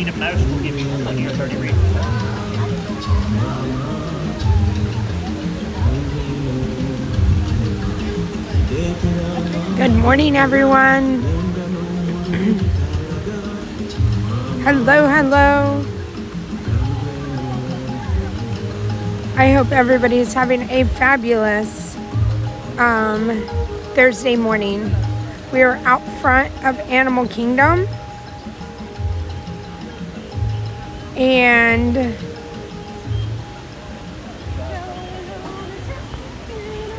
need a mouse, we'll give you 20 or 30 reasons. Good morning, everyone. Hello, hello. I hope everybody's having a fabulous Thursday morning. We are out front of Animal Kingdom. And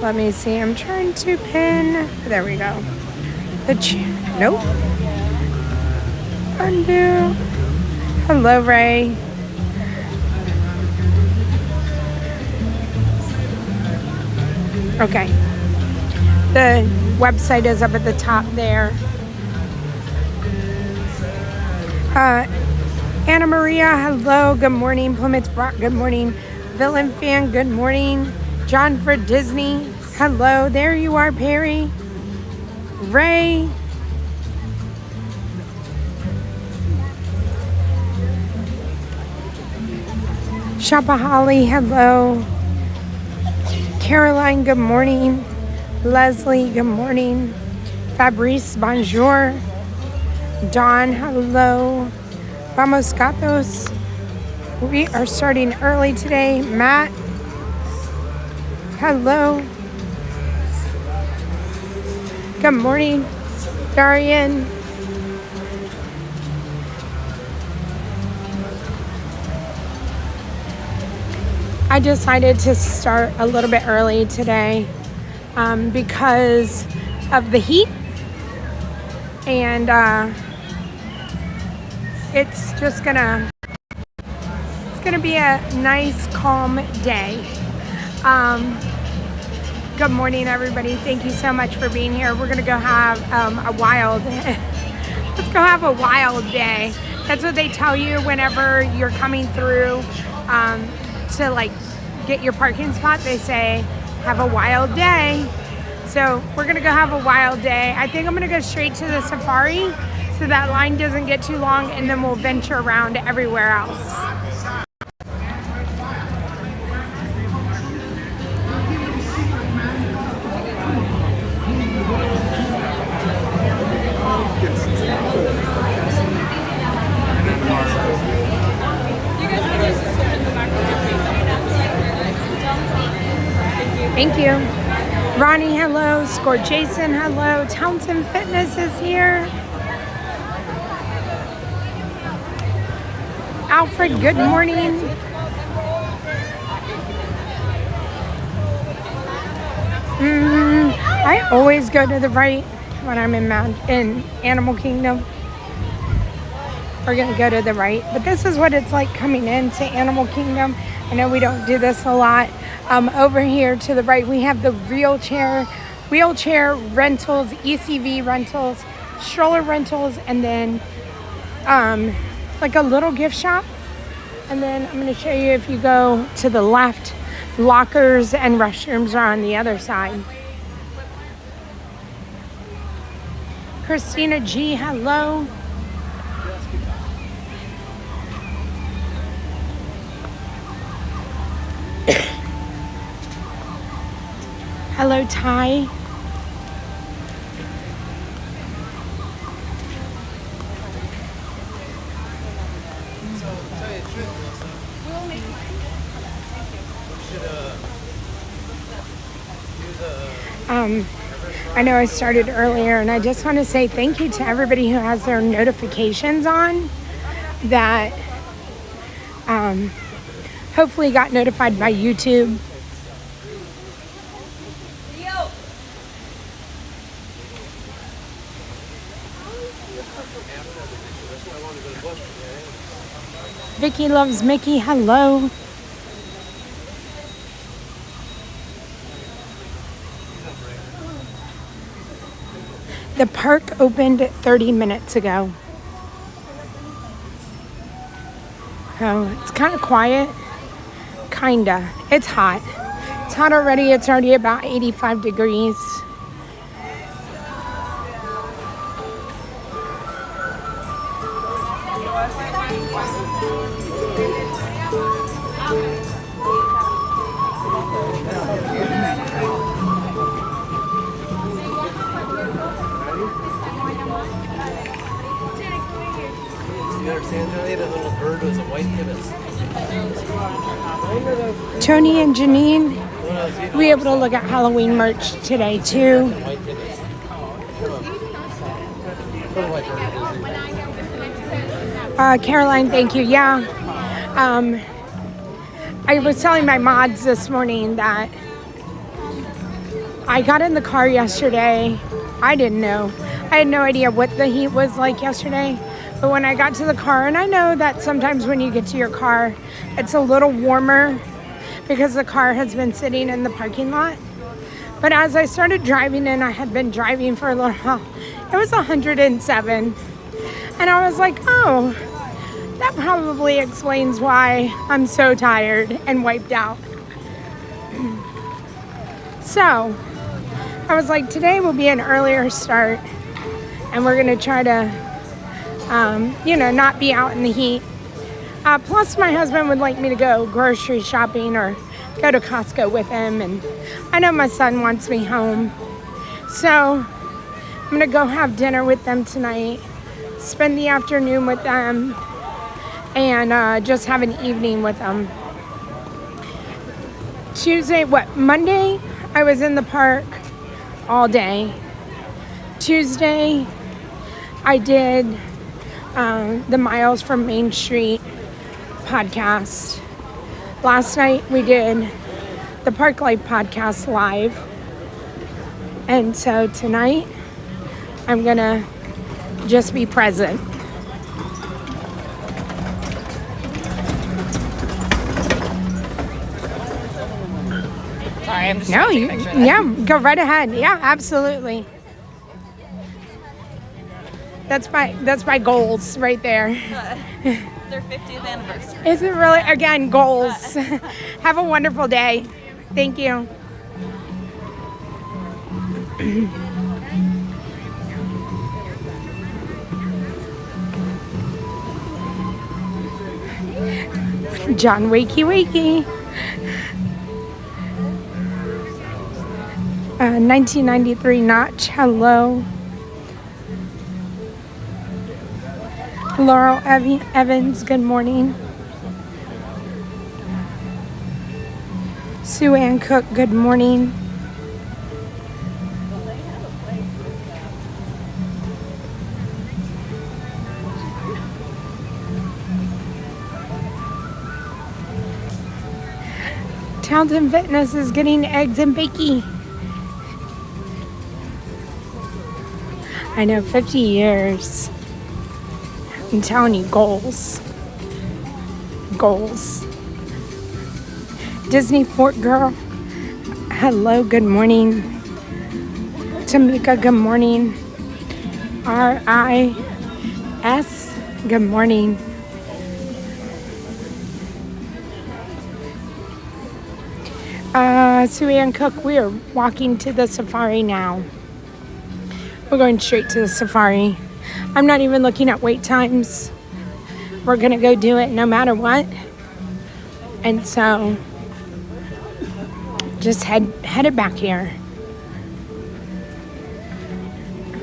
let me see, I'm trying to pin, there we go. Nope. Undo. Hello, Ray. Okay. The website is up at the top there. Anna Maria, hello, good morning. Plymouth Rock, good morning. Villain Fan, good morning. John for Disney, hello. There you are, Perry. Ray. Shoppa Holly, hello. Caroline, good morning. Leslie, good morning. Fabrice, bonjour. Dawn, hello. Vamos Gatos. We are starting early today. Matt, hello. Good morning. Darian. I decided to start a little bit early today because of the heat, and it's gonna be a nice calm day. Good morning, everybody. Thank you so much for being here. We're gonna go have let's go have a wild day. That's what they tell you whenever you're coming through to like get your parking spot. They say have a wild day. So we're gonna go have a wild day. I think I'm gonna go straight to the safari so that line doesn't get too long, and then we'll venture around everywhere else. Thank you. Ronnie, hello. Score Jason, hello. Townsend Fitness is here. Alfred, good morning. I always go to the right when I'm in Animal Kingdom. We're gonna go to the right, but this is what it's like coming into Animal Kingdom. I know we don't do this a lot. Over here to the right, we have the wheelchair rentals, ECV rentals, stroller rentals, and then like a little gift shop. And then I'm going to show you, if you go to the left, lockers and restrooms are on the other side. Christina G, hello. Hello, Ty. I know I started earlier, and I just want to say thank you to everybody who has their notifications on that hopefully got notified by YouTube. Vicky loves Mickey, hello. The park opened 30 minutes ago. Oh, it's kind of quiet. Kinda. It's hot. It's hot already. It's already about 85 degrees. You understand, Janel? That little bird was a white ibis. Tony and Janine, we able to look at Halloween merch today too. White ibis. Caroline, thank you. Yeah. I was telling my mods this morning that I got in the car yesterday. I didn't know. I had no idea what the heat was like yesterday. But when I got to the car, and I know that sometimes when you get to your car, it's a little warmer because the car has been sitting in the parking lot. But as I started driving in, I had been driving for a little while. It was 107. And I was like, oh, that probably explains why I'm so tired and wiped out. So I was like, today will be an earlier start. And we're going to try to, not be out in the heat. Plus, my husband would like me to go grocery shopping or go to Costco with him. And I know my son wants me home. So I'm going to go have dinner with them tonight, spend the afternoon with them, and just have an evening with them. Monday, I was in the park all day. Tuesday, I did the Miles from Main Street podcast. Last night, we did the Park Life podcast live. And so tonight, I'm gonna just be present. Sorry, I'm just No, taking you, a picture of yeah, go right ahead. Yeah, absolutely. That's my goals right there. It's their 50th anniversary. Is it really? Again, goals. Have a wonderful day. Thank you. John Wakey Wakey. 1993 Notch. Hello. Laurel Evans, good morning. Sue Ann Cook, good morning. Townsend Fitness is getting eggs and bakey. I know, 50 years. I'm telling you, goals. Goals. Disney Fort Girl. Hello, good morning. Tamika, good morning. R.I.S., good morning. Sue Ann Cook, we are walking to the safari now. We're going straight to the safari. I'm not even looking at wait times. We're gonna go do it no matter what. And so, just headed back here.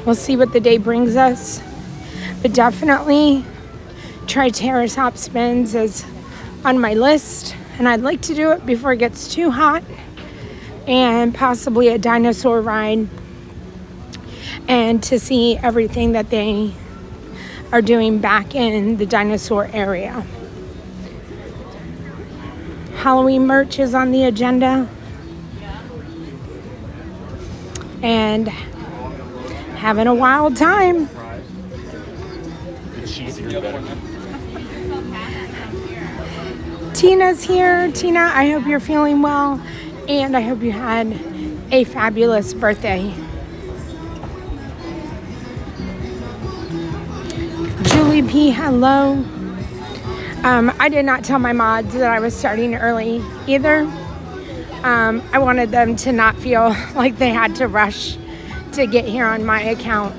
We'll see what the day brings us. But definitely, TriceraTop spins is on my list. And I'd like to do it before it gets too hot. And possibly a dinosaur ride. And to see everything that they are doing back in the dinosaur area. Halloween merch is on the agenda. And having a wild time. Tina's here. Tina, I hope you're feeling well. And I hope you had a fabulous birthday. Julie P, hello. I did not tell my mods that I was starting early either. I wanted them to not feel like they had to rush to get here on my account.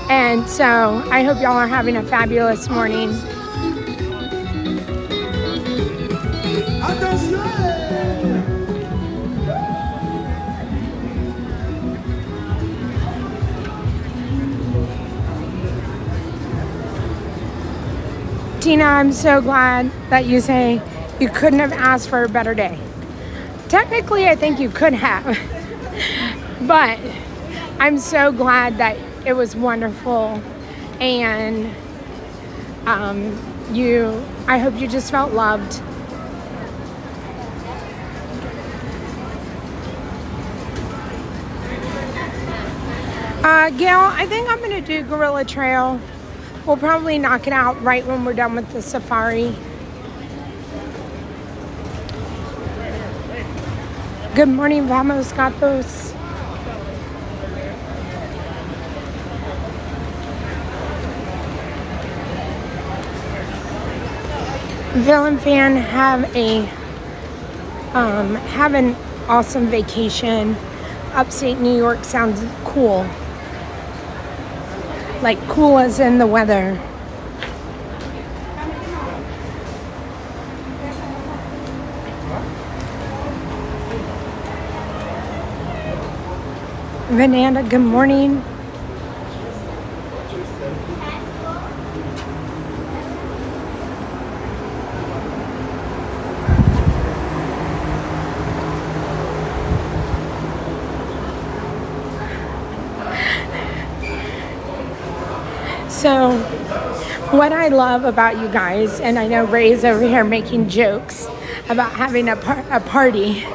And so I hope y'all are having a fabulous morning. Tina, I'm so glad that you say you couldn't have asked for a better day. Technically, I think you could have, but I'm so glad that it was wonderful, and I hope you just felt loved. Gail, I think I'm gonna do Gorilla Trail. We'll probably knock it out right when we're done with the safari. Good morning, Vamos Gatos. Villain fan, have an awesome vacation. Upstate New York sounds cool. Like cool as in the weather. Vananda, good morning. So, what I love about you guys, and I know Ray's over here making jokes about having a party.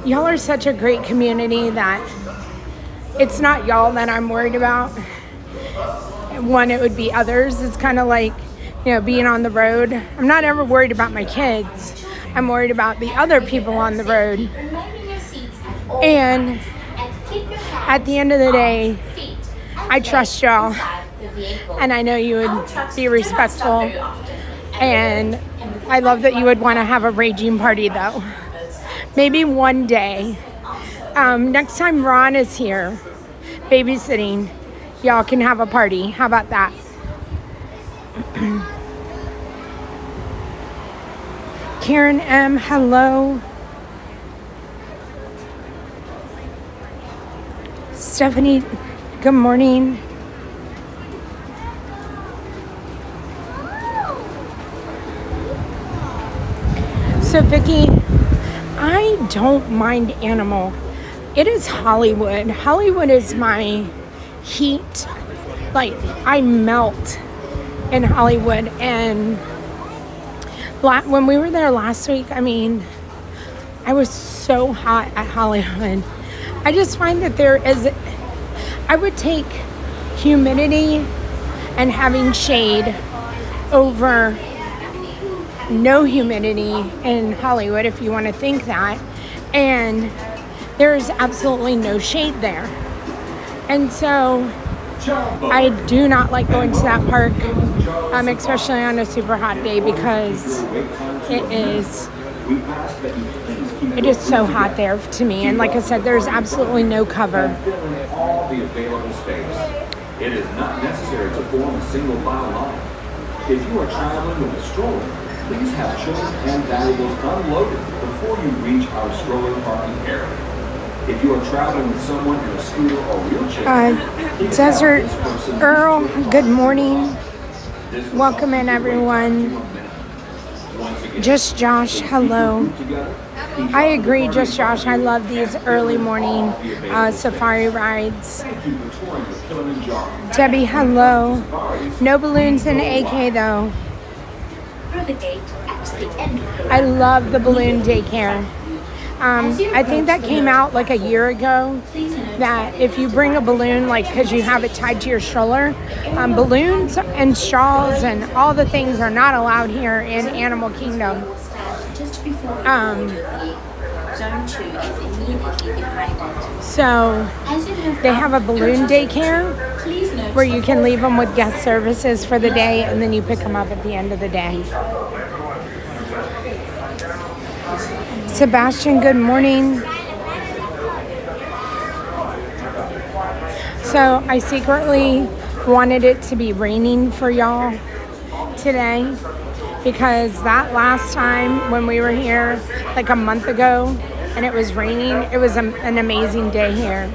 Y'all are such a great community that it's not y'all that I'm worried about. One, it would be others. It's kind of like, being on the road. I'm not ever worried about my kids. I'm worried about the other people on the road. And at the end of the day, I trust y'all, and I know you would be respectful, and I love that you would want to have a raging party, though. Maybe one day. Next time Ron is here babysitting, y'all can have a party. How about that? Karen M, hello. Stephanie, good morning. So Vicky, I don't mind Animal. It is Hollywood. Hollywood is my heat. Like, I melt in Hollywood. And when we were there last week, I was so hot at Hollywood. I just find that I would take humidity and having shade over no humidity in Hollywood, if you want to think that. And there's absolutely no shade there. And so I do not like going to that park, especially on a super hot day, because it is so hot there to me. And like I said, there's absolutely no cover. All the available space. It is not necessary to form a single file line. If you are traveling with a stroller, please have children and valuables unloaded before you reach our stroller parking area. If you are traveling with someone in a scooter or wheelchair, Desert Earl, good morning. Welcome in, everyone. Just Josh, hello. I agree, Just Josh. I love these early morning safari rides. Debbie, hello. No balloons in AK, though. I love the balloon daycare. I think that came out like a year ago, that if you bring a balloon, like because you have it tied to your stroller, balloons and straws and all the things are not allowed here in Animal Kingdom. So they have a balloon daycare where you can leave them with guest services for the day, and then you pick them up at the end of the day. Sebastian, good morning. So I secretly wanted it to be raining for y'all today, because that last time when we were here like a month ago and it was raining, it was an amazing day here.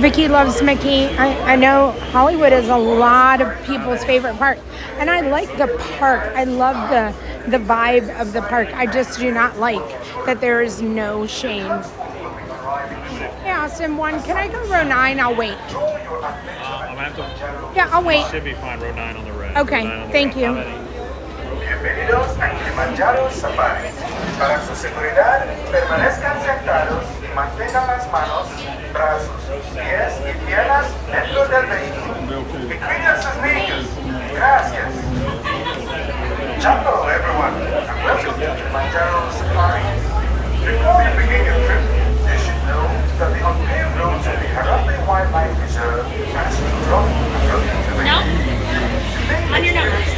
Vicky loves Mickey. I know Hollywood is a lot of people's favorite park, and I like the park. I love the vibe of the park. I just do not like that there is no shade. Yeah, Austin, one. Can I go row 9? I'll wait. I'm gonna have to. Yeah, I'll wait. Should be fine. Row 9 on the red. Okay, thank you. Bienvenidos a Kilimanjaro Safaris. Para su seguridad, permanezcan sentados y mantengan las manos, brazos, pies y piernas dentro del vehículo. Y cuiden a sus niños. Gracias. Hello, everyone, and welcome to Kilimanjaro Safaris. Before we begin your trip, you should know that the unpaved roads of the Howey Wildlife Reserve pass rough and rugged terrain. On your nose.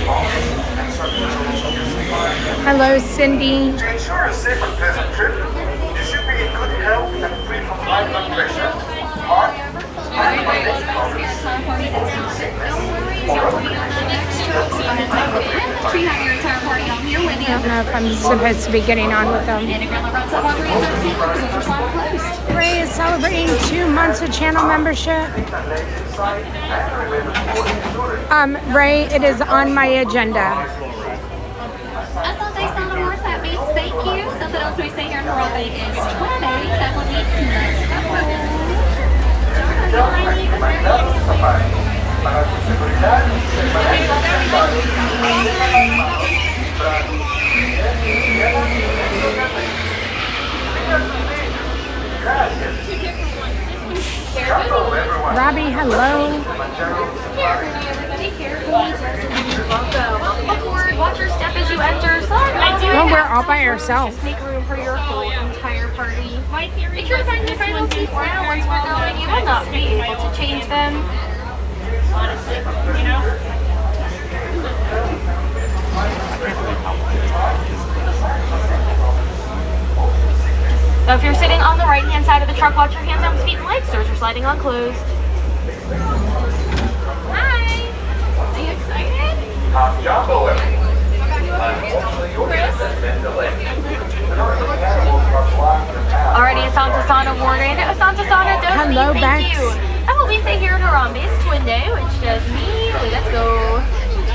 Hello, Cindy. To ensure a safe and pleasant trip, you should be in good health and free from high blood pressure, heart, diabetes, motion sickness, or other conditions. I don't know if I'm supposed to be getting on with them. Ray is celebrating 2 months of channel membership. Ray, it is on my agenda. As long as they sound worth that means thank you. Something else we say here in Harambe is 20. That would Para su seguridad, permanezcan sentados y mantengan las manos, brazos, pies y piernas dentro del vehículo. Gracias. Hello, everyone. Robbie, hello. Watch your step as you enter. Well, we're all by ourselves. Make room for your whole entire party. Make sure to find your final seats now. Once we're going, you will not be able to change them. Honestly, you know? So if you're sitting on the right-hand side of the truck, watch your hands, arms, feet, and legs. Doors are sliding on closed. Hi! Are you excited? Jumbo, everyone. Unfortunately, your trip has been delayed. The Northern Animals are blocked in town. Already Asante Sana warning. Asante Sana does Hello, mean Bex. thank you. That's what we say here in Harambe. It's Twinde. It's just me. Let's go.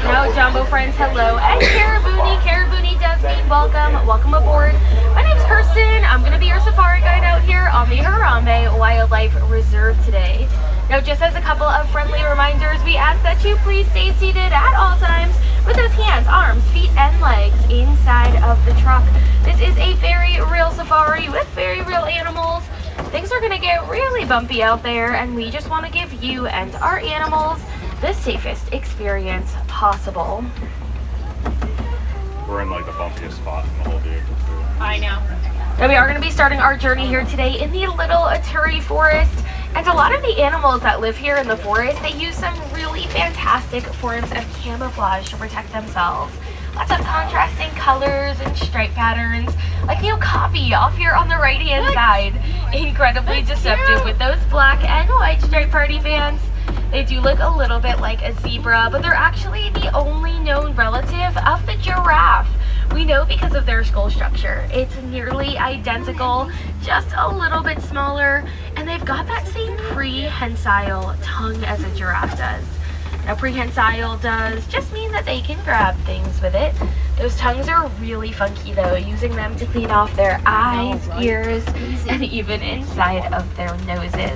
Now, Jumbo friends, hello. And Caraboonie. Caraboonie does mean welcome. Welcome aboard. My name's Kirsten. I'm going to be your safari guide out here on the Harambe Wildlife Reserve today. Now, just as a couple of friendly reminders, we ask that you please stay seated at all times with those hands, arms, feet, and legs inside of the truck. This is a very real safari with very real animals. Things are going to get really bumpy out there, and we just want to give you and our animals the safest experience possible. We're in like the bumpiest spot in the whole day. I know. Now we are going to be starting our journey here today in the Little Aturi Forest. And a lot of the animals that live here in the forest, they use some really fantastic forms of camouflage to protect themselves. Lots of contrasting colors and stripe patterns, like the okapi off here on the right-hand side. Incredibly deceptive with those black and white striped party fans. They do look a little bit like a zebra, but they're actually the only known relative of the giraffe. We know because of their skull structure. It's nearly identical, just a little bit smaller, and they've got that same prehensile tongue as a giraffe does. Now, prehensile does just mean that they can grab things with it. Those tongues are really funky though, using them to clean off their eyes, ears, and even inside of their noses.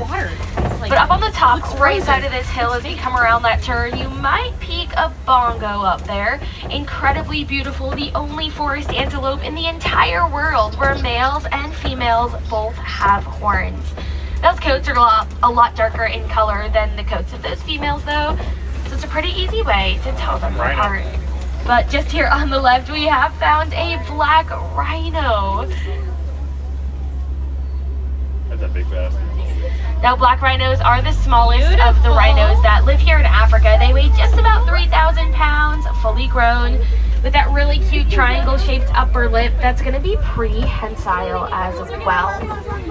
But up on the top right side of this hill, as you come around that turn, you might peek a bongo up there. Incredibly beautiful, the only forest antelope in the entire world where males and females both have horns. Those coats are a lot darker in color than the coats of those females though, so it's a pretty easy way to tell them apart. But just here on the left, we have found a black rhino. That's a big bastard. Now, black rhinos are the smallest of the rhinos that live here in Africa. They weigh just about 3,000 pounds, fully grown. with that really cute triangle-shaped upper lip that's going to be prehensile as well.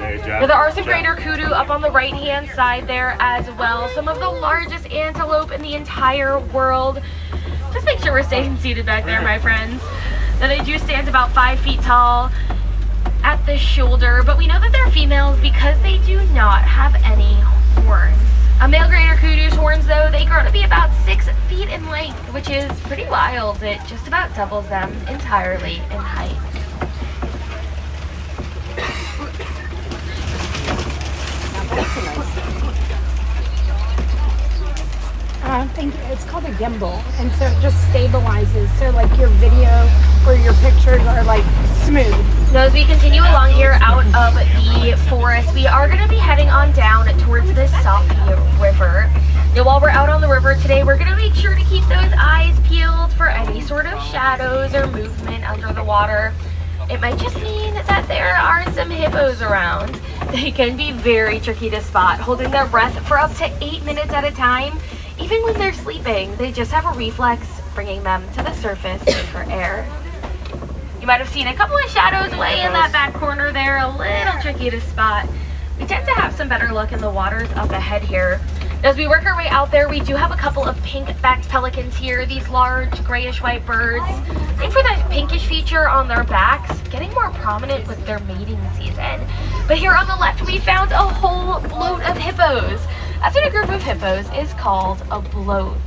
Hey, Jeff. Now, there are some greater kudu up on the right-hand side there as well. Some of the largest antelope in the entire world. Just make sure we're staying seated back there, my friends. Now, they do stand about 5 feet tall at the shoulder, but we know that they're females because they do not have any horns. A male greater kudu's horns, though, they grow to be about 6 feet in length, which is pretty wild. It just about doubles them entirely in height. Thank you. It's called a gimbal, and so it just stabilizes. So like your video or your pictures are like smooth. Now, as we continue along here out of the forest, we are going to be heading on down towards the Howey River. Now, while we're out on the river today, we're going to make sure to keep those eyes peeled for any sort of shadows or movement under the water. It might just mean that there are some hippos around. They can be very tricky to spot, holding their breath for up to 8 minutes at a time. Even when they're sleeping, they just have a reflex bringing them to the surface for air. You might have seen a couple of shadows way in that back corner there, a little tricky to spot. We tend to have some better luck in the waters up ahead here. As we work our way out there, we do have a couple of pink-backed pelicans here, these large grayish-white birds. And for that pinkish feature on their backs, getting more prominent with their mating season. But here on the left, we found a whole float of hippos. That's what a group of hippos is called, a bloat.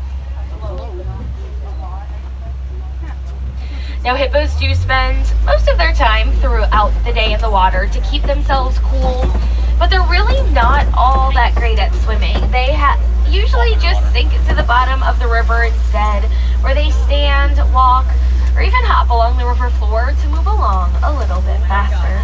Now, hippos do spend most of their time throughout the day in the water to keep themselves cool, but they're really not all that great at swimming. They usually just sink to the bottom of the river instead, where they stand, walk, or even hop along the river floor to move along a little bit faster.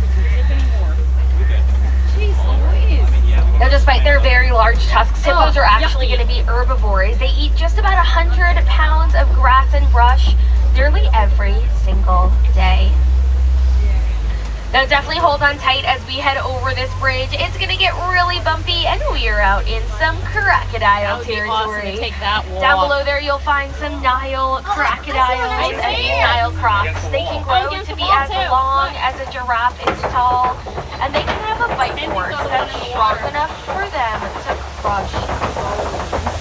Now, despite their very large tusks, hippos are actually going to be herbivores. They eat just about 100 pounds of grass and brush nearly every single day. Now, definitely hold on tight as we head over this bridge. It's going to get really bumpy, and we are out in some crocodile territory. Awesome to take that walk. Down below there, you'll find some Nile crocodiles and Nile crocs. They can grow to be as long as a giraffe is tall, and they can have a bite force that's strong enough for them to crush bones.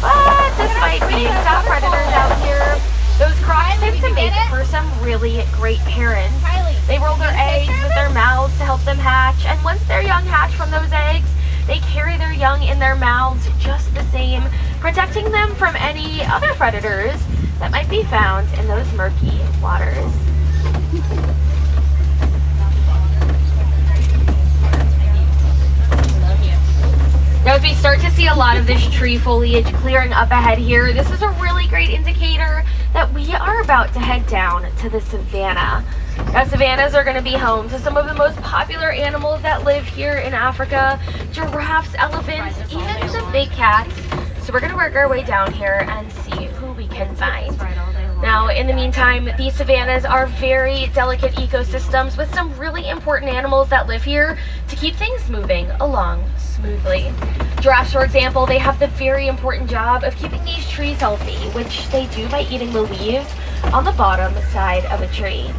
But despite being top predators out here, those crocs tend to make for some really great parents. They roll their eggs with their mouths to help them hatch, and once their young hatch from those eggs, they carry their young in their mouths just the same, protecting them from any other predators that might be found in those murky waters. Now, as we start to see a lot of this tree foliage clearing up ahead here, this is a really great indicator that we are about to head down to the savannah. Now, savannas are going to be home to some of the most popular animals that live here in Africa: giraffes, elephants, even some big cats. So we're going to work our way down here and see who we can find. Now, in the meantime, these savannas are very delicate ecosystems with some really important animals that live here to keep things moving along smoothly. Giraffes, for example, they have the very important job of keeping these trees healthy, which they do by eating the leaves on the bottom side of a tree.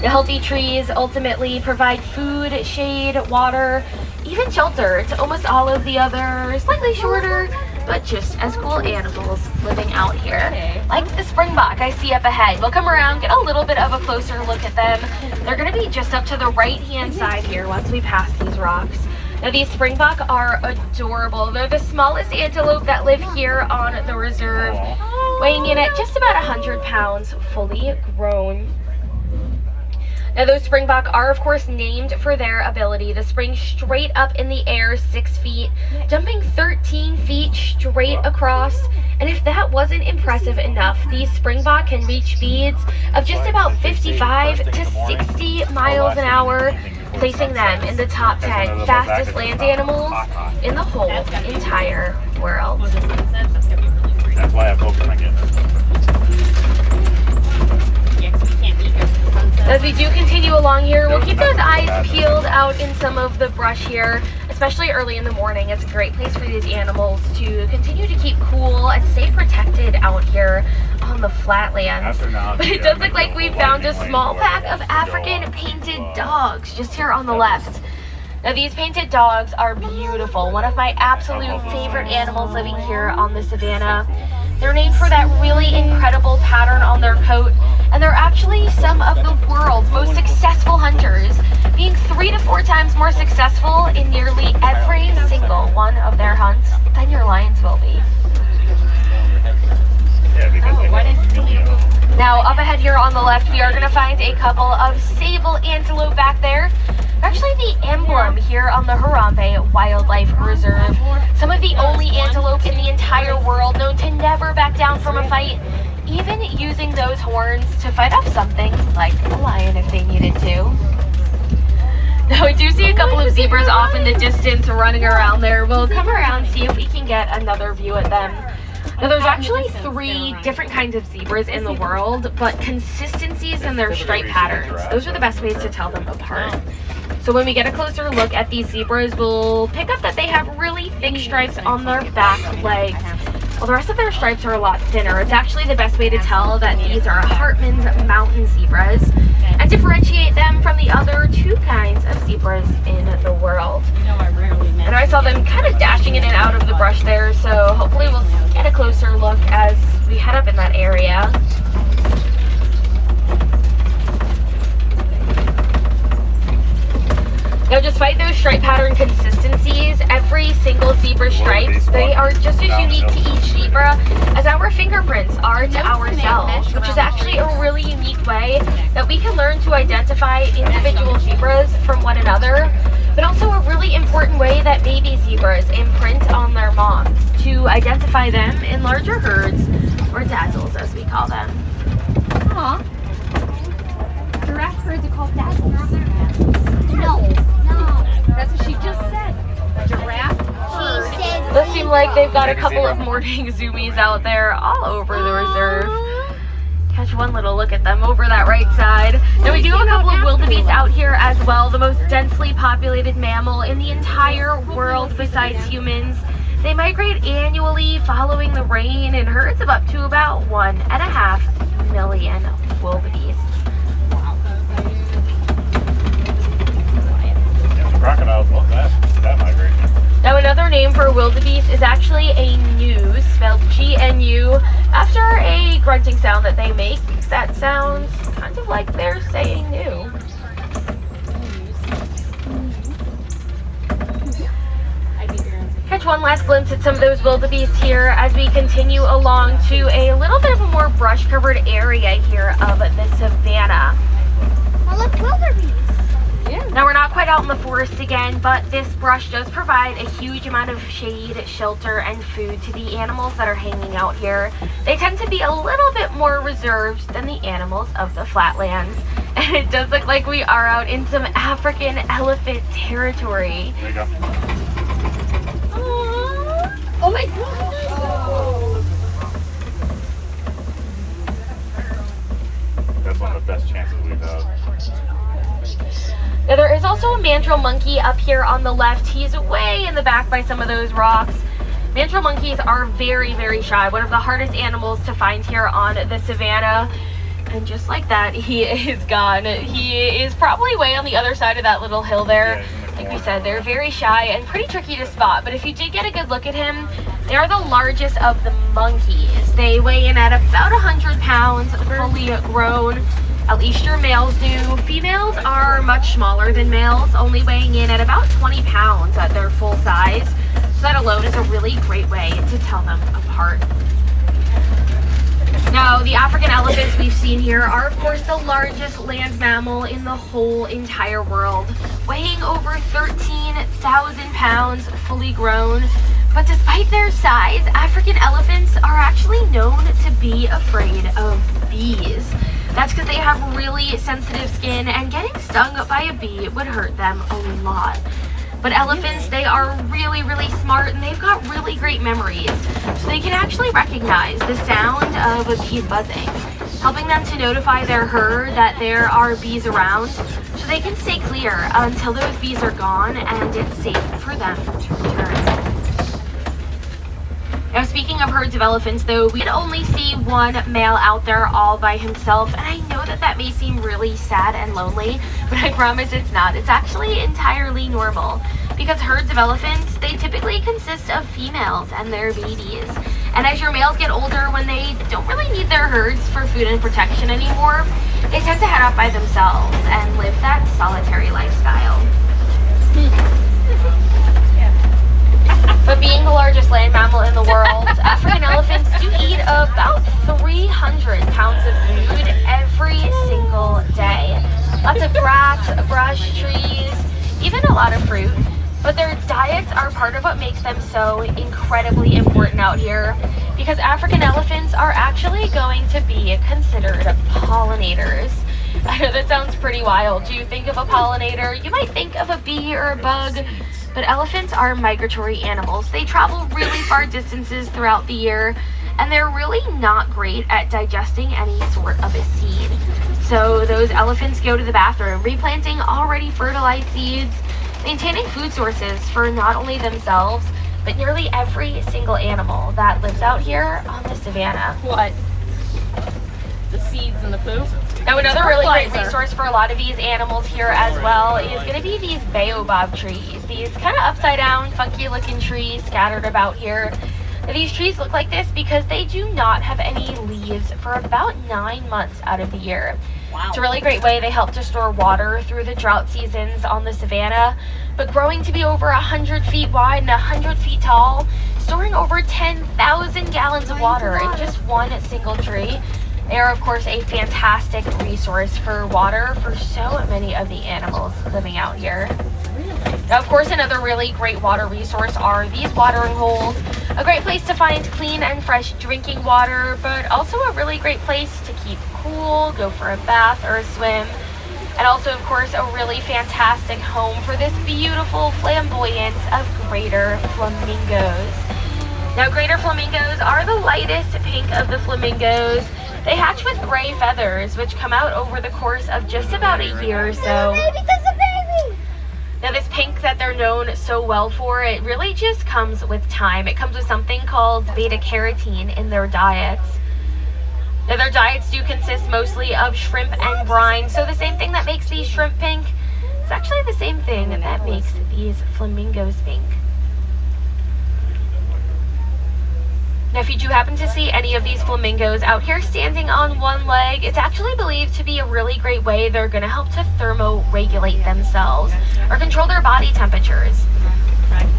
The healthy trees ultimately provide food, shade, water, even shelter to almost all of the other slightly shorter but just as cool animals living out here. Like the springbok I see up ahead. We'll come around, get a little bit of a closer look at them. They're going to be just up to the right-hand side here once we pass these rocks. Now, these springbok are adorable. They're the smallest antelope that live here on the reserve, weighing in at just about 100 pounds, fully grown. Now, those springbok are, of course, named for their ability to spring straight up in the air 6 feet, jumping 13 feet straight across. And if that wasn't impressive enough, these springbok can reach speeds of just about 55 to 60 miles an hour, placing them in the top 10 fastest land animals in the whole entire world. That's why I focus on getting this. As we do continue along here, we'll keep those eyes peeled out in some of the brush here, especially especially early in the morning. It's a great place for these animals to continue to keep cool and stay protected out here on the flatlands. But it does look like we found a small pack of African painted dogs just here on the left. Now these painted dogs are beautiful. One of my absolute favorite animals living here on the savannah. They're named for that really incredible pattern on their coat, and they're actually some of the world's most successful hunters, being 3 to 4 times more successful in nearly every single one of their hunts than your lions will be. Now up ahead here on the left, we are going to find a couple of sable antelope back there. Actually the emblem here on the Harambe Wildlife Reserve. Some of the only antelope in the entire world known to never back down from a fight, even using those horns to fight off something like a lion if they needed to. Now we do see a couple of zebras off in the distance running around there. We'll come around, see if we can get another view at them. Now there's actually 3 different kinds of zebras in the world, but consistencies in their stripe patterns, those are the best ways to tell them apart. So when we get a closer look at these zebras, we'll pick up that they have really thick stripes on their back legs, while the rest of their stripes are a lot thinner. It's actually the best way to tell that these are Hartman's mountain zebras and differentiate them from the other 2 kinds of zebras in the world. And I saw them kind of dashing in and out of the brush there, so hopefully we'll get a closer look as we head up in that area. Now, despite those stripe pattern consistencies, every single zebra stripe, they are just as unique to each zebra as our fingerprints are to ourselves, which is actually a really unique way that we can learn to identify individual zebras from one another, but also a really important way that baby zebras imprint on their moms to identify them in larger herds, or dazzles as we call them. Aw. Giraffe herds are called dazzles. No. That's what she just said. Giraffe herd. Does seem like they've got a couple of morning zoomies out there all over the reserve. Catch one little look at them over that right side. Now we do have a couple of wildebeest out here as well, the most densely populated mammal in the entire world besides humans. They migrate annually following the rain in herds of up to about 1.5 million wildebeest. Crocodiles love that migration. Now another name for wildebeest is actually a gnu, spelled G-N-U, after a grunting sound that they make. That sounds kind of like they're saying new. Catch one last glimpse at some of those wildebeest here as we continue along to a little bit of a more brush-covered area here of the savannah. Oh, look, wildebeest. Now we're not quite out in the forest again, but this brush does provide a huge amount of shade, shelter, and food to the animals that are hanging out here. They tend to be a little bit more reserved than the animals of the flatlands. And it does look like we are out in some African elephant territory. There you go. Oh my God. That's one of the best chances we've had. Now there is also a mandrill monkey up here on the left. He's way in the back by some of those rocks. Mandrill monkeys are very, very shy. One of the hardest animals to find here on the savannah. And just like that, he is gone. He is probably way on the other side of that little hill there. Like we said, they're very shy and pretty tricky to spot. But if you did get a good look at him, they are the largest of the monkeys. They weigh in at about 100 pounds, fully grown. At least your males do. Females are much smaller than males, only weighing in at about 20 pounds at their full size. So that alone is a really great way to tell them apart. Now, the African elephants we've seen here are, of course, the largest land mammal in the whole entire world, weighing over 13,000 pounds, fully grown. But despite their size, African elephants are actually known to be afraid of bees. That's because they have really sensitive skin, and getting stung by a bee would hurt them a lot. But elephants, they are really, really smart, and they've got really great memories. So they can actually recognize the sound of a bee buzzing. helping them to notify their herd that there are bees around so they can stay clear until those bees are gone and it's safe for them to return. Now, speaking of herds of elephants, though, we can only see one male out there all by himself, and I know that that may seem really sad and lonely, but I promise it's not. It's actually entirely normal, because herds of elephants, they typically consist of females and their babies. And as your males get older, when they don't really need their herds for food and protection anymore, they tend to head off by themselves and live that solitary lifestyle. But being the largest land mammal in the world, African elephants do eat about 300 pounds of food every single day. Lots of grass, brush, trees, even a lot of fruit. But their diets are part of what makes them so incredibly important out here, because African elephants are actually going to be considered pollinators. I know that sounds pretty wild. Do you think of a pollinator? You might think of a bee or a bug. But elephants are migratory animals. They travel really far distances throughout the year, and they're really not great at digesting any sort of a seed. So those elephants go to the bathroom, replanting already fertilized seeds, maintaining food sources for not only themselves, but nearly every single animal that lives out here on the savannah. What? The seeds and the poop? Now, another really great resource for a lot of these animals here as well is going to be these baobab trees. These kind of upside down, funky looking trees scattered about here. Now, these trees look like this because they do not have any leaves for about 9 months out of the year. Wow. It's a really great way they help to store water through the drought seasons on the savannah. But growing to be over 100 feet wide and 100 feet tall, storing over 10,000 gallons of water in just one single tree. They are, of course, a fantastic resource for water for so many of the animals living out here. Now, of course, another really great water resource are these watering holes. A great place to find clean and fresh drinking water, but also a really great place to keep cool, go for a bath or a swim. And also, of course, a really fantastic home for this beautiful flamboyance of greater flamingos. Now, greater flamingos are the lightest pink of the flamingos. They hatch with gray feathers, which come out over the course of just about a year or so. Now, this pink that they're known so well for, it really just comes with time. It comes with something called beta-carotene in their diets. Now, their diets do consist mostly of shrimp and brine, so the same thing that makes these shrimp pink is actually the same thing that makes these flamingos pink. Now, if you do happen to see any of these flamingos out here standing on one leg, it's actually believed to be a really great way they're going to help to thermoregulate themselves or control their body temperatures.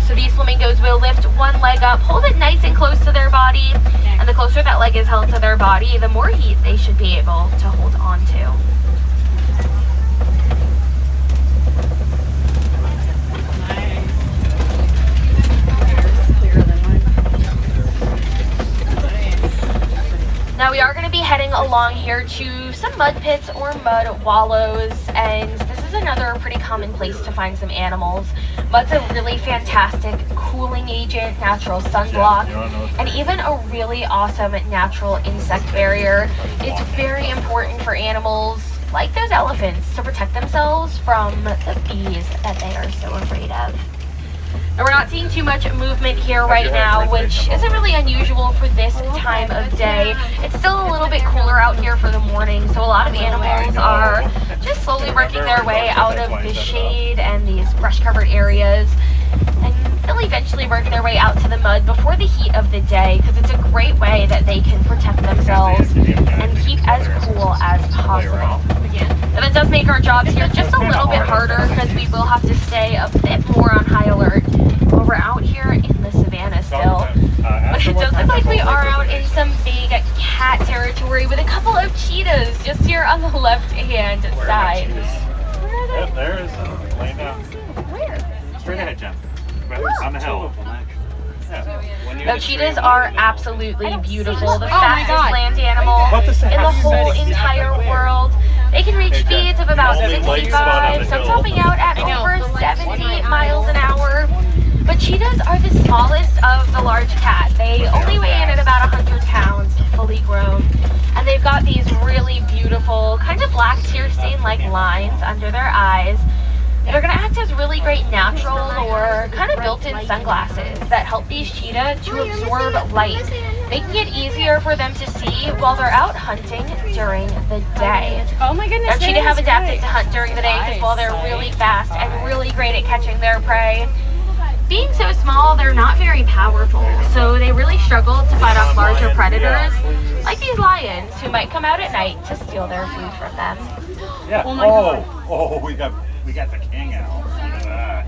So these flamingos will lift one leg up, hold it nice and close to their body, and the closer that leg is held to their body, the more heat they should be able to hold on to. Now, we are going to be heading along here to some mud pits or mud wallows, and this is another pretty common place to find some animals. Mud's a really fantastic cooling agent, natural sunblock, and even a really awesome natural insect barrier. It's very important for animals like those elephants to protect themselves from the bees that they are so afraid of. Now, we're not seeing too much movement here right now, which isn't really unusual for this time of day. It's still a little bit cooler out here for the morning, so a lot of animals are just slowly working their way out of the shade and these brush-covered areas. And they'll eventually work their way out to the mud before the heat of the day, because it's a great way that they can protect themselves and keep as cool as possible. Now, that does make our jobs here just a little bit harder, because we will have to stay a bit more on high alert while we're out here in the savannah still. But it does look like we are out in some big cat territory with a couple of cheetahs just here on the left-hand side. Where are they? There is laying down. Where? Straight ahead, Jen. On the hill. Now, cheetahs are absolutely beautiful. The fastest land animal in the whole entire world. They can reach speeds of about 65, some topping out at over 70 miles an hour. But cheetahs are the smallest of the large cat. They only weigh in at about 100 pounds. fully grown. And they've got these really beautiful, kind of black tear stain like lines under their eyes. They're going to act as really great natural or kind of built-in sunglasses that help these cheetah to absorb light, making it easier for them to see while they're out hunting during the day. Oh my goodness. Now, cheetah have adapted to hunt during the day because while they're really fast and really great at catching their prey, being so small, they're not very powerful, so they really struggle to fight off larger predators like these lions who might come out at night to steal their food from them. Yeah. Oh my God. Oh, we got the king out. Look at that.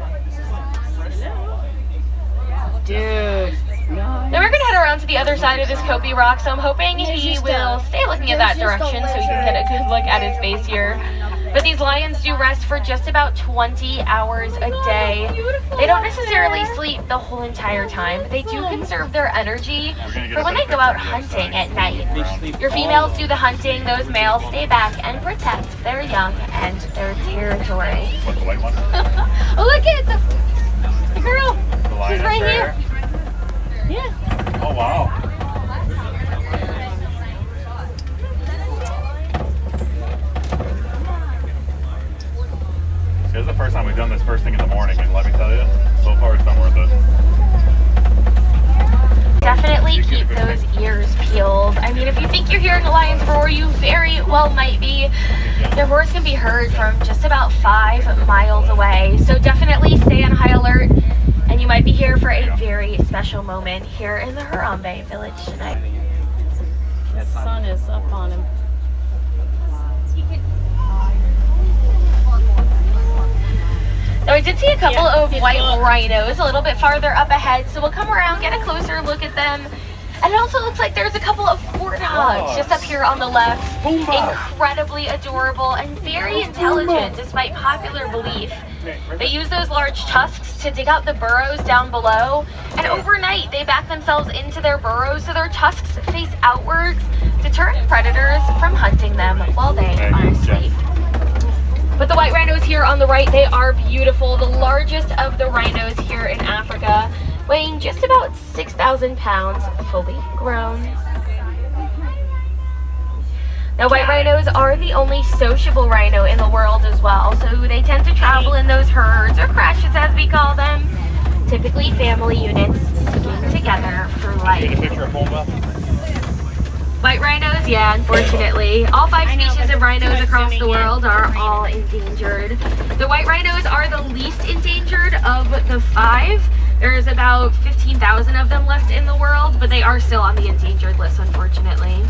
Dude. Now we're gonna head around to the other side of this Kobe rock, so I'm hoping he will stay looking at that direction so we can get a good look at his face here. But these lions do rest for just about 20 hours a day. They don't necessarily sleep the whole entire time, but they do conserve their energy for when they go out hunting at night. Your females do the hunting, those males stay back and protect their young and their territory. What, the white one? Oh, look at the girl. The lioness She's right here. Yeah. Oh, wow. This is the first time we've done this first thing in the morning, and let me tell you, so far it's been worth it. Definitely keep those ears peeled. I mean, if you think you're hearing a lion's roar, you very well might be. Their roars can be heard from just about 5 miles away, so definitely stay on high alert, and you might be here for a very special moment here in the Harambe village tonight. The sun is up on him. Now, I did see a couple of white rhinos a little bit farther up ahead, so we'll come around, get a closer look at them. And it also looks like there's a couple of warthogs just up here on the left. Incredibly adorable and very intelligent, despite popular belief. They use those large tusks to dig out the burrows down below, and overnight they back themselves into their burrows so their tusks face outwards, deterring predators from hunting them while they are asleep. But the white rhinos here on the right, they are beautiful. The largest of the rhinos here in Africa, weighing just about 6,000 pounds, fully grown. Now, white rhinos are the only sociable rhino in the world as well, so they tend to travel in those herds, or crashes as we call them, typically family units sticking together for life. Get a picture of Pumba? White rhinos, yeah, unfortunately. All 5 species of rhinos across the world are all endangered. The white rhinos are the least endangered of the 5. There's about 15,000 of them left in the world, but they are still on the endangered list, unfortunately.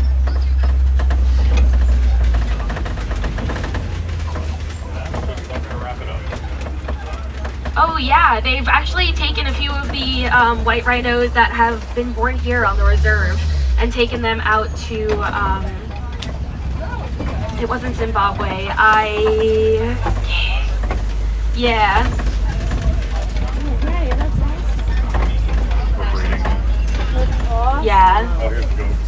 Oh yeah, they've actually taken a few of the white rhinos that have been born here on the reserve and taken them out to, it wasn't Zimbabwe, yeah. Okay, that's nice. We're breeding. That's awesome. Yeah. Oh, here's the goats.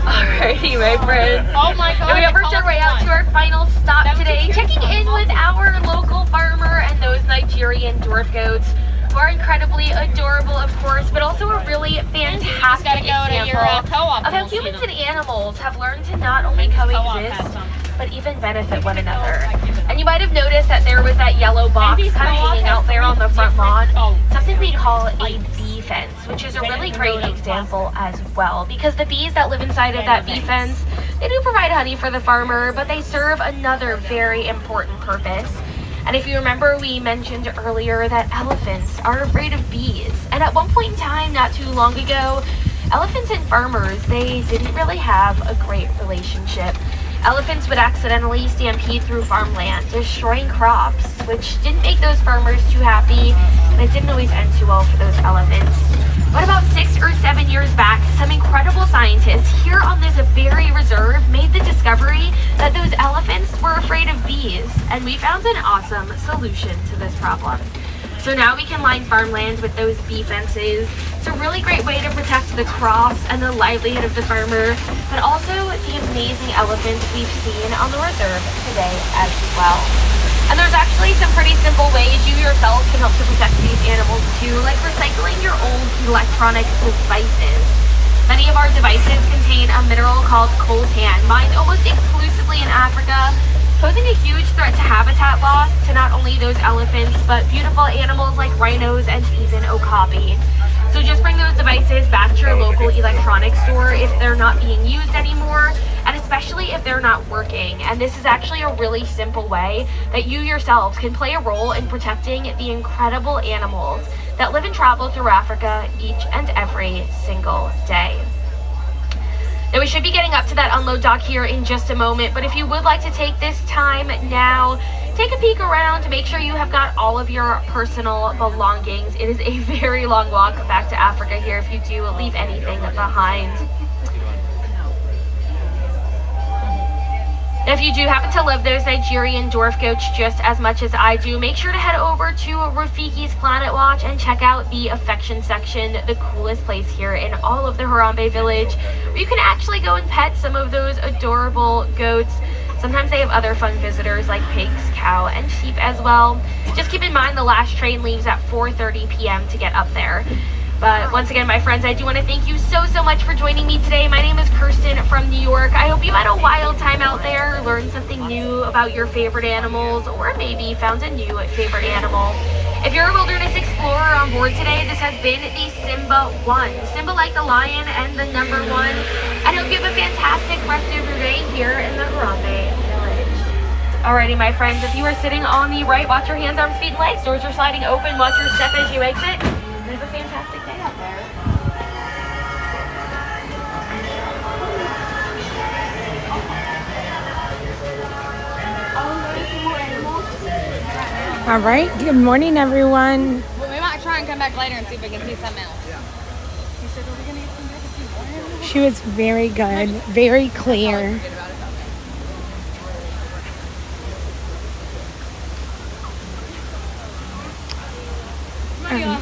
Alrighty, my friends. Oh my God. And we have worked our way out to our final stop That was today, a checking in with our local farmer and those Nigerian dwarf goats, who are incredibly adorable, of course, but also a really fantastic example of how humans and animals have learned to not only coexist, but even benefit one another. And you might have noticed that there was that yellow box kind of hanging out there on the front lawn, something we call a bee fence, which is a really great example as well, because the bees that live inside of that bee fence, they do provide honey for the farmer, but they serve another very important purpose. And if you remember, we mentioned earlier that elephants are afraid of bees. And at one point in time, not too long ago, elephants and farmers, they didn't really have a great relationship. Elephants would accidentally stampede through farmland, destroying crops, which didn't make those farmers too happy, and it didn't always end too well for those elephants. But about 6 or 7 years back, some incredible scientists here on this very reserve made the discovery that those elephants were afraid of bees, and we found an awesome solution to this problem. So now we can line farmland with those bee fences. It's a really great way to protect the crops and the livelihood of the farmer, but also the amazing elephants we've seen on the reserve today as well. And there's actually some pretty simple ways you yourself can help to protect these animals too, like recycling your old electronic devices. Many of our devices contain a mineral called coltan, mined almost exclusively in Africa, posing a huge threat to habitat loss to not only those elephants, but beautiful animals like rhinos and even okapi. So just bring those devices back to your local electronics store if they're not being used anymore, and especially if they're not working. And this is actually a really simple way that you yourselves can play a role in protecting the incredible animals that live and travel through Africa each and every single day. Now we should be getting up to that unload dock here in just a moment, but if you would like to take this time now, take a peek around to make sure you have got all of your personal belongings. It is a very long walk back to Africa here if you do leave anything behind. If you do happen to love those Nigerian dwarf goats just as much as I do, make sure to head over to Rafiki's Planet Watch and check out the affection section, the coolest place here in all of the Harambe village, where you can actually go and pet some of those adorable goats. Sometimes they have other fun visitors like pigs, cow, and sheep as well. Just keep in mind the last train leaves at 4:30 p.m. to get up there. But once again, my friends, I do want to thank you so much for joining me today. My name is Kirsten from New York. I hope you had a wild time out there, learned something new about your favorite animals, or maybe found a new favorite animal. If you're a wilderness explorer on board today, this has been the Simba 1. Simba like the lion and the number 1. I hope you have a fantastic rest of your day here in the Harambe village. Alrighty, my friends, if you are sitting on the right, watch your hands, arms, feet, and legs. Doors are sliding open. Watch your step as you exit. Have a fantastic day out there. All right, good morning, everyone. Well, we might try and come back later and see if we can see something else. Yeah. You said, are we going to come back and see more animals? She was very good, very clear.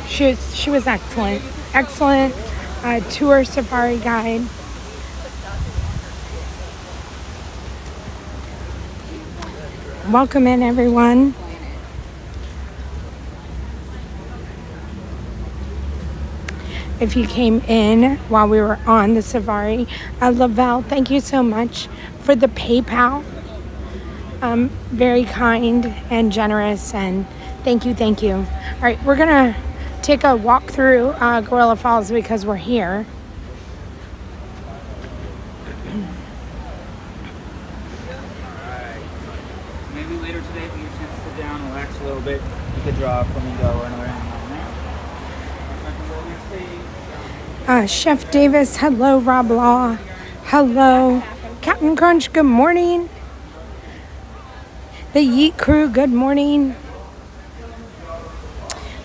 She was excellent. Excellent tour safari guide. Welcome in, everyone. If you came in while we were on the safari, Lavelle, thank you so much for the PayPal. Very kind and generous, and thank you. All right, we're gonna take a walk through Gorilla Falls because we're here. Maybe later today, if you get a chance to sit down, relax a little bit, you could draw from and go or another animal there. Chef Davis, hello. Rob Law, hello. Captain Crunch, good morning. The Yeet Crew, good morning.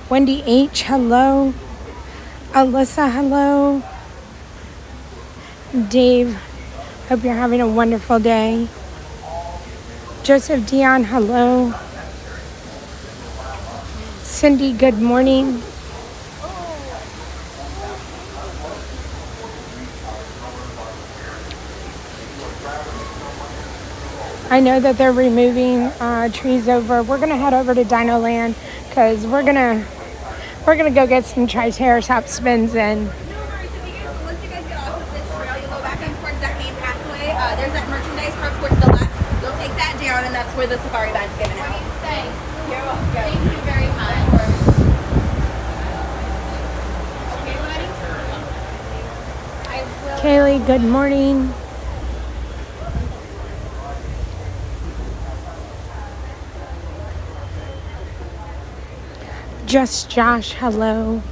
Wendy H, hello. Alyssa, hello. Dave, hope you're having a wonderful day. Joseph Dion, hello. Cindy, good morning. I know that they're removing trees over. We're gonna head over to DinoLand because we're gonna go get some TriceraTop spins in. No worries. Once you guys get off of this trail, you go back in towards that main pathway. There's that merchandise truck towards the left. You'll take that down, and that's where the safari badge is given out. You're welcome. Thank you very much. Kaylee, good morning. Just Josh, hello.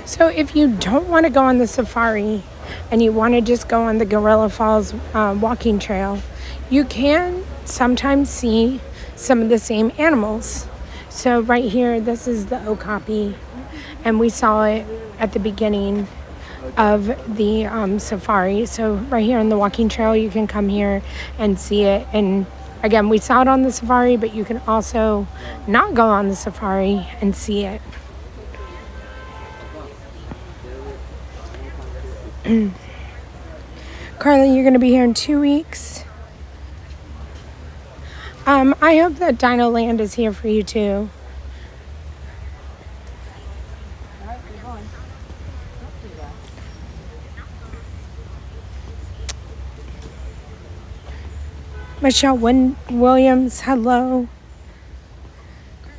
So if you don't want to go on the safari and you want to just go on the Gorilla Falls walking trail, you can sometimes see some of the same animals. So right here, this is the okapi, and we saw it at the beginning of the safari. So right here on the walking trail, you can come here and see it. And again, we saw it on the safari, but you can also not go on the safari and see it. Carly, you're going to be here in 2 weeks. I hope that DinoLand is here for you too. Michelle Williams, hello.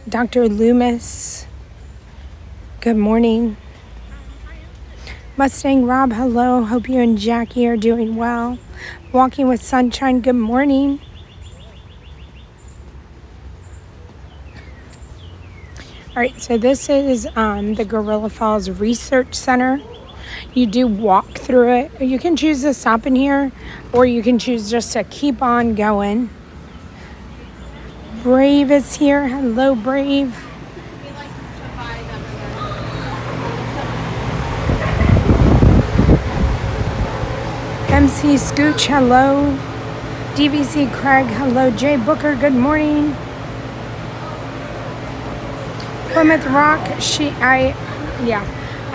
Dr. Loomis, good morning. Mustang Rob, hello. Hope you and Jackie are doing well. Walking with Sunshine, good morning. All right, so this is the Gorilla Falls Research Center. You do walk through it. You can choose to stop in here, or you can choose just to keep on going. Brave is here. Hello, Brave. MC Scooch, hello. DVC Craig, hello. Jay Booker, good morning. Plymouth Rock, I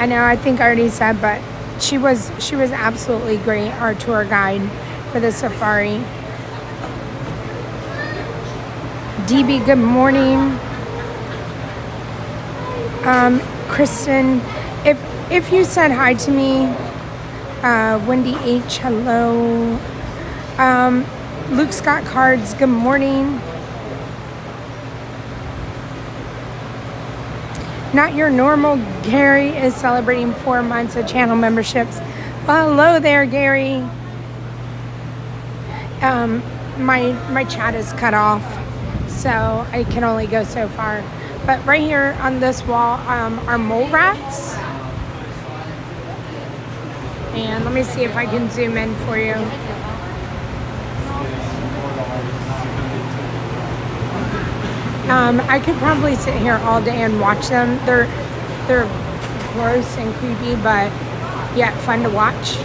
know, I think I already said, but she was absolutely great, our tour guide for the safari. DB, good morning. Kristen, if you said hi to me, Wendy H, hello. Luke Scott Cards, good morning. Not Your Normal Gary is celebrating 4 months of channel memberships. Well, hello there, Gary. My chat is cut off, so I can only go so far. But right here on this wall are mole rats. And let me see if I can zoom in for you. I could probably sit here all day and watch them. They're gross and creepy, but yet fun to watch.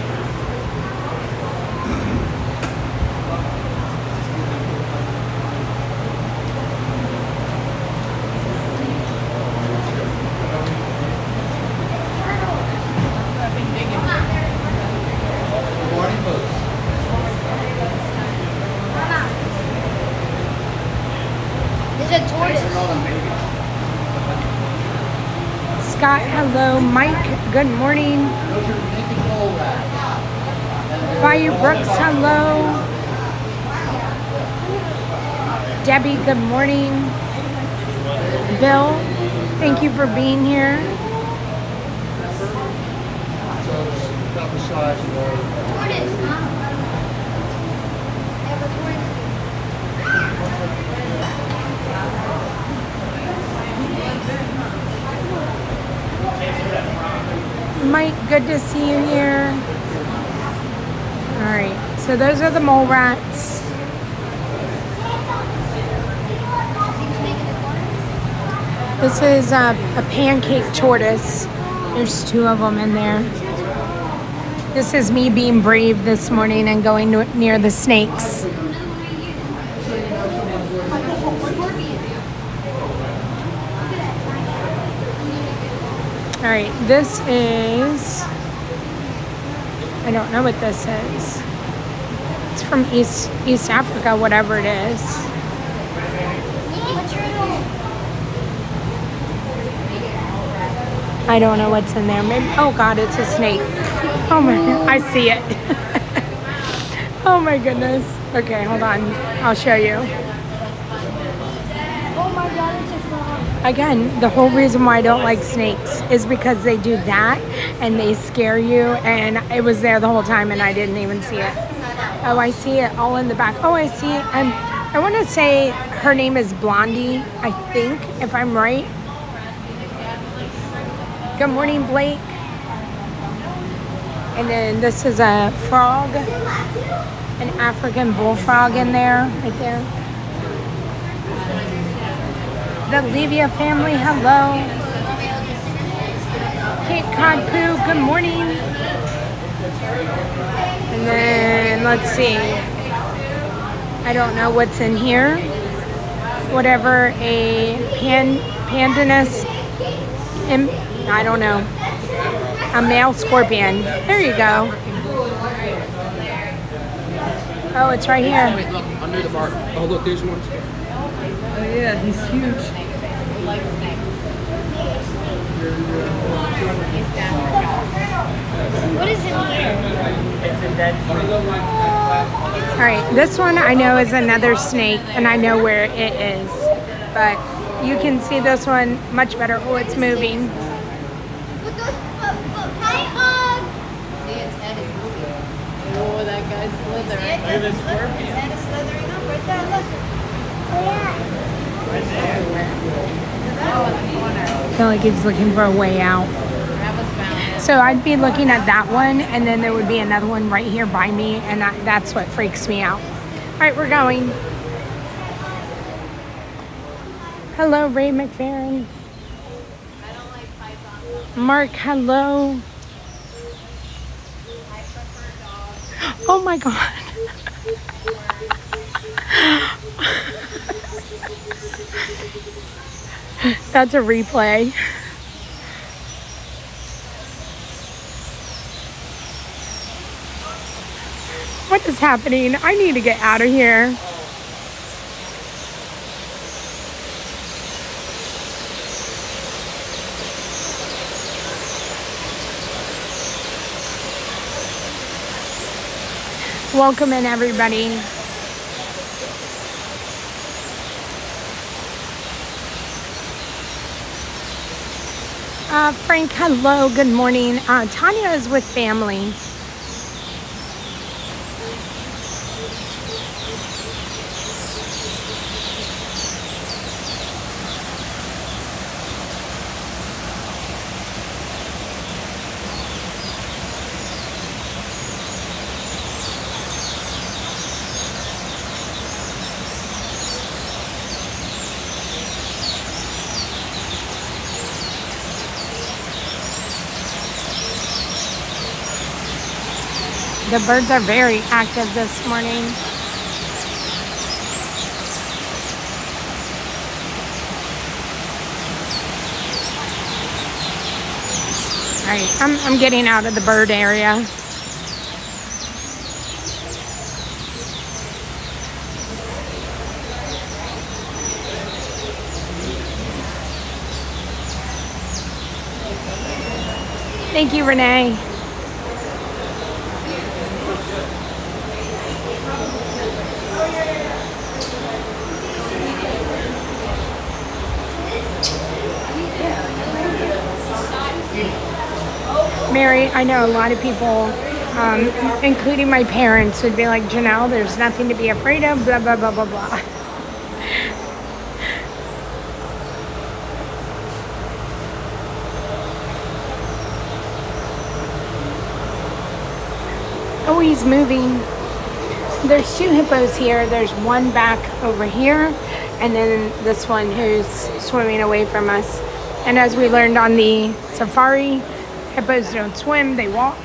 Scott, hello. Mike, good morning. Bayou Brooks, hello. Debbie, good morning. Bill, thank you for being here. Mike, good to see you here. All right, so those are the mole rats. This is a pancake tortoise. There's 2 of them in there. This is me being brave this morning and going near the snakes. All right, this is, I don't know what this is. It's from East Africa, whatever it is. I don't know what's in there. Maybe, oh God, it's a snake. Oh my, I see it. Oh my goodness. Okay, hold on. I'll show you. Oh my God, it's a frog. Again, the whole reason why I don't like snakes is because they do that and they scare you, and it was there the whole time and I didn't even see it. Oh, I see it all in the back. Oh, I see it. I want to say her name is Blondie, I think, if I'm right. Good morning, Blake. And then this is a frog, an African bullfrog in there, right there. The Levia family, hello. Cape Cod Poo, good morning. And then, let's see. I don't know what's in here. Whatever, a pandanus, I don't know. A male scorpion. There you go. Oh, it's right here. Wait, look, under the bark. Oh, look, there's one. yeah, he's huge. What is in here? It's a dead snake. All right, this one I know is another snake, and I know where it is. But you can see this one much better. Oh, it's moving. See, its head is moving. Oh, that guy's slithering. Look at this scorpion. His head is slithering up right there. Look. Right there. Oh, in the corner. I feel like he's looking for a way out. Travis found it. So I'd be looking at that one, and then there would be another one right here by me, and that's what freaks me out. All right, we're going. Hello, Ray McFerrin. Mark, hello. Oh my God. That's a replay. What is happening? I need to get out of here. Welcome in, everybody. Frank, hello, good morning. Tanya is with family. The birds are very active this morning. All right, I'm getting out of the bird area. Thank you, Renee. Mary, I know a lot of people, including my parents, would be like, Janelle, there's nothing to be afraid of, blah, blah, blah, blah, blah. Oh, he's moving. There's two hippos here. There's one back over here, and then this one who's swimming away from us. And as we learned on the safari, hippos don't swim, they walk.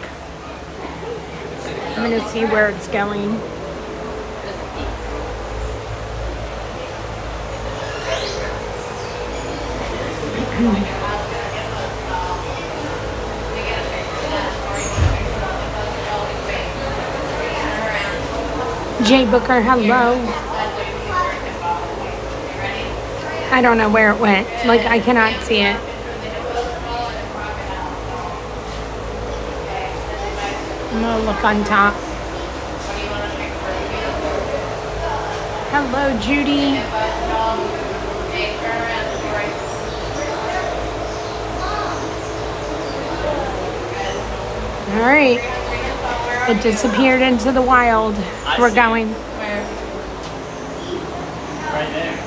I'm gonna see where it's going. Jay Booker, hello. I don't know where it went. Like, I cannot see it. I'm gonna look on top. Hello, Judy. All right. It disappeared into the wild. We're going. Right there.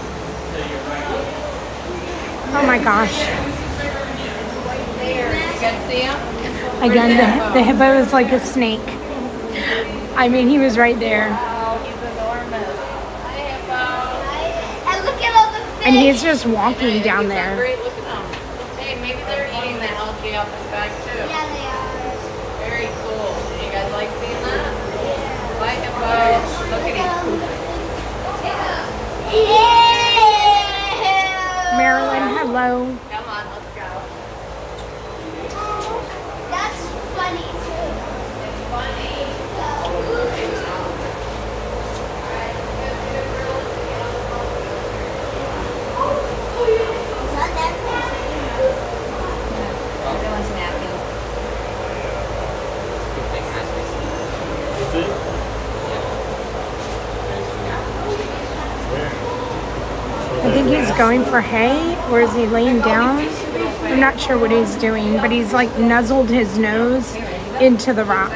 Oh my gosh. There. You guys see him? Again, the hippo is like a snake. I mean, he was right there. Oh, he's enormous. Hi, hippo. And look at all the fish. And he's just walking down there. Great, look at them. Hey, maybe they're eating the algae off his back too. Yeah, they are. Very cool. You guys like seeing that? Bye, hippo. Look at him. Marilyn, hello. Come on, let's go. That's funny too. It's funny. going for hay or is he laying down? I'm not sure what he's doing, but he's like nuzzled his nose into the rock.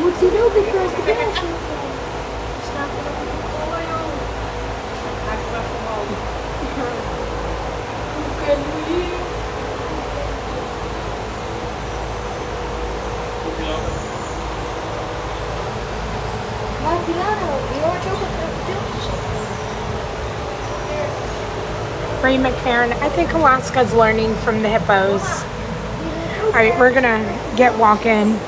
What's he doing across the grass? Ray McCarran, I think Alaska's learning from the hippos. All right, we're gonna get walking.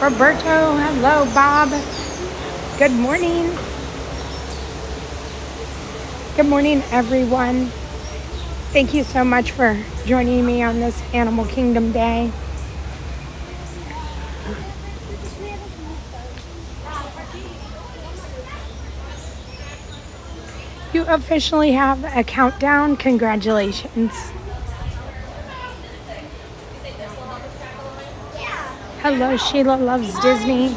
Roberto, hello, Bob. Good morning. Good morning, everyone. Thank you so much for joining me on this Animal Kingdom Day. You officially have a countdown. Congratulations. Hello, Sheila loves Disney.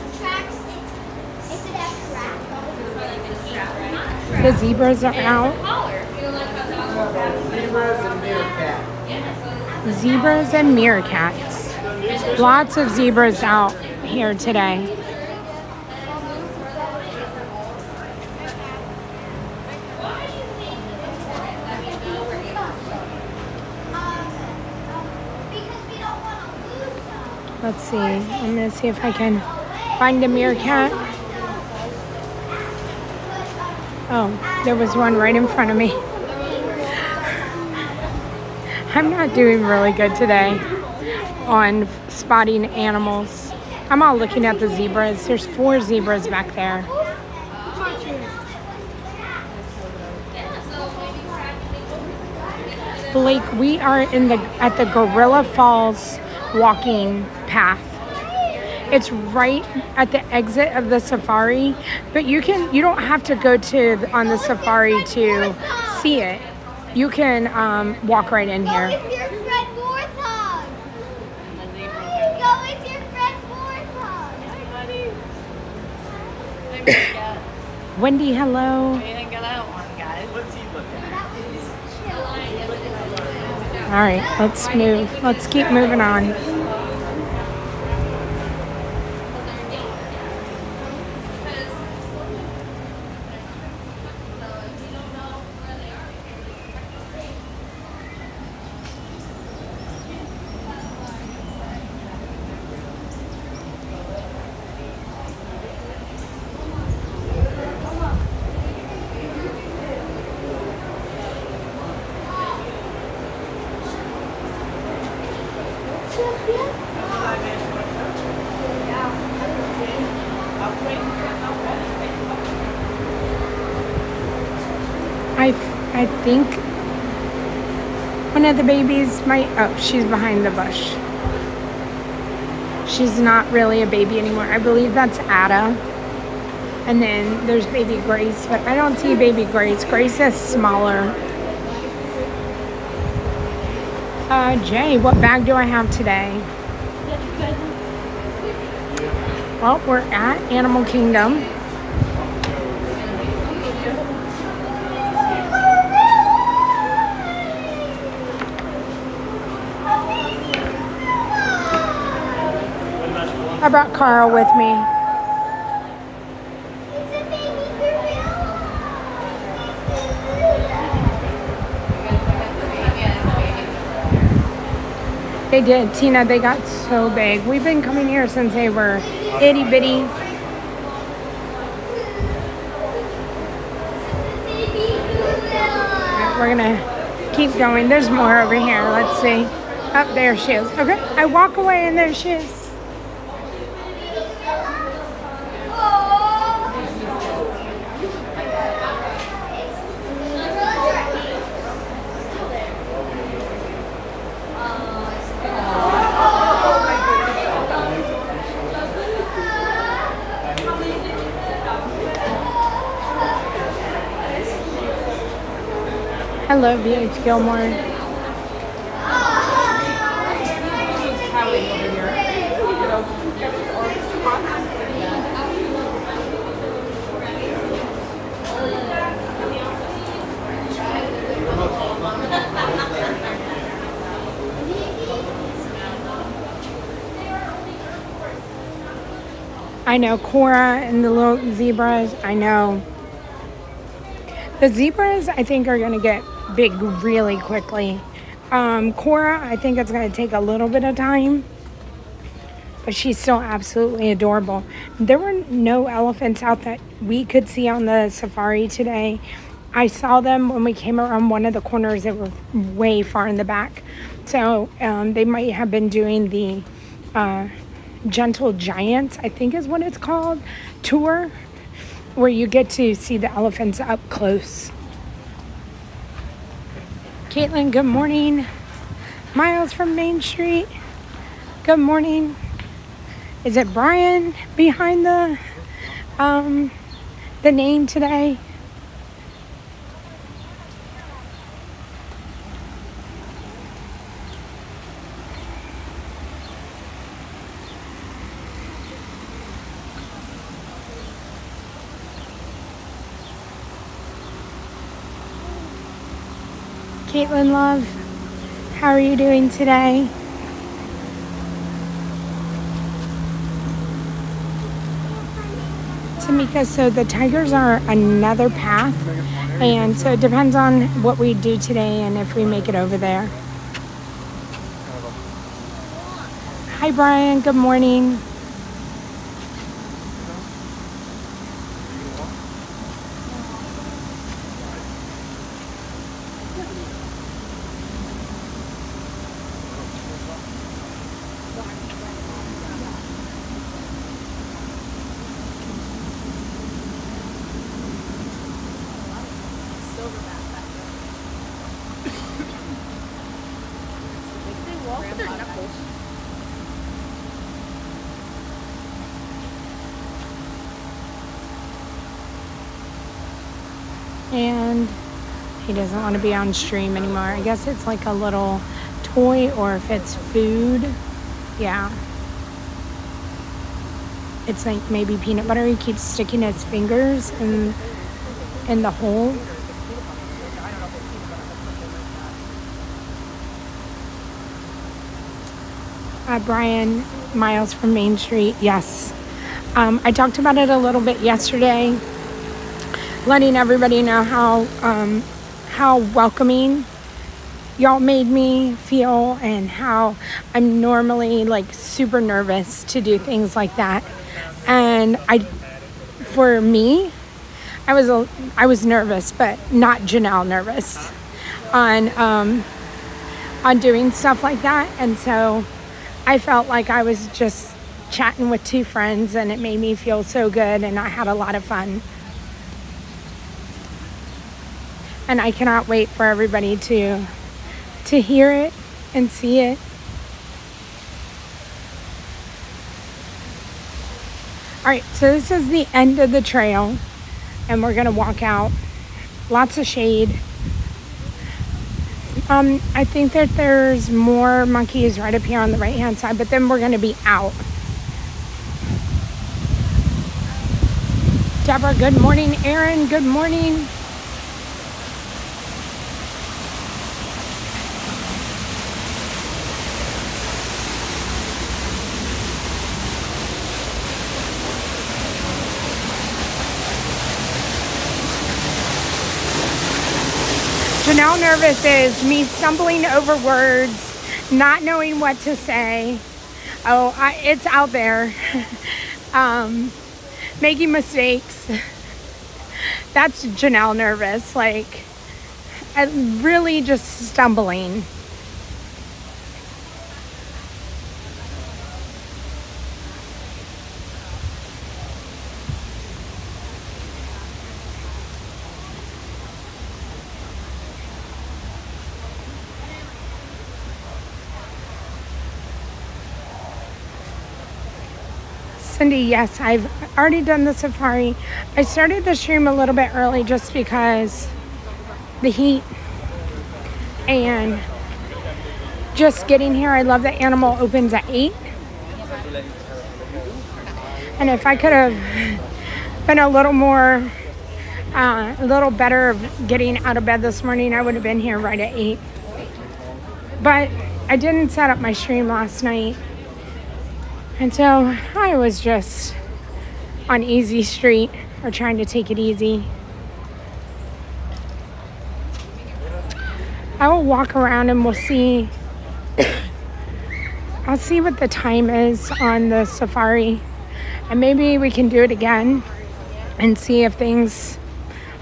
The zebras are out. Zebras and meerkats. Lots of zebras out here today. Let's see. I'm going to see if I can find a meerkat. Oh, there was one right in front of me. I'm not doing really good today on spotting animals. I'm all looking at the zebras. There's 4 zebras back there. Blake, we are at the Gorilla Falls walking path. It's right at the exit of the safari, but you don't have to go on the safari to see it. You can walk right in here. Go with your friend Warthog. Go with your friend Warthog. Wendy, hello. We didn't get that one, guys. What's he looking at? All right, let's move. Let's keep moving on. I think one of the babies she's behind the bush. She's not really a baby anymore. I believe that's Ada. And then there's baby Grace, but I don't see baby Grace. Grace is smaller. Jay, what bag do I have today? Well, we're at Animal Kingdom. I brought Carl with me. They did, Tina, they got so big. We've been coming here since they were itty bitty. Right, we're gonna keep going. There's more over here. Let's see. Up there she is. Okay, I walk away and there she is. Hello, BH Gilmore. Howey over here. I know Cora and the little zebras. I know. The zebras, I think, are going to get big really quickly. Cora, I think it's going to take a little bit of time. But she's still absolutely adorable. There were no elephants out that we could see on the safari today. I saw them when we came around one of the corners that were way far in the back. So they might have been doing the Gentle Giants, I think is what it's called, tour, where you get to see the elephants up close. Caitlin, good morning. Miles from Main Street, good morning. Is it Brian behind the name today? Caitlin Love, how are you doing today? Tamika, so the tigers are another path, and so it depends on what we do today and if we make it over there. Hi Brian, good morning. And he doesn't want to be on stream anymore. I guess it's like a little toy, or if it's food, yeah. It's like maybe peanut butter. He keeps sticking his fingers in the hole. Brian, Miles from Main Street, yes. I talked about it a little bit yesterday, letting everybody know how welcoming y'all made me feel, and how I'm normally like super nervous to do things like that. And for me, I was nervous, but not Janel nervous on doing stuff like that. And so I felt like I was just chatting with two friends, and it made me feel so good, and I had a lot of fun. And I cannot wait for everybody to hear it and see it. All right, so this is the end of the trail, and we're gonna walk out. Lots of shade. I think that there's more monkeys right up here on the right hand side, but then we're gonna be out. Deborah, good morning. Aaron, good morning. Janel nervous is me stumbling over words, not knowing what to say. It's out there. Making mistakes. That's Janel nervous. Like, really just stumbling. Cindy, yes, I've already done the safari. I started the stream a little bit early just because the heat. And just getting here, I love that animal opens at 8. And if I could have been a little better of getting out of bed this morning, I would have been here right at 8. But I didn't set up my stream last night. And so I was just on easy street or trying to take it easy. I will walk around and we'll see. I'll see what the time is on the safari. And maybe we can do it again and see if things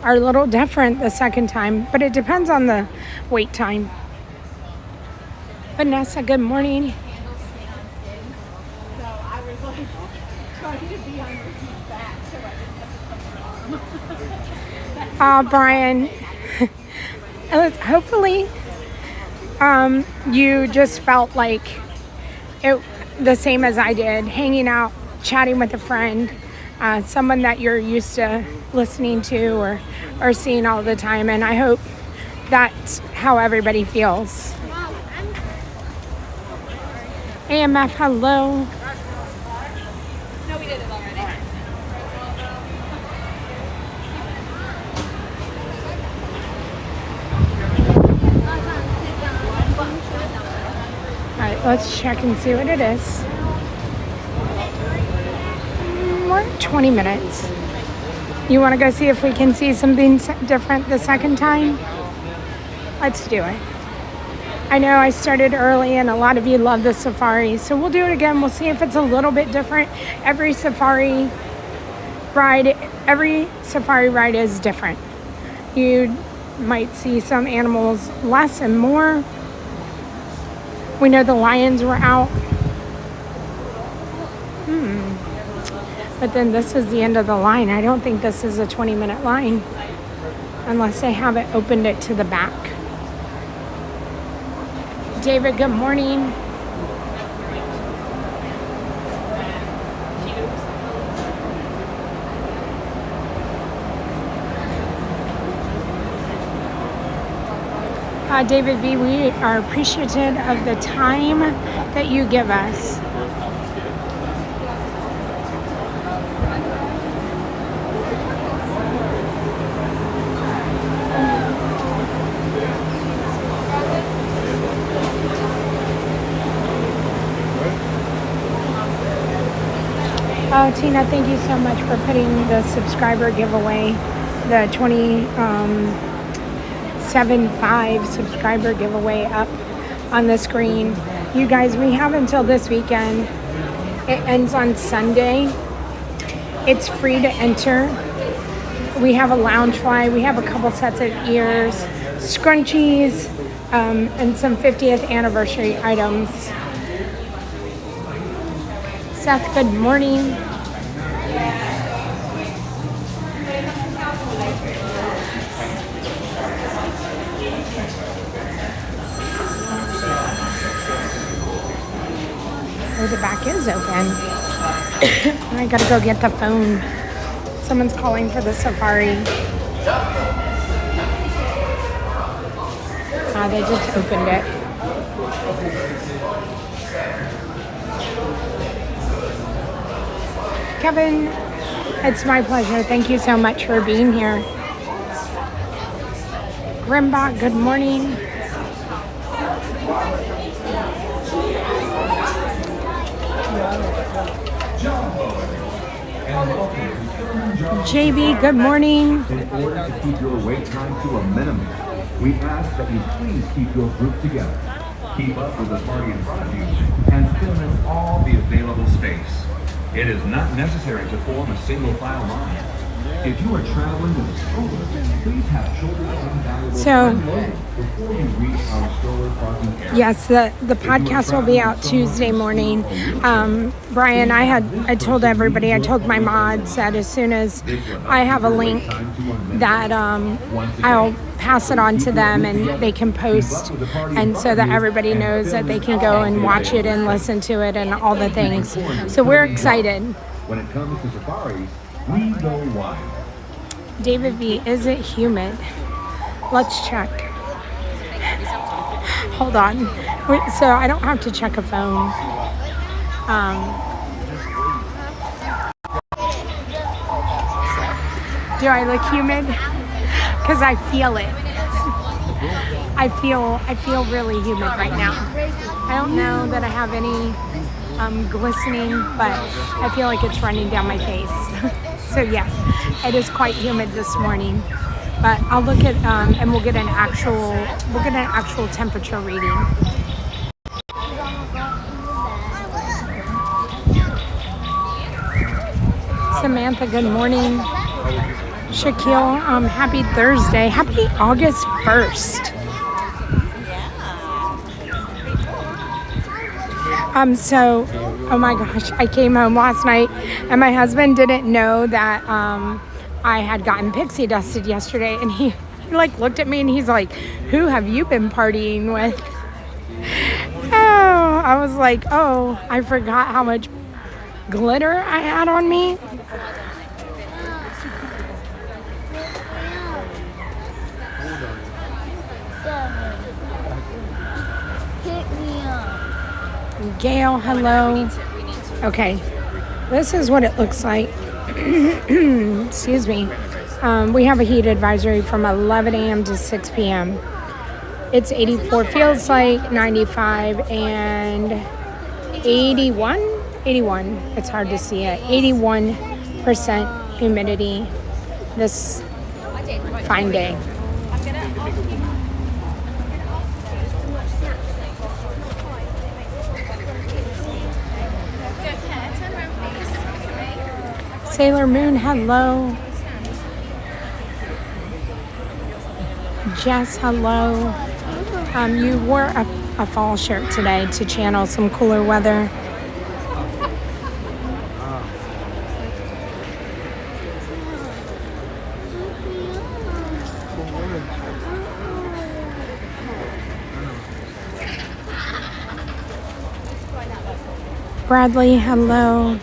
are a little different the second time. But it depends on the wait time. Vanessa, good morning. So I was like trying to be on Ricky's back so I didn't have to. Brian, hopefully you just felt like it the same as I did, hanging out, chatting with a friend, someone that you're used to listening to or seeing all the time. And I hope that's how everybody feels. AMF, hello. No, we did it already. All right, let's check and see what it is. We're at 20 minutes. You want to go see if we can see something different the second time? Let's do it. I know I started early and a lot of you love the safari, so we'll do it again. We'll see if it's a little bit different. Every safari ride is different. You might see some animals less and more. We know the lions were out. But then this is the end of the line. I don't think this is a 20-minute line unless they haven't opened it to the back. David, good morning. David V, we are appreciative of the time that you give us. Oh, Tina, thank you so much for putting the subscriber giveaway, the 27.5 subscriber giveaway up on the screen. You guys, we have until this weekend. It ends on Sunday. It's free to enter. We have a lounge fly. We have a couple sets of ears, scrunchies, and some 50th anniversary items. Seth, good morning. Oh, the back is open. I gotta go get the phone. Someone's calling for the safari. They just opened it. Kevin, it's my pleasure. Thank you so much for being here. Grimbach, good morning. JB, good morning. In order to keep your wait time to a minimum, we ask that you please keep your group together. Keep up with the party in front of you and fill in all the available space. It is not necessary to form a single file line. If you are traveling with a stroller, please have children and valuables unloaded before you reach our stroller parking area. Yes, the podcast will be out Tuesday morning. Brian, I told everybody, I told my mods that as soon as I have a link that I'll pass it on to them and they can post, and so that everybody knows that they can go and watch it and listen to it and all the things. So we're excited. When it comes to safaris, we go wild. David V, is it humid? Let's check. hold on. So I don't have to check a phone. Do I look humid? Because I feel it. I feel really humid right now. I don't know that I have any glistening, but I feel like it's running down my face. So yes, it is quite humid this morning. But I'll look at and we'll get an actual temperature reading. Samantha, good morning. Shaquille, happy Thursday. Happy August 1st. So, oh my gosh, I came home last night and my husband didn't know that I had gotten pixie dusted yesterday, and he like looked at me and he's like, who have you been partying with? Oh, I was like, oh, I forgot how much glitter I had on me. Gail, hello. Okay, this is what it looks like. Excuse me. We have a heat advisory from 11 a.m. to 6 p.m. It's 84, feels like 95, and 81. It's hard to see it. 81% humidity this fine day. Sailor Moon, hello. Jess, hello. You wore a fall shirt today to channel some cooler weather. Bradley, hello.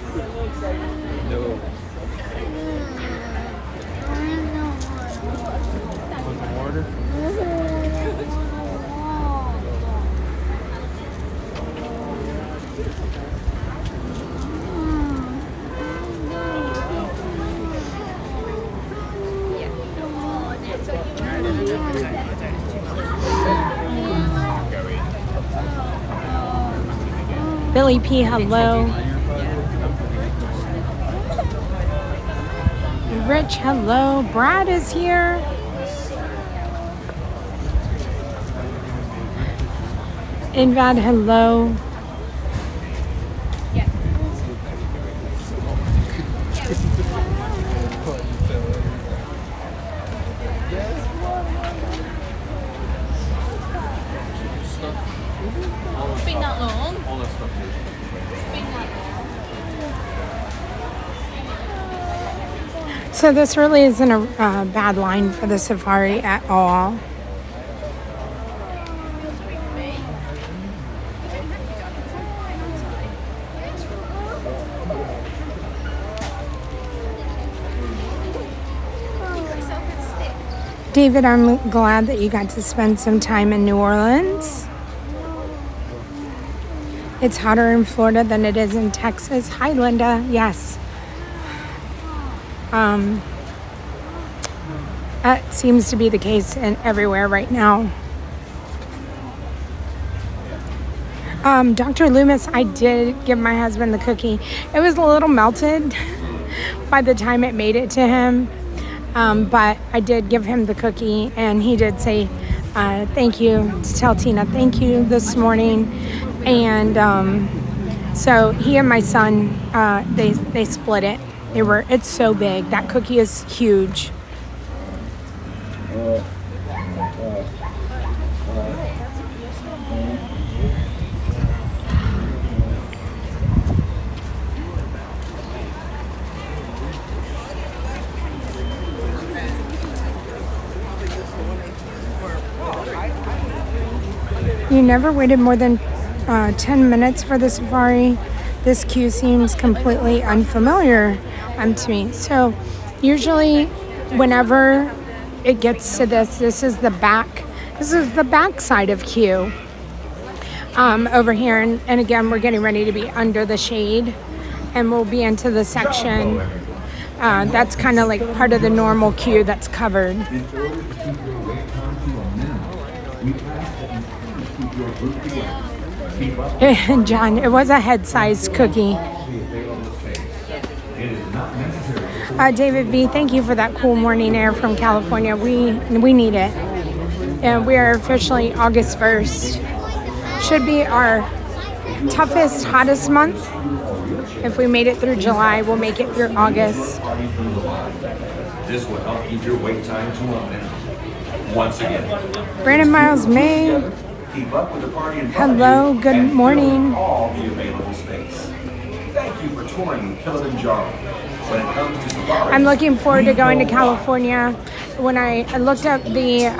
Billy P, hello. Rich, hello. Brad is here. Invad, hello. So this really isn't a bad line for the safari at all. David, I'm glad that you got to spend some time in New Orleans. It's hotter in Florida than it is in Texas. Hi, Linda. Yes. That seems to be the case in everywhere right now. Dr. Loomis, I did give my husband the cookie. It was a little melted by the time it made it to him. But I did give him the cookie, and he did say thank you, to tell Tina thank you this morning. And so he and my son, they split it. It's so big. That cookie is huge. You never waited more than 10 minutes for the safari. This queue seems completely unfamiliar to me. So usually whenever it gets to this is the back side of queue. over here. And again, we're getting ready to be under the shade. And we'll be into the section that's kind of like part of the normal queue that's covered. In order to keep your wait time to a minimum, we ask that you please keep your group together. Keep up John, it was a head-sized cookie. the available space. It is not necessary. David V, thank you for that cool morning air from California. We need it. And we are officially August 1st. Should be our toughest, hottest month. If we made it through July, we'll make it through August. This will help keep your wait time to a minimum. Once again, Brandon Miles May, keep up with the party in front of hello, you good and morning. fill all the available space. Thank you for touring Kilimanjaro. When it comes to safaris, I'm looking forward to going to California. When I looked up the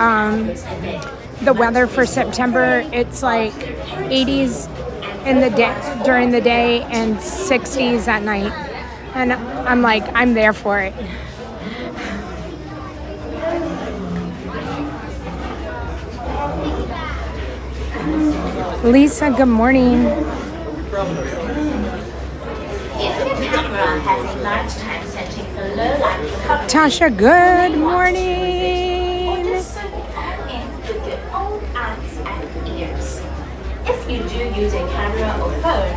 weather for September, it's like 80s in the day during the day and 60s at night, and I'm like, I'm there for it. Lisa, good morning. Tasha, good morning. If you do use a camera or phone,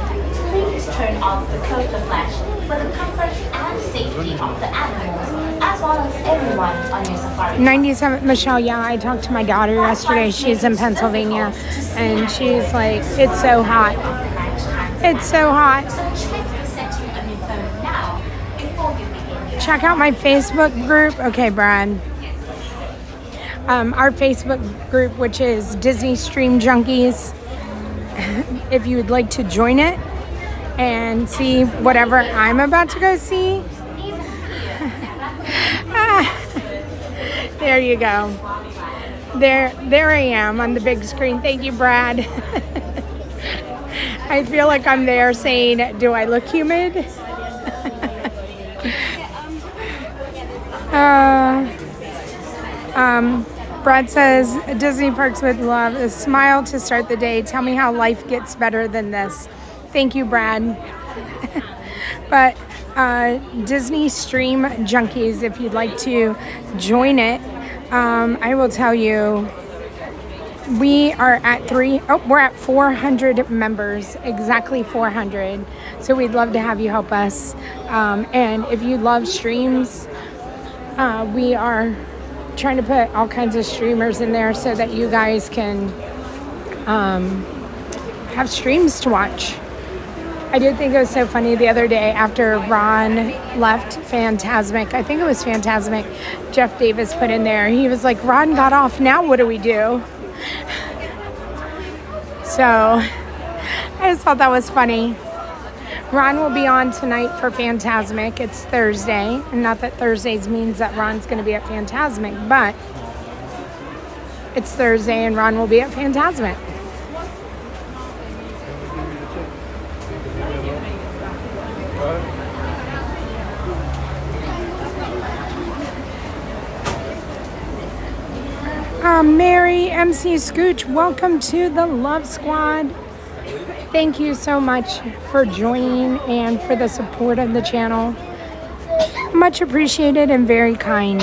please turn off the photo flash for the comfort and safety of the animals, as well as everyone on your safari. 97 Michelle, yeah, I talked to my daughter yesterday. She's in Pennsylvania, and she's like, it's so hot. It's so hot. So check the setting on your phone now before you begin your Check out my Facebook group. Okay, Brad. Our Facebook group, which is Disney Stream Junkies. If you would like to join it and see whatever I'm about to go see. There you go. There I am on the big screen. Thank you, Brad. I feel like I'm there saying, do I look humid? Brad says, Disney Parks with Love, a smile to start the day. Tell me how life gets better than this. Thank you, Brad. But Disney Stream Junkies, if you'd like to join it, I will tell you, we are at we're at 400 members, exactly 400. So we'd love to have you help us. And if you love streams, we are trying to put all kinds of streamers in there so that you guys can have streams to watch. I did think it was so funny the other day after Ron left Fantasmic. I think it was Fantasmic. Jeff Davis put in there. He was like, Ron got off. Now what do we do? So I just thought that was funny. Ron will be on tonight for Fantasmic. It's Thursday. And not that Thursdays means that Ron's going to be at Fantasmic, but it's Thursday and Ron will be at Fantasmic. Mary MC Scooch, welcome to the Love Squad. Thank you so much for joining and for the support of the channel. Much appreciated and very kind.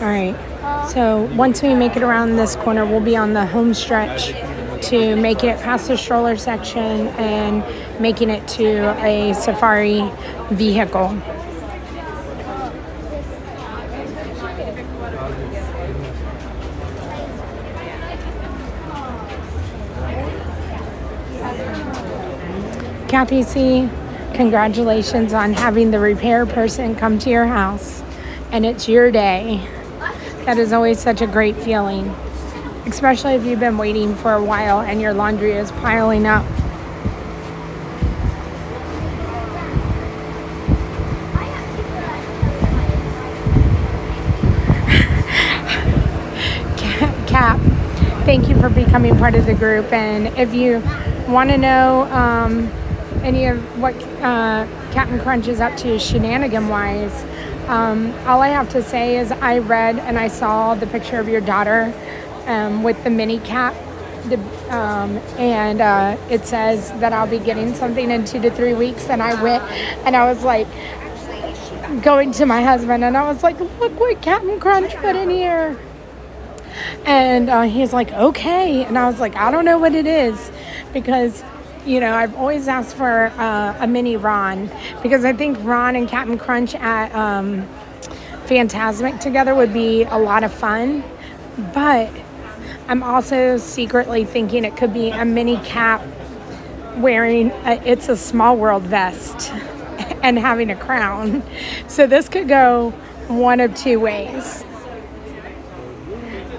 All right, so once we make it around this corner, we'll be on the home stretch to make it past the stroller section and making it to a safari vehicle. Kathy C., congratulations on having the repair person come to your house, and it's your day. That is always such a great feeling, especially if you've been waiting for a while and your laundry is piling up. Cap, thank you for becoming part of the group, and if you want to know any of what Captain Crunch is up to shenanigan wise, All I have to say is I read and I saw the picture of your daughter with the mini cap. And it says that I'll be getting something in 2 to 3 weeks. And I went and I was like going to my husband and I was like, look what Captain Crunch put in here. And he's like, okay. And I was like, I don't know what it is because, you know, I've always asked for a mini Ron because I think Ron and Captain Crunch at Fantasmic together would be a lot of fun. But I'm also secretly thinking it could be a mini Cap wearing It's a Small World vest and having a crown. So this could go one of two ways.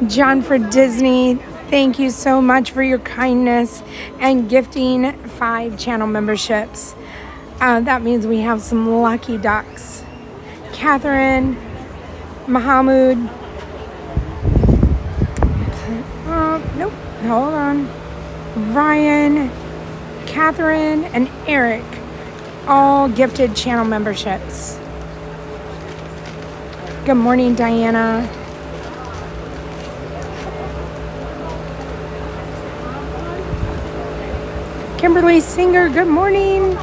John for Disney, thank you so much for your kindness and gifting 5 channel memberships. That means we have some lucky ducks. Catherine, Mahamud. Nope, hold on. Ryan, Catherine, and Eric all gifted channel memberships. Good morning, Diana. Kimberly Singer, good morning.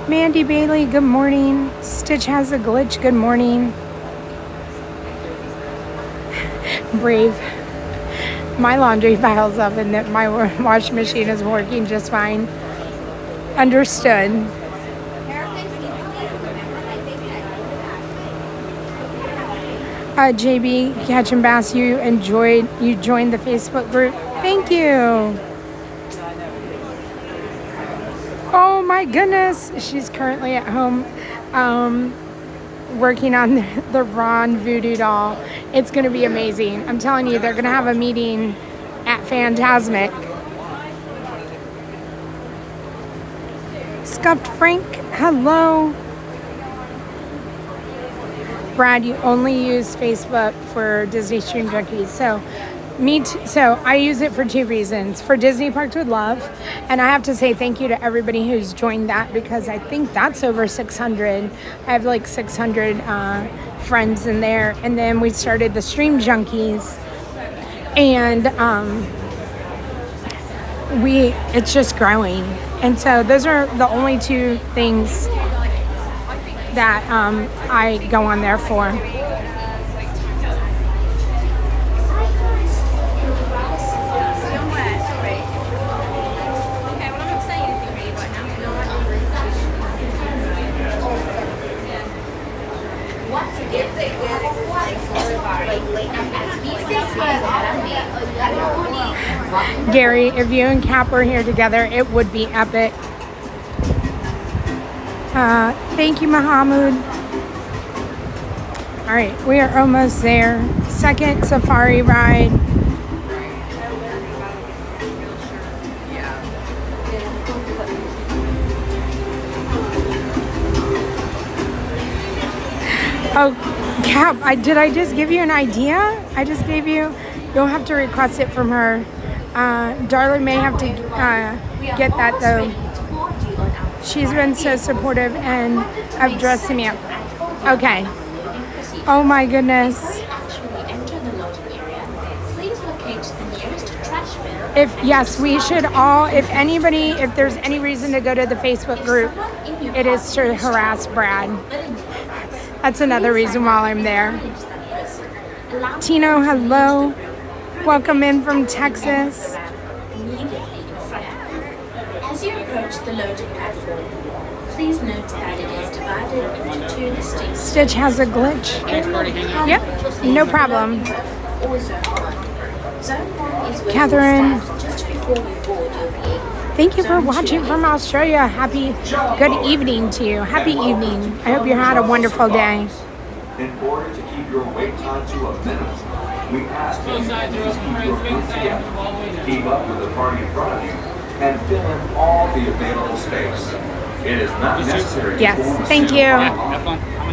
Mandy Bailey, good morning. Stitch has a glitch, good morning. Brave. My laundry piles up and that my wash machine is working just fine. Understood. JB Catch and Bass, you joined the Facebook group. Thank you. Oh my goodness, she's currently at home working on the Ron voodoo doll. It's going to be amazing. I'm telling you, they're going to have a meeting at Fantasmic. Scuffed Frank, hello. Brad, you only use Facebook for Disney Stream Junkies. So I use it for 2 reasons. For Disney Parks with Love. And I have to say thank you to everybody who's joined that because I think that's over 600. I have like 600 friends in there. And then we started the Stream Junkies. And it's just growing. And so those are the only 2 things that I go on there for. Gary, if you and Cap were here together, it would be epic. Thank you, Mahamud. All right, we are almost there. Second safari ride. Oh, Cap, did I just give you an idea? I just gave you, you'll have to request it from her. Darla may have to get that though. She's been so supportive and of dressing me up. Okay. Oh my goodness. Yes, we should all, if there's any reason to go to the Facebook group, it is to harass Brad. That's another reason why I'm there. Tino, hello. Welcome in from Texas. As you approach the loading platform, please note that it is divided into 2 distinct. Stitch has a glitch. Yep, no problem. Catherine, just before you board your vehicle. thank you for watching from Australia. Good evening to you. Happy evening. I hope you had a wonderful day. In order to keep your wait time to a minimum, we ask that you please keep your group together, keep up with the party in front of you, and fill in all the available space. It is not necessary to form a thank single you. line.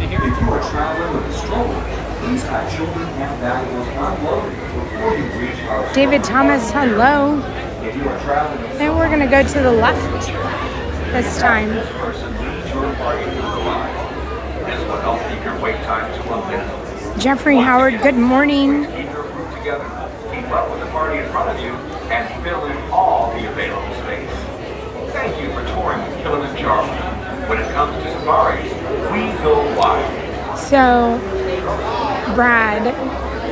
If you are traveling with a stroller, please have children and valuables unloaded before you reach our David Thomas, hello. If you are traveling with And we're gonna go to the left this time. this person leads your party through the line. This will help keep your Wait times will limit. Jeffrey Howard, good morning. Keep your group together. Keep up with the party in front of you and fill in all the available space. Thank you for touring with Kilimanjaro. When it comes to safaris, we know why. So, Brad,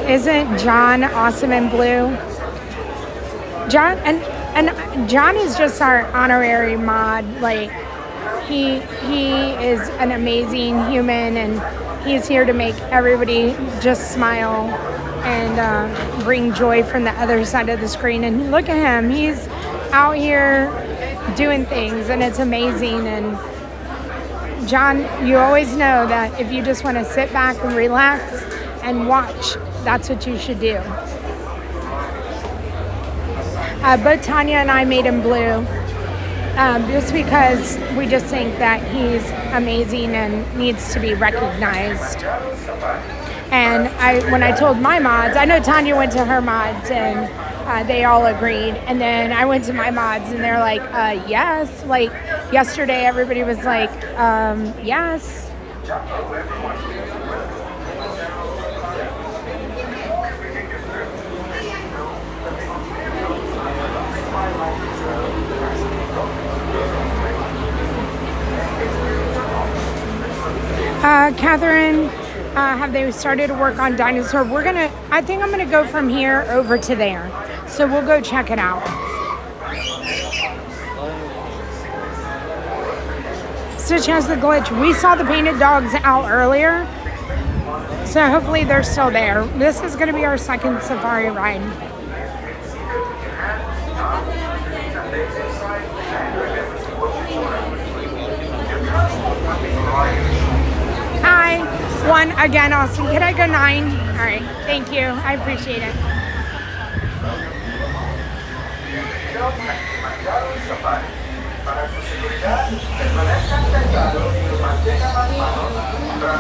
isn't John awesome in blue? John and John is just our honorary mod. Like, he is an amazing human, and he's here to make everybody just smile and bring joy from the other side of the screen. And look at him, he's out here doing things, and it's amazing. And John, you always know that if you just want to sit back and relax and watch, that's what you should do. Both Tanya and I made him blue just because we just think that he's amazing and needs to be recognized. And when I told my mods, I know Tanya went to her mods and they all agreed. And then I went to my mods and they're like, yes. Like yesterday, everybody was like, yes. Catherine, have they started to work on Dinosaur? I think I'm gonna go from here over to there. So we'll go check it out. Stitch has the glitch. We saw the painted dogs out earlier. So hopefully they're still there. This is gonna be our second safari ride. Hi. One again, Austin. Can I go 9? All right. Thank you. I appreciate it.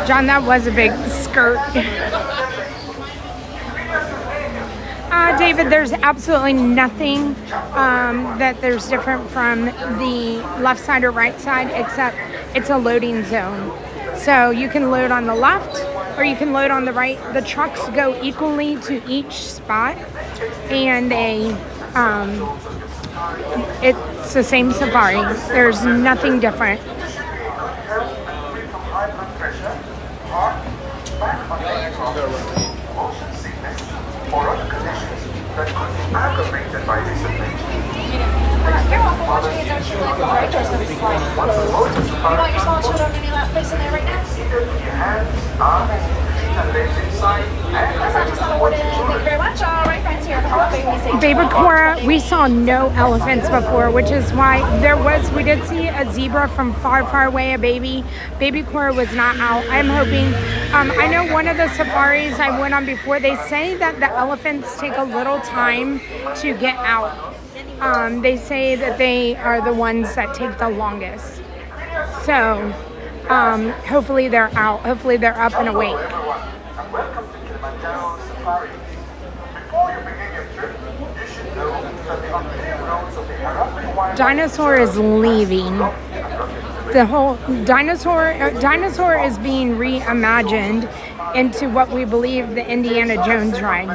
John, that was a big skirt. David, there's absolutely nothing that there's different from the left side or right side, except it's a loading zone. So you can load on the left or you can load on the right. The trucks go equally to each spot, and it's the same safari. There's nothing different. You're welcome. Watching it, don't you like the right or something slide closed? You want your small children to do that place in there right now? That's not just on the wooden. Thank you very much. All right, friends, here. Baby Cora, we saw no elephants before, which is why we did see a zebra from far, far away, a baby. Baby Cora was not out. I'm hoping, I know one of the safaris I went on before, they say that the elephants take a little time to get out. They say that they are the ones that take the longest. So, hopefully they're out. Hopefully they're up and awake. Welcome to Kilimanjaro Safaris. Before you begin your trip, you should know that the unpaved roads of the Harappan Wild Dinosaur is leaving. The whole Dinosaur is being reimagined into what we believe the Indiana Jones ride.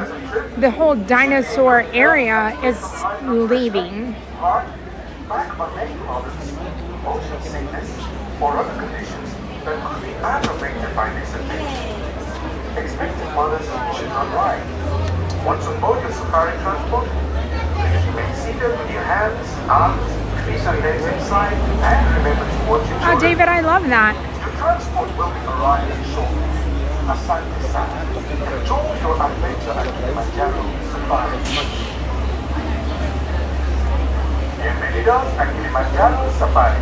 The whole Dinosaur area is leaving. back by many problems, motion sickness, or other conditions that could be aggravated by this adventure. Expected mothers should not ride. Once on board your safari transport, please remain seated with your hands, arms, feet and legs inside, and remember to watch your children. Oh, David, I love that. Your transport will be arriving shortly. Asante sana. Enjoy your adventure at Kilimanjaro Safari. Bienvenidos a Kilimanjaro Safari.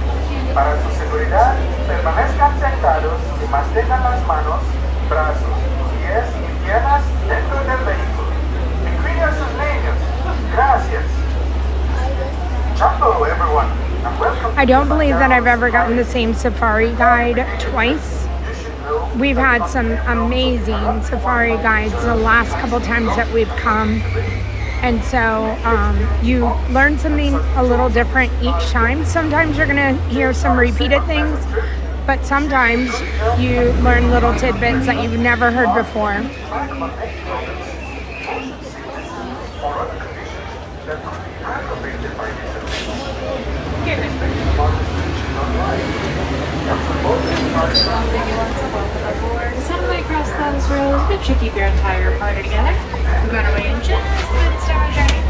Para su seguridad, permanezcan sentados y mantengan las manos, brazos, pies y piernas dentro del vehículo. Y cuiden a sus niños. Gracias. Ciao, everyone, and welcome. I don't believe that I've ever gotten the same safari guide twice. We've had some amazing safari guides the last couple times that we've come. And so you learn something a little different each time. Sometimes you're going to hear some repeated things. but sometimes you learn little tidbits that you've never heard before. Suddenly across those roads, but you keep your entire party together. We're going away in just a bit to start our journey.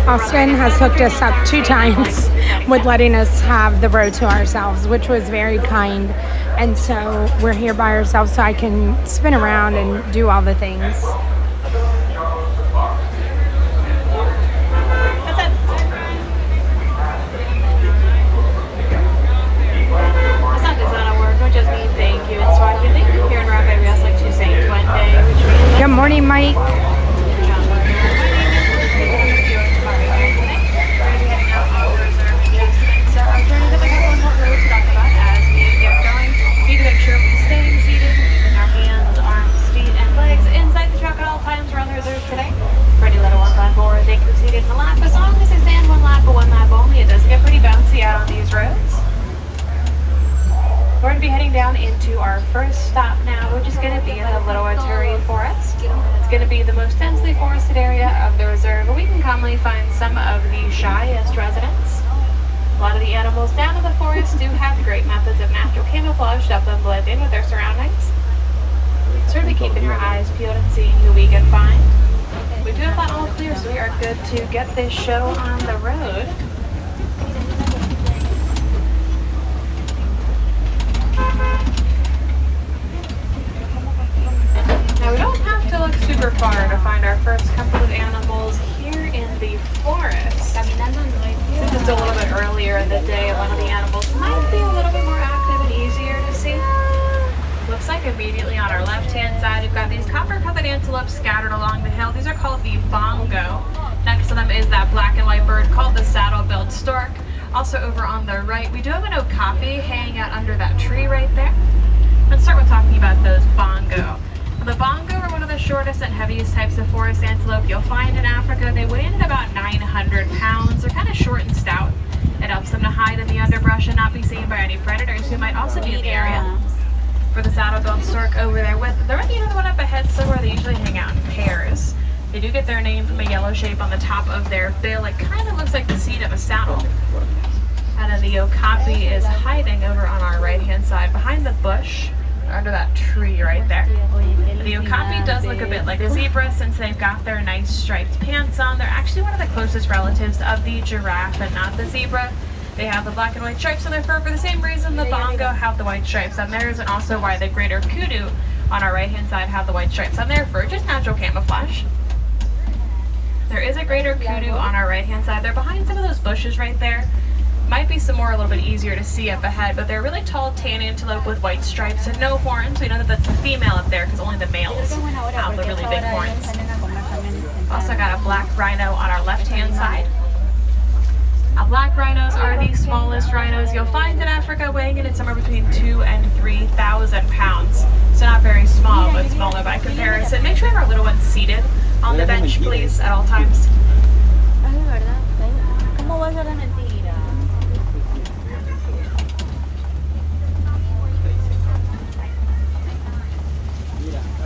Austin has hooked us up 2 times with letting us have the road to ourselves, which was very kind. And so we're here by ourselves so I can spin around and do all the things. Good morning, Mike. We're going to be heading down into our first stop now, which is going to be in the Little Aturi Forest. It's going to be the most densely forested area of the reserve, where we can commonly find some of the shyest residents. A lot of the animals down in the forest do have great methods of natural camouflage to help them blend in with their surroundings. So we'll be keeping our eyes peeled and seeing who we can find. We do have that all clear, so we are good to get this show on the road. Now we don't have to look super far to find our first couple of animals here in the forest. Since it's a little bit earlier in the day, a lot of the animals might be a little bit more active and easier to see. Looks like immediately on our left-hand side, we've got these copper-colored antelopes scattered along the hill. These are called the bongo. Next to them is that black and white bird called the saddle-billed stork. Also over on the right, we do have an okapi hanging out under that tree right there. Let's start with talking about those bongo. The bongo are one of the shortest and heaviest types of forest antelope you'll find in Africa. They weigh in at about 900 pounds. They're kind of short and stout. It helps them to hide in the underbrush and not be seen by any predators who might also be in the area. For the saddle-billed stork over there with the other one up ahead somewhere, they usually hang out in pairs. They do get their name from a yellow shape on the top of their bill. It kind of looks like the seat of a saddle. And then the okapi is hiding over on our right-hand side behind the bush, under that tree right there. The okapi does look a bit like a zebra since they've got their nice striped pants on. They're actually one of the closest relatives of the giraffe and not the zebra. They have the black and white stripes on their fur for the same reason the bongo have the white stripes on theirs, and also why the greater kudu on our right-hand side have the white stripes on their fur, just natural camouflage. There is a greater kudu on our right-hand side. They're behind some of those bushes right there. Might be some more a little bit easier to see up ahead, but they're a really tall tan antelope with white stripes and no horns. We know that that's a female up there because only the males have the really big horns. Also got a black rhino on our left-hand side. Now, black rhinos are the smallest rhinos you'll find in Africa, weighing in at somewhere between 2,000 and 3,000 pounds. So not very small, but smaller by comparison. Make sure you have our little ones seated on the bench, please, at all times.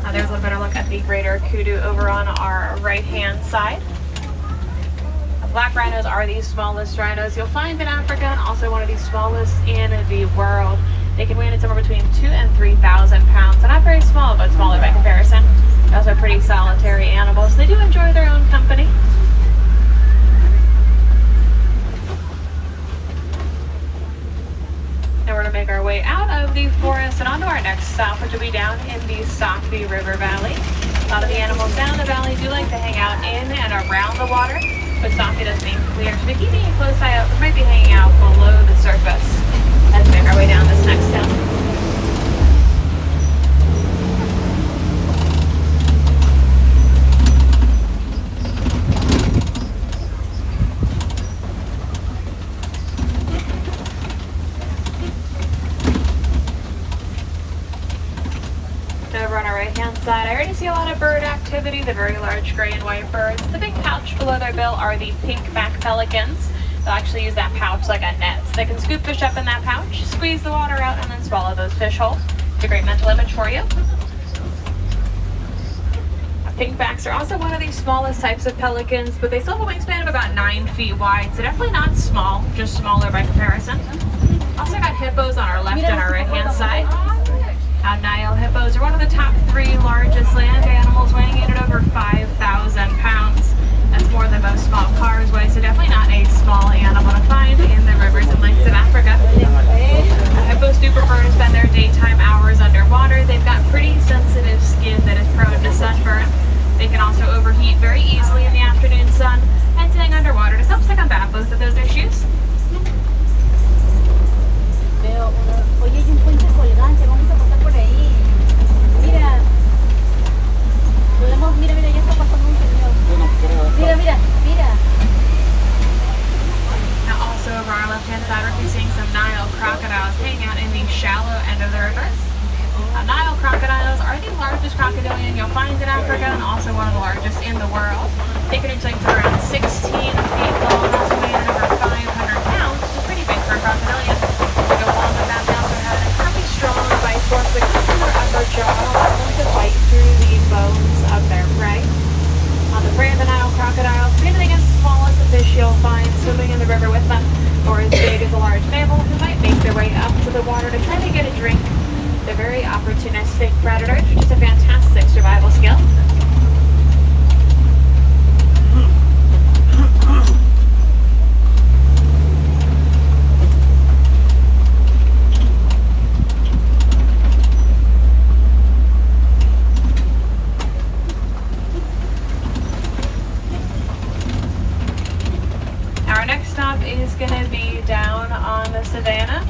Now there's a better look at the greater kudu over on our right-hand side. Black rhinos are the smallest rhinos you'll find in Africa, and also one of the smallest in the world. They can weigh in somewhere between 2,000 and 3,000 pounds, so not very small, but smaller by comparison. They're also pretty solitary animals. They do enjoy their own company. And we're going to make our way out of the forest and onto our next stop, which will be down in the Safi River Valley. A lot of the animals down in the valley do like to hang out in and around the water, but Safi does being clear. So we're keeping a close eye out. We might be hanging out below the surface as we make our way down this next hill. Over on our right-hand side, I already see a lot of bird activity, the very large gray and white birds. The big pouch below their bill are the pink-back pelicans. They'll actually use that pouch like a net. So they can scoop fish up in that pouch, squeeze the water out, and then swallow those fish whole. It's a great mental image for you. Pinkbacks are also one of the smallest types of pelicans, but they still have a wingspan of about 9 feet wide, so definitely not small, just smaller by comparison. Also got hippos on our left and our right hand side. Nile hippos are one of the top 3 largest land animals, weighing in at over 5,000 pounds. That's more than most small cars weigh, so definitely not a small animal to find in the rivers and lakes of Africa. Hippos do prefer to spend their daytime hours underwater. They've got pretty sensitive skin that is prone to sunburn. They can also overheat very easily in the afternoon sun, and staying underwater just helps to combat both of those issues. Oye, hay un puente colgante, vamos a pasar por ahí. Mira. Podemos, mira, ya está pasando un señor. Mira. Now also over our left-hand side, we're seeing some Nile crocodiles hanging out in the shallow end of the river. Nile crocodiles are the largest crocodilian you'll find in Africa, and also one of the largest in the world. They can reach lengths of around 16 feet long, also weighing over 500 pounds, which is pretty big for a crocodilian. To go along with that, they also have an incredibly strong bite force that comes from their upper jaw, allowing them to bite through the bones of their prey. On the prey of the Nile crocodile, anything as small as the fish you'll find swimming in the river with them, or as big as a large mammal who might make their way up to the water to try to get a drink. They're very opportunistic predators, which is a fantastic survival skill. Our next stop is going to be down on the savannah.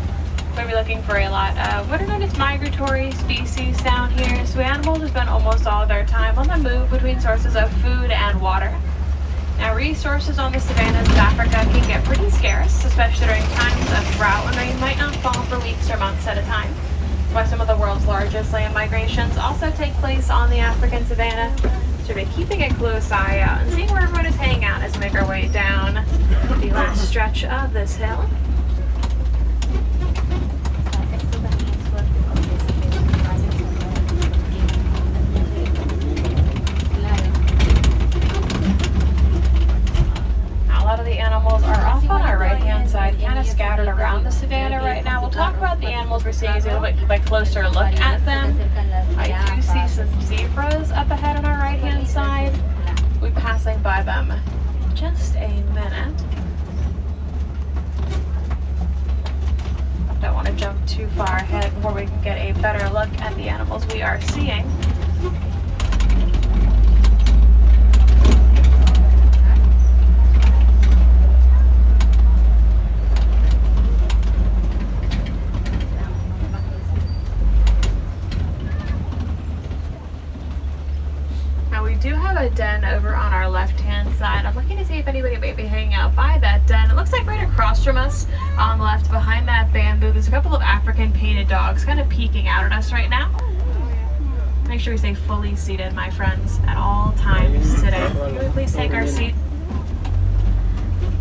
We're going to be looking for a lot of what are known as migratory species down here. So animals have spent almost all of their time on the move between sources of food and water. Now resources on the savannas of Africa can get pretty scarce, especially during times of drought when rain might not fall for weeks or months at a time. That's why some of the world's largest land migrations also take place on the African savanna. So we're keeping a close eye out and seeing where everyone is hanging out as we make our way down the last stretch of this hill. Animals are off on our right-hand side, kind of scattered around the savannah right now. We'll talk about the animals we're seeing as we look a closer look at them. I do see some zebras up ahead on our right-hand side. We'll be passing by them in just a minute. Don't want to jump too far ahead before we can get a better look at the animals we are seeing. A den over on our left-hand side. I'm looking to see if anybody may be hanging out by that den. It looks like right across from us on the left behind that bamboo there's a couple of African painted dogs kind of peeking out at us right now. Make sure we stay fully seated, my friends, at all times today. Can we please take our seat?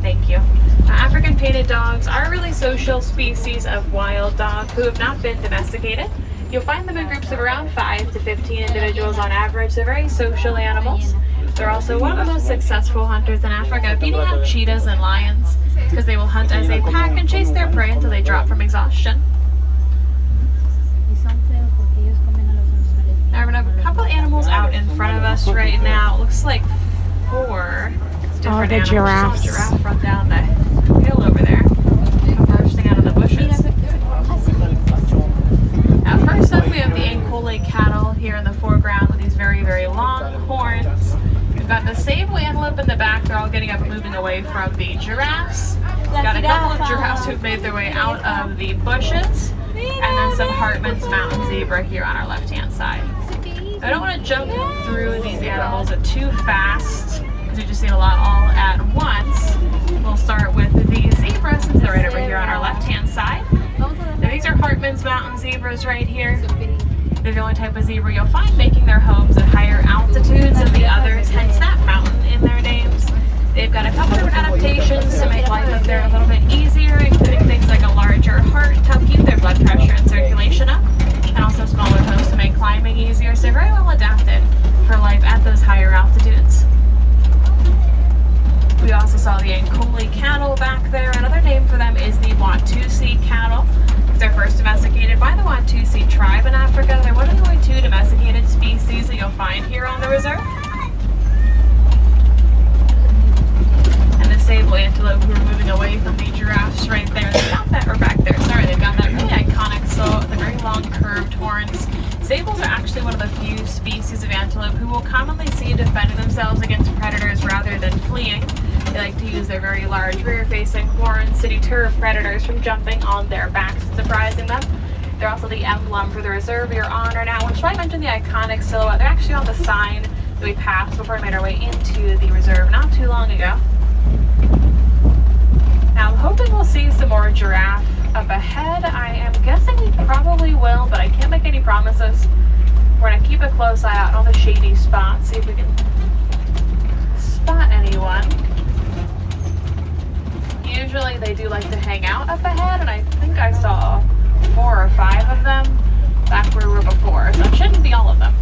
Thank you. African painted dogs are a really social species of wild dog who have not been domesticated. You'll find them in groups of around 5 to 15 individuals on average. They're very social animals. They're also one of the most successful hunters in Africa, beating out cheetahs and lions because they will hunt as a pack and chase their prey until they drop from exhaustion. Now we have a couple animals out in front of us right now. It looks like 4 different animals. Giraffes. Giraffe run down the hill over there, bursting out of the bushes. First up, we have the Ankole cattle here in the foreground with these very, very long horns. We've got the sable antelope in the back. They're all getting up and moving away from the giraffes. We've got a couple of giraffes who've made their way out of the bushes. And then some Hartman's mountain zebra here on our left-hand side. I don't want to jump through these animals too fast because we've just seen a lot all at once. We'll start with the zebra since they're right over here on our left-hand side. Now these are Hartman's mountain zebras right here. They're the only type of zebra you'll find making their homes at higher altitudes than the others, hence that mountain in their names. They've got a couple different adaptations to make life up there a little bit easier, including things like a larger heart to help keep their blood pressure and circulation up, and also smaller hooves to make climbing easier. So they're very well adapted for life at those higher altitudes. We also saw the Ankole cattle back there. Another name for them is the Watusi cattle. They're first domesticated by the Watusi tribe in Africa. They're one of the only 2 domesticated species that you'll find here on the reserve. And the sable antelope who are moving away from the giraffes right there. They've got that, or back there, sorry, they've got that really iconic silhouette, the very long curved horns. Sables are actually one of the few species of antelope who will commonly seen defending themselves against predators rather than fleeing. They like to use their very large rear-facing horns to deter predators from jumping on their backs and surprising them. They're also the emblem for the reserve you're on right now, which I mentioned the iconic silhouette. They're actually on the sign that we passed before we made our way into the reserve not too long ago. Now I'm hoping we'll see some more giraffe up ahead. I am guessing we probably will, but I can't make any promises. We're going to keep a close eye out on all the shady spots, see if we can spot anyone. Usually they do like to hang out up ahead, and I think I saw 4 or 5 of them back where we were before, so it shouldn't be all of them.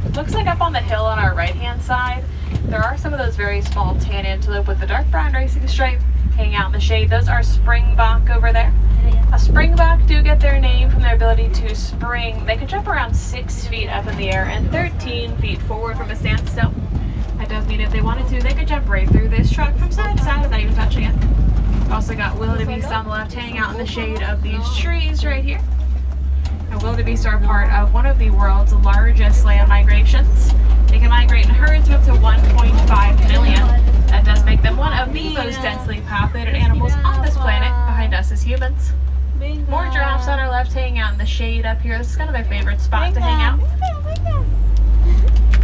It looks like up on the hill on our right-hand side, there are some of those very small tan antelope with the dark brown racing stripe hanging out in the shade. Those are springbok over there. A springbok do get their name from their ability to spring. They can jump around 6 feet up in the air and 13 feet forward from a standstill. That does mean if they wanted to, they could jump right through this truck from side to side without even touching it. Also got wildebeest on the left hanging out in the shade of these trees right here. And wildebeest are part of one of the world's largest land migrations. They can migrate in herds of up to 1.5 million. That does make them one of the most densely populated animals on this planet, behind us as humans. More giraffes on our left hanging out in the shade up here. This is kind of their favorite spot to hang out.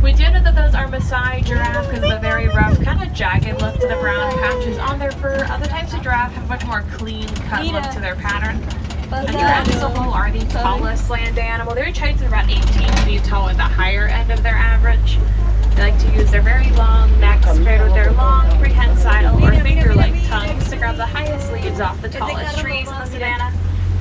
We do know that those are Maasai giraffe because of the very rough, kind of jagged look to the brown patches on their fur. Other types of giraffe have a much more clean cut look to their pattern. And giraffes as a whole are the tallest land animal. Their heights are about 18 feet tall at the higher end of their average. They like to use their very long necks paired with their long prehensile or finger-like tongues to grab the highest leaves off the tallest trees in the savanna.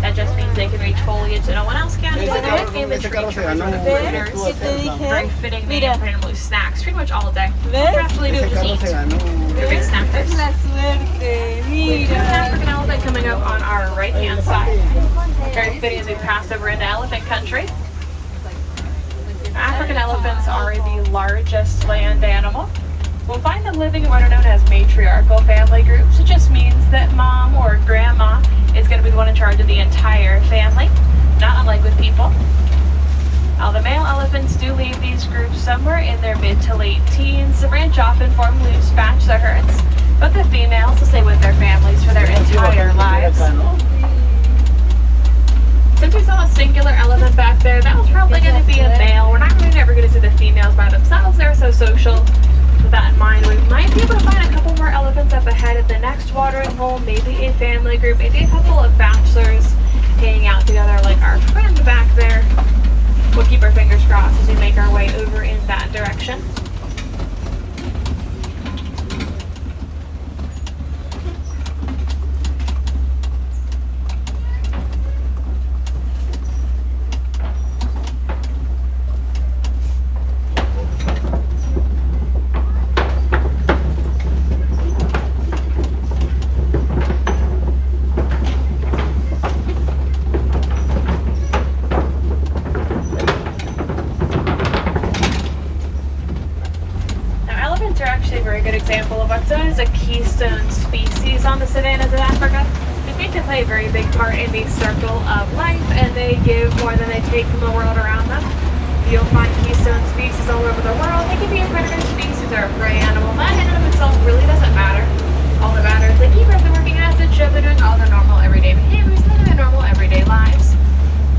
That just means they can reach foliage that no one else can. So they like being the tree trimmers or the fruiters. Very fitting name for animal snacks pretty much all day. What they actually do is just eat. They're big snackers. There's an African elephant coming up on our right-hand side. Very fitting as we pass over into elephant country. African elephants are the largest land animal. We'll find them living in what are known as matriarchal family groups. It just means that mom or grandma is going to be the one in charge of the entire family, not unlike with people. Now, the male elephants do leave these groups somewhere in their mid to late teens. The branch off and form loose bachelor herds, but the females will stay with their families for their entire lives. Since we saw a singular elephant back there, that was probably going to be a male. We're not really ever going to see the females by themselves. They're so social. With that in mind, we might be able to find a couple more elephants up ahead at the next watering hole, maybe a family group, maybe a couple of bachelors hanging out together like our friend back there. We'll keep our fingers crossed as we make our way over in that direction. Example of what's known as a keystone species on the savannas of Africa. They seem to play a very big part in the circle of life, and they give more than they take from the world around them. You'll find keystone species all over the world. They can be a predator species or a prey animal. That in and of itself really doesn't matter. All that matters is they keep everything working as it should. They're doing all their normal everyday behaviors and living their normal everyday lives.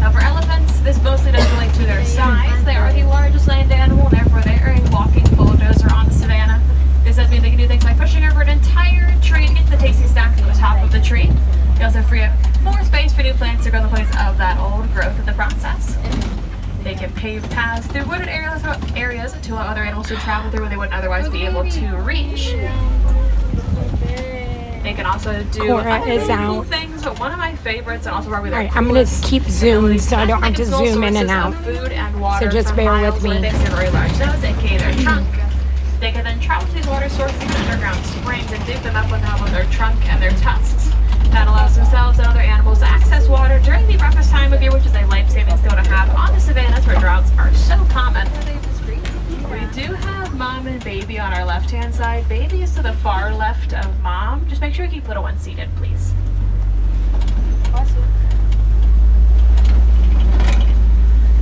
Now for elephants, this mostly doesn't relate to their size. They are the largest land animal, and therefore they are a walking bulldozer on the savanna. This does mean they can do things like pushing over an entire tree to get the tasty snacks at the top of the tree. They also free up more space for new plants to grow in the place of that old growth in the process. They can pave paths through wooded areas to allow other animals to travel through where they wouldn't otherwise be able to reach. They can also do Cora other is really cool out. things, but one of my favorites, and also probably their Alright, I'm gonna keep zoom so I don't have to conventional zoom in and sources out. of food and water So just for bear miles with me. away. They have a very large nose, aka their trunk. They can then travel to these water sources and underground springs and dig them up with the help of their trunk and their tusks. That allows themselves and other animals to access water during the roughest time of year, which is a life-saving skill to have on the savannas where droughts are so common. We do have mom and baby on our left-hand side. Baby is to the far left of mom. Just make sure you keep little ones seated, please.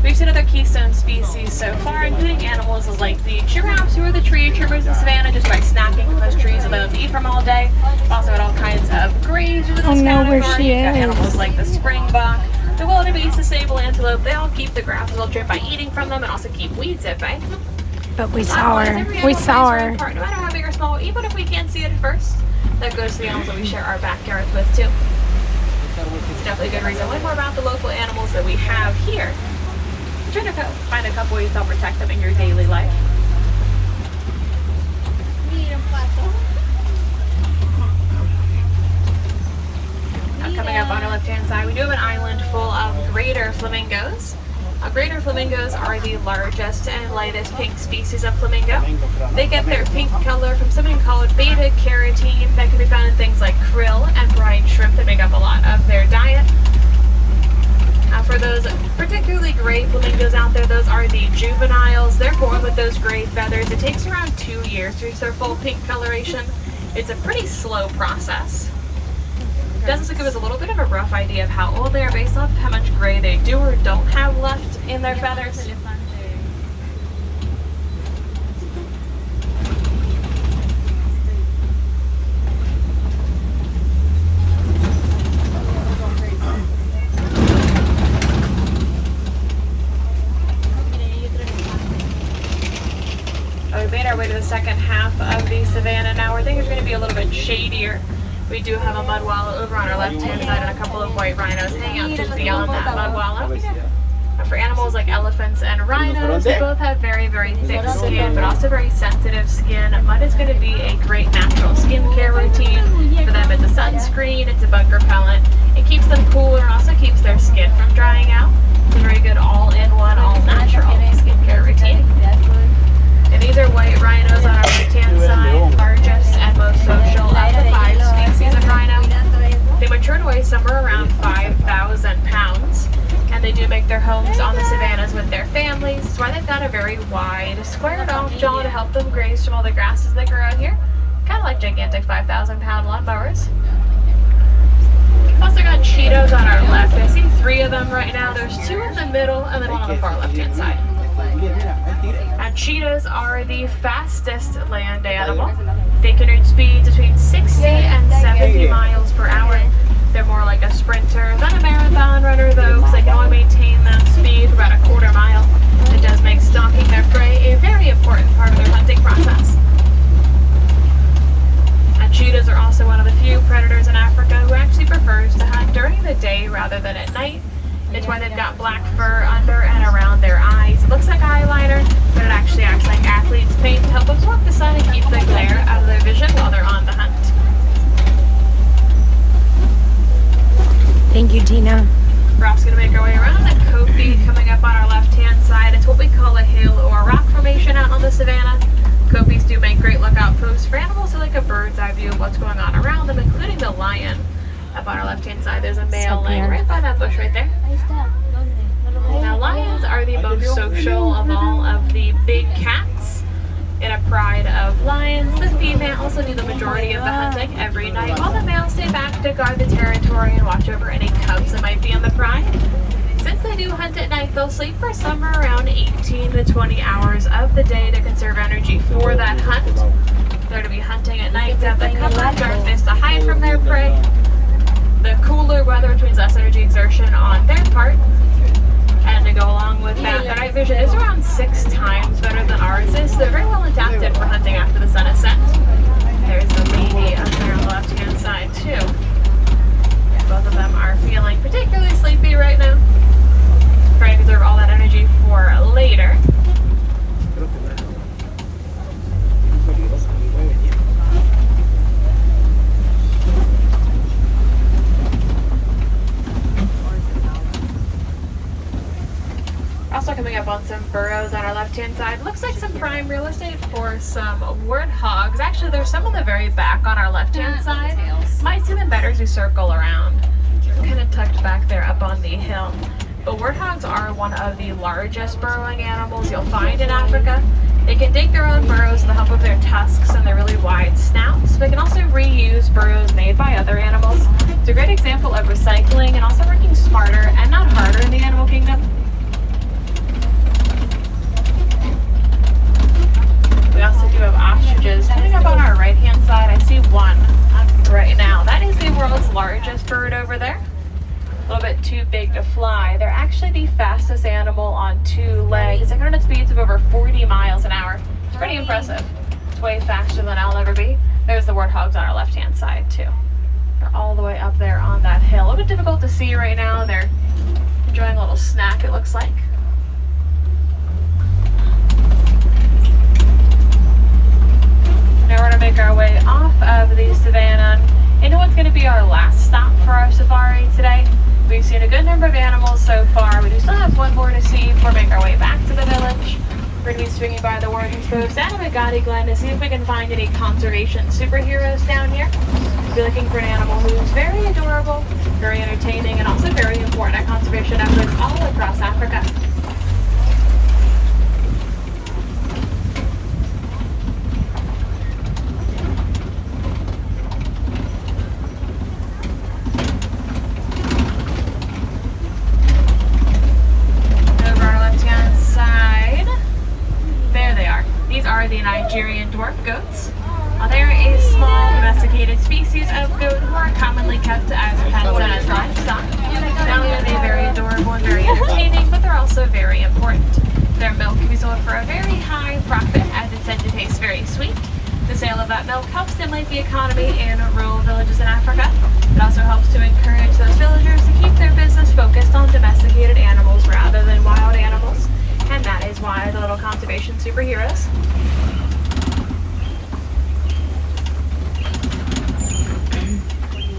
We've seen other keystone species so far, including animals like the giraffes, who are the tree trimmers in the savannah, just by snacking from those trees and letting them eat from all day. We've also got all kinds of graves within this category. where she You've got is. animals like the springbok, the wildebeest, the sable antelope. They all keep the grasses all trimmed by eating from them and also keep weeds at bay. But we saw her. We saw her. No matter how big or small, even if we can't see it at first, that goes to the animals that we share our backyards with too. It's definitely a good reason to learn more about the local animals that we have here. Try to find a couple ways to help protect them in your daily life. Now coming up on our left-hand side, we do have an island full of greater flamingos. Greater flamingos are the largest and lightest pink species of flamingo. They get their pink color from something called beta-carotene that can be found in things like krill and brine shrimp that make up a lot of their diet. For those particularly gray flamingos out there, those are the juveniles. They're born with those gray feathers. It takes around 2 years to reach their full pink coloration. It's a pretty slow process. It does also give us a little bit of a rough idea of how old they are based off how much gray they do or don't have left in their feathers. We made our way to the second half of the savannah now, where things are going to be a little bit shadier. We do have a mud wallow over on our left-hand side and a couple of white rhinos hanging out just beyond that mud wallow. For animals like elephants and rhinos, they both have very, very thick skin, but also very sensitive skin. Mud is going to be a great natural skincare routine. For them, it's a sunscreen, it's a bug repellent. It keeps them cooler and also keeps their skin from drying out. It's a very good all-in-one, all-natural skincare routine. And these are white rhinos on our right-hand side, largest and most social of the 5 species of rhino. They mature to weigh somewhere around 5,000 pounds, and they do make their homes on the savannas with their families. That's why they've got a very wide, squared-off jaw to help them graze from all the grasses that grow out here. Kind of like gigantic 5,000-pound lawnmowers. We've also got cheetahs on our left. I see 3 of them right now. There's 2 in the middle and then 1 on the far left-hand side. Cheetahs are the fastest land animal. They can reach speeds between 60 and 70 miles per hour. They're more like a sprinter than a marathon runner though, because they can only maintain that speed for about a quarter mile. It does make stalking their prey a very important part of their hunting process. And cheetahs are also one of the few predators in Africa who actually prefers to hunt during the day rather than at night. It's why they've got black fur under and around their eyes. It looks like eyeliner, but it actually acts like athlete's paint to help absorb the sun and keep the glare out of their vision while they're on the hunt. Thank you, Tina. We're also going to make our way around the Kofi coming up on our left-hand side. It's what we call a hill or a rock formation out on the savannah. Kofis do make great lookout posts for animals who like a bird's eye view of what's going on around them, including the lion. Up on our left-hand side, there's a male laying right by that bush right there. Now, lions are the most social of all of the big cats. In a pride of lions, the female also do the majority of the hunting every night, while the males stay back to guard the territory and watch over any cubs that might be on the pride. Since they do hunt at night, they'll sleep for somewhere around 18 to 20 hours of the day to conserve energy for that hunt. They're to be hunting at night to have the cover of darkness to hide from their prey. The cooler weather, which means less energy exertion on their part. And to go along with that, their night vision is around 6 times better than ours is. So they're very well adapted for hunting after the sun is set. There's the lady up there on the left-hand side, too. Both of them are feeling particularly sleepy right now. Trying to conserve all that energy for also coming up on some burrows on our left-hand side. Looks like some prime real estate for some warthogs. Actually, there's some on the very back on our left-hand side. Might see them better as we circle around. Kind of tucked back there up on the hill. But warthogs are one of the largest burrowing animals you'll find in Africa. They can dig their own burrows with the help of their tusks and their really wide snouts. They can also reuse burrows made by other animals. It's a great example of recycling and also working smarter and not harder in the animal kingdom. We also do have ostriches coming up on our right-hand side. I see one right now. That is the world's largest bird over there. A little bit too big to fly. They're actually the fastest animal on two legs. They can run at speeds of over 40 miles an hour. It's pretty impressive. It's way faster than I'll ever be. There's the warthogs on our left-hand side too. They're all the way up there on that hill. A little bit difficult to see right now. They're enjoying a little snack, it looks like. Now we're going to make our way off of the savannah into what's going to be our last stop for our safari today. We've seen a good number of animals so far. We do still have one more to see before we make our way back to the village. We're going to be swinging by the Warden's Post and Magadi Glen to see if we can find any conservation superheroes down here. We'll be looking for an animal who's very adorable, very entertaining, and also very important at conservation efforts all across Africa. The Nigerian dwarf goats. They're a small domesticated species of goat who are commonly kept as pets and as livestock. Not only are they very adorable and very entertaining, but they're also very important. Their milk can be sold for a very high profit as it's said to taste very sweet. The sale of that milk helps stimulate the economy in rural villages in Africa. It also helps to encourage those villagers to keep their business focused on domesticated animals rather than wild animals. And that is why the little conservation superheroes.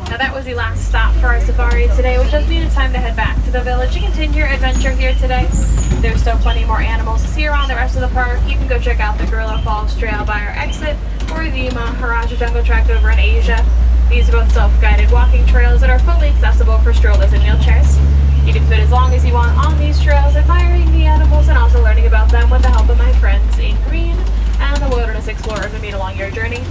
Now that was the last stop for our safari today, which does mean it's time to head back to the village to continue your adventure here today. There's still plenty more animals to see around the rest of the park. You can go check out the Gorilla Falls Trail by our exit or the Maharaja Jungle Trek over in Asia. These are both self-guided walking trails that are fully accessible for strollers and wheelchairs. You can fit as long as you want on these trails, admiring the animals and also learning about them with the help of my friends in green and the wilderness explorers we meet along your journey.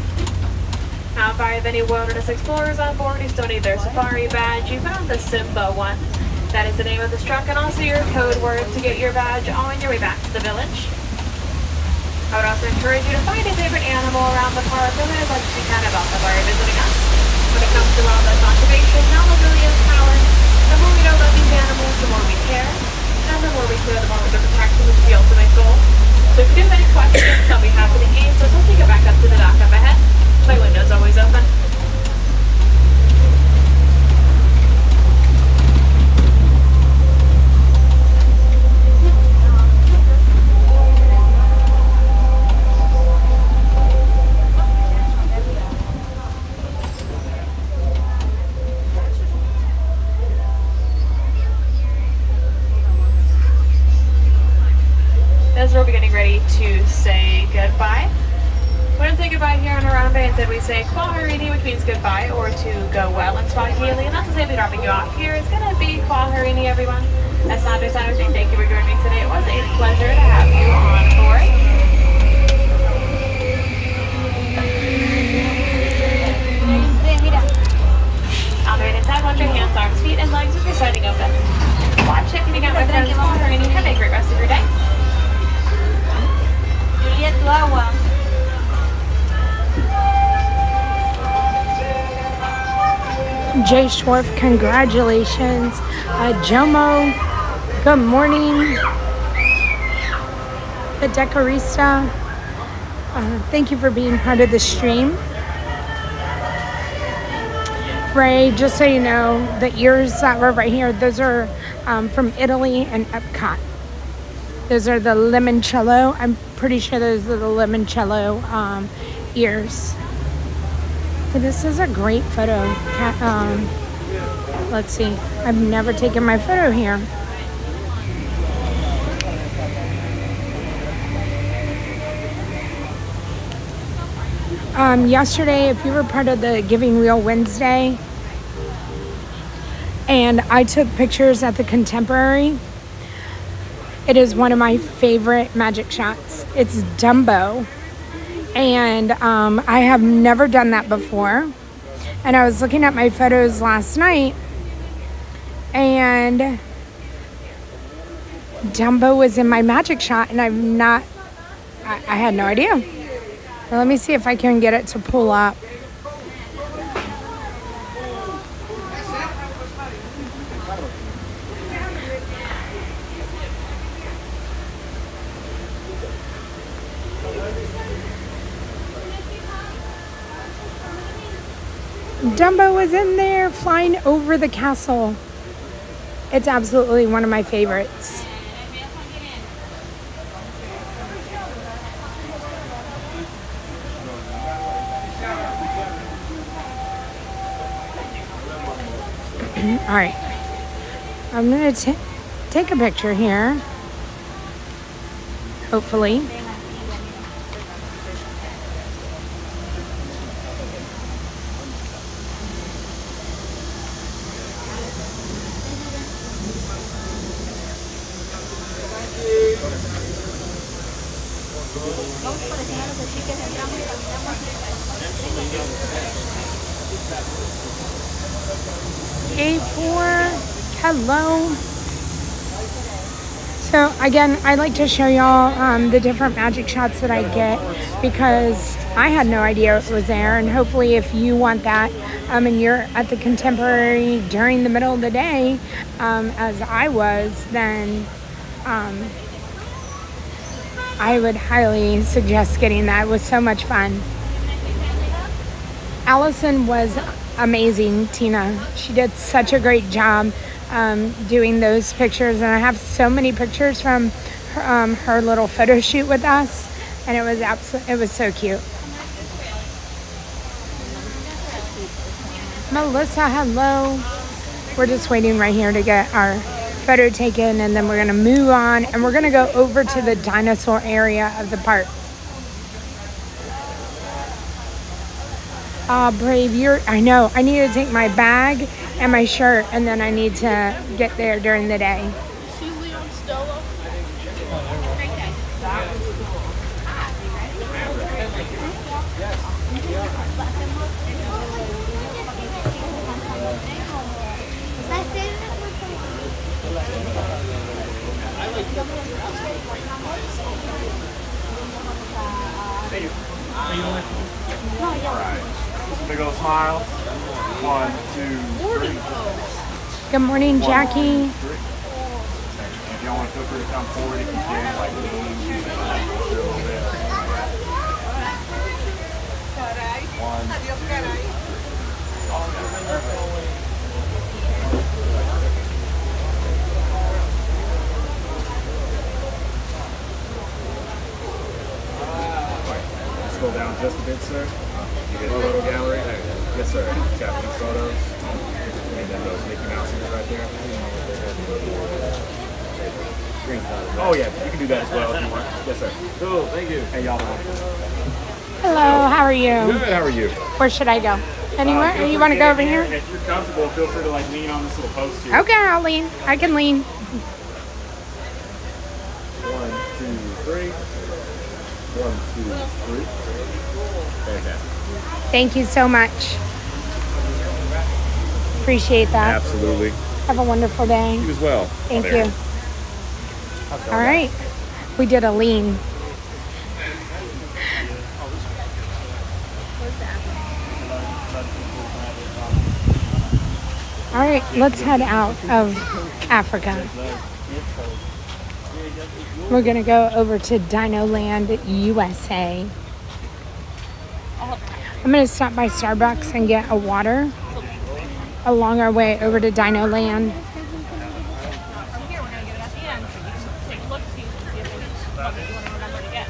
Now, if I have any wilderness explorers on board who still need their safari badge, you found the Simba one. That is the name of this truck and also your code word to get your badge on your way back to the village. I would also encourage you to find a favorite animal around the park and then as much as you can about them while you're visiting us. When it comes to wildlife conservation, knowledge really is power. The more we know about these animals, the more we care. And the more we care, the more we protect them, which is the ultimate goal. So if you do have any questions, I'll be happy to answer. So let's take it back up to the dock up ahead. My window's always open. As we're getting ready to say goodbye. When I say goodbye here on Harambe, instead we say Kwaherini, which means goodbye, or to go well in Swahili. And that's to say we're dropping you off here. It's going to be Kwaherini, everyone. As Sandra Sanders, thank you for joining me today. It was a pleasure to have you on board. On the right hand side, watch your hands, arms, feet, and legs as you're setting open. Watch it, coming out my friends, Kwaherini. Have a great rest of your day. Juliet, tu agua. Jay Schwarf, congratulations. Jomo, good morning. The Decorista, thank you for being part of the stream. Ray, just so you know, the ears that were right here, those are from Italy and Epcot. Those are the limoncello. I'm pretty sure those are the limoncello ears. This is a great photo. Let's see. I've never taken my photo here. Yesterday, if you were part of the Giving Real Wednesday, and I took pictures at the Contemporary, it is one of my favorite magic shots. It's Dumbo, and I have never done that before. And I was looking at my photos last night, and Dumbo was in my magic shot, and I had no idea. Well, let me see if I can get it to pull up. Dumbo was in there flying over the castle. It's absolutely one of my favorites. All right, I'm gonna take a picture here, hopefully. A4, hello. So again, I like to show y'all the different magic shots that I get, because I had no idea it was there. And hopefully if you want that and you're at the Contemporary during the middle of the day, as I was, then I would highly suggest getting that. It was so much fun. Allison was amazing, Tina. She did such a great job doing those pictures, and I have so many pictures from her little photo shoot with us, and it was so cute. Melissa, hello. We're just waiting right here to get our photo taken, and then we're gonna move on, and we're gonna go over to the dinosaur area of the park. Brave, I know, I need to take my bag and my shirt, and then I need to get there during the day. See Leo and Stella? Big old smile. 1, 2, 3. Good morning, Jackie. If y'all want to feel free to come forward, if you can, like lean a little bit. 1. Let's go down just a bit, sir. You get a photo gallery. Yes, sir. Tap these photos. And then those Mickey Mouses right there. Oh, yeah. You can do that as well if you want. Yes, sir. Cool. Thank you. Hey, y'all. Hello, how are you? Good. How are you? Where should I go? Anywhere? You want to go over here? If you're comfortable, feel free to like lean on this little post here. Okay, I'll lean. I can lean. 1, 2, 3. 1, 2, 3. Fantastic. Thank you so much. Appreciate that. Absolutely. Have a wonderful day. You as well. Thank you. All right. We did a lean. All right, let's head out of Africa. We're going to go over to DinoLand, U.S.A. I'm going to stop by Starbucks and get a water along our way over to DinoLand. Here, we're gonna get it at the end, so you can just take a look, see if there's what you want to remember to get.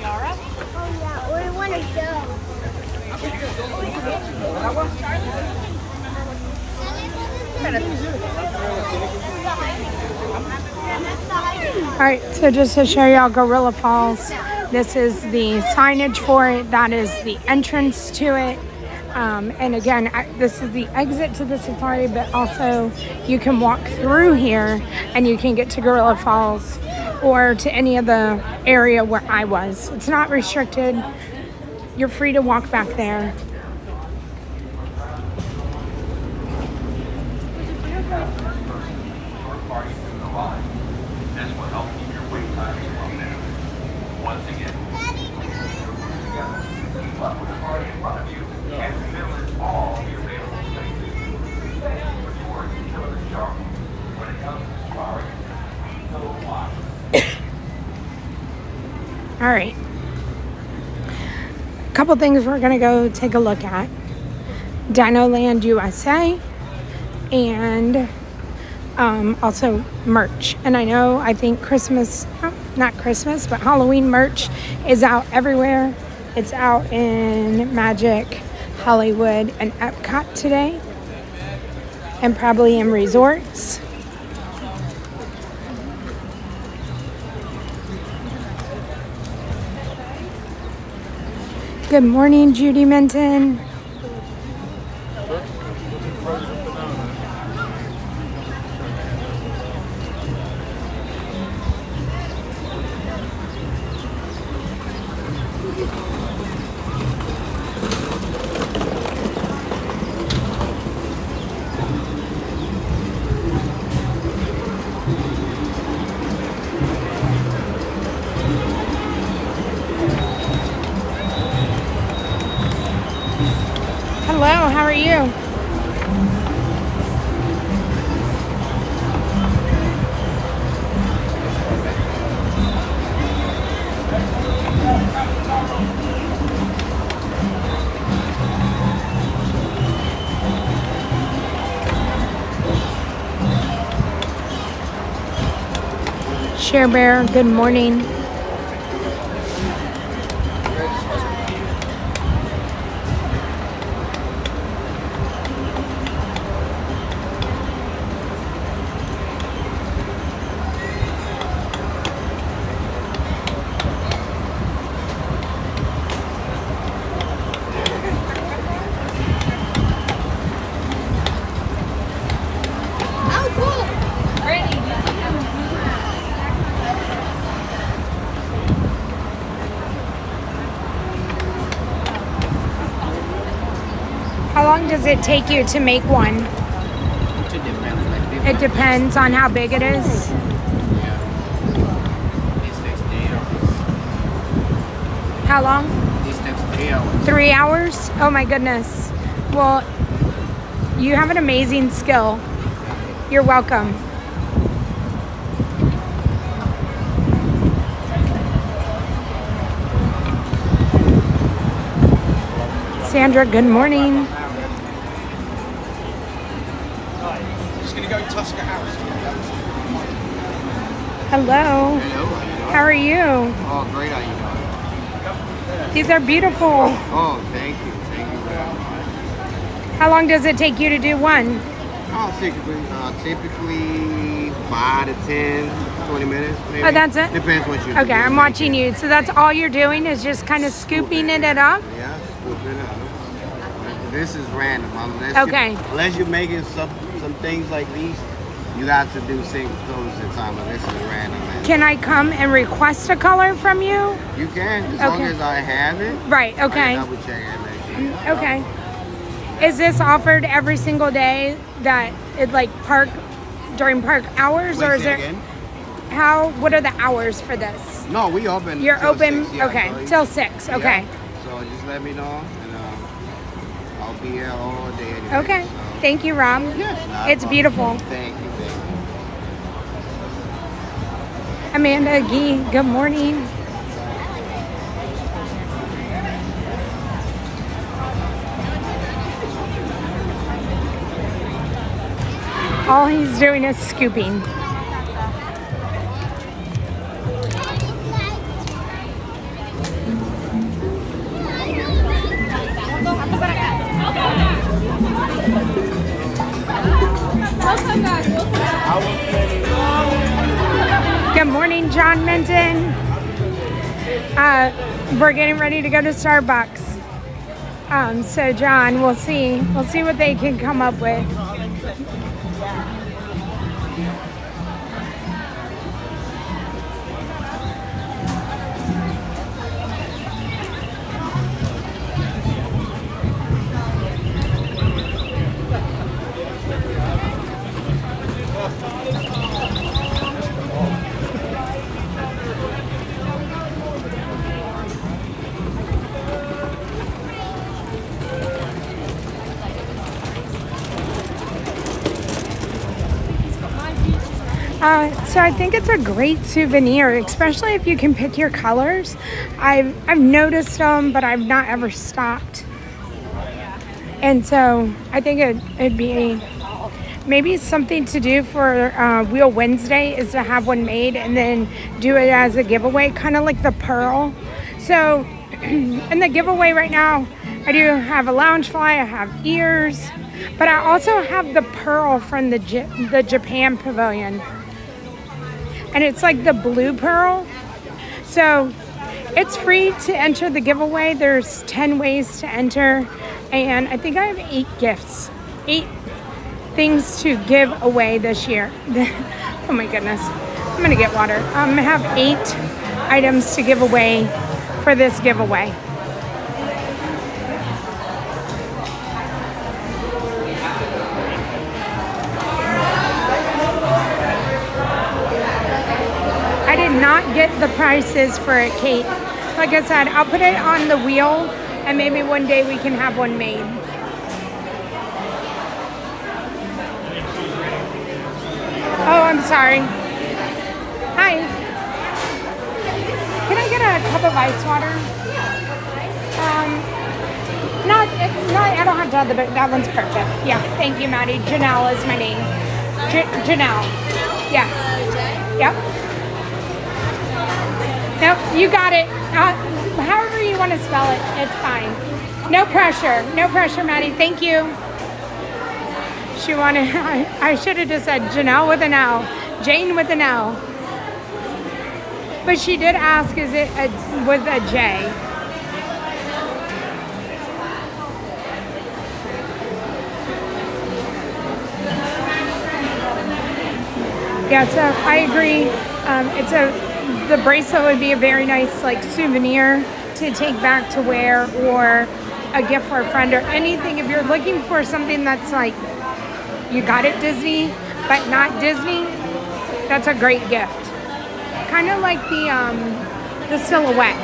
Yara? Oh yeah, we want to go. Alright, so just to show y'all Gorilla Falls, this is the signage for it. That is the entrance to it. And again, this is the exit to the safari, but also you can walk through here and you can get to Gorilla Falls or to any of the area where I was. It's not restricted. You're free to walk back there. This will help keep your wait time from there. Once again, keep up with the party in front of you and fill in all the available spaces. But you are utility sharp when it comes to safari. All right. A couple things we're gonna go take a look at. DinoLand USA and also merch. And I think Christmas, not Christmas, but Halloween merch is out everywhere. It's out in Magic, Hollywood, and Epcot today, and probably in resorts. Good morning, Judy Minton. Hello, how are you? Share Bear, good morning. How long does it take you to make one? It depends on how big it is. How long? This takes 3 hours. 3 hours? Oh my goodness. Well, you have an amazing skill. You're welcome. Sandra, good morning. Just gonna go to Tusker House. Hello. Hello. How are you? Oh, great. How you doing? These are beautiful. Oh, thank you. Thank you very much. How long does it take you to do one? Oh, typically 5 to 10, 20 minutes. Maybe. Oh, that's it? Depends what you do. Okay, I'm watching you. So that's all you're doing is just kind of scooping it up? Yeah, scoop it up. This is random. Unless you're making some things like these, you got to do single colors at a time, but this is random. Can I come and request a color from you? You can, as long as I have it. Right, okay. I can double check it. Okay. Is this offered every single day that it during park hours? Wait, or is say there again? What are the hours for this? No, we open. You're till open, 6, yeah, okay, so till 6, okay. Yeah. So just let me know, and I'll be here all day anyway. Okay, so. thank you, Rob. Yes, it's beautiful. Thank you. Amanda Gee, good morning. All he's doing is scooping. Good morning, John Minton. We're getting ready to go to Starbucks. So John, we'll see what they can come up with. So I think it's a great souvenir, especially if you can pick your colors. I've noticed them, but I've not ever stopped. And so I think it'd be maybe something to do for Wheel Wednesday is to have one made and then do it as a giveaway, kind of like the pearl. So in the giveaway right now, I do have a loungefly, I have ears, but I also have the pearl from the Japan pavilion. And it's like the blue pearl. So it's free to enter the giveaway. There's 10 ways to enter. And I think I have 8 gifts, 8 things to give away this year. Oh my goodness. I'm gonna get water. I have 8 items to give away for this giveaway. I did not get the prices for it, Kate. Like I said, I'll put it on the wheel and maybe one day we can have one made. Oh, I'm sorry. Hi. Can I get a cup of ice water? I don't have to have the, that one's perfect. Yeah, thank you, Maddie. Janel is my name. Janel. Yes. Yep. Nope, you got it. However you want to spell it, it's fine. No pressure. No pressure, Maddie. Thank you. She wanted, I should have just said Janelle with an L. Jane with an L. But she did ask, is it with a J? Yeah, so I agree. The bracelet would be a very nice like souvenir to take back to wear, or a gift for a friend, or anything. If you're looking for something that's like you got it Disney but not Disney, that's a great gift. Kind of like the silhouette.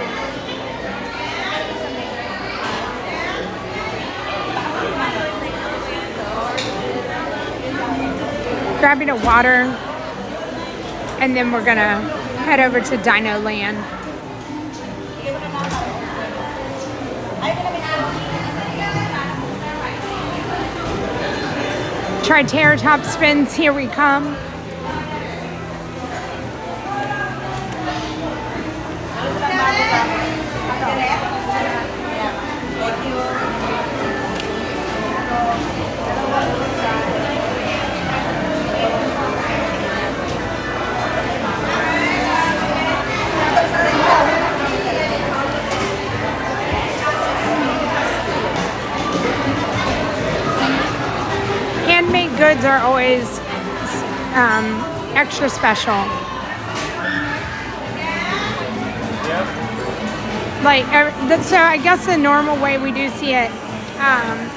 Grabbing a water, and then we're gonna head over to DinoLand. TriceraTop spins, here we come. Handmade goods are always extra special. Like, so I guess the normal way we do see it,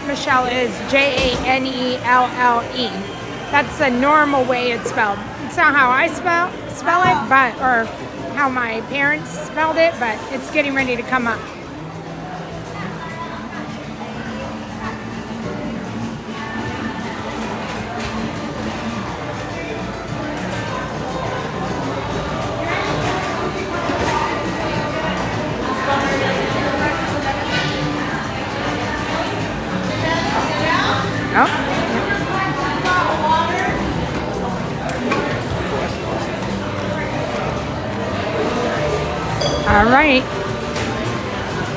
Michelle, is Janelle. That's the normal way it's spelled. It's not how I spell it, but, or how my parents spelled it, but it's getting ready to come up. All right,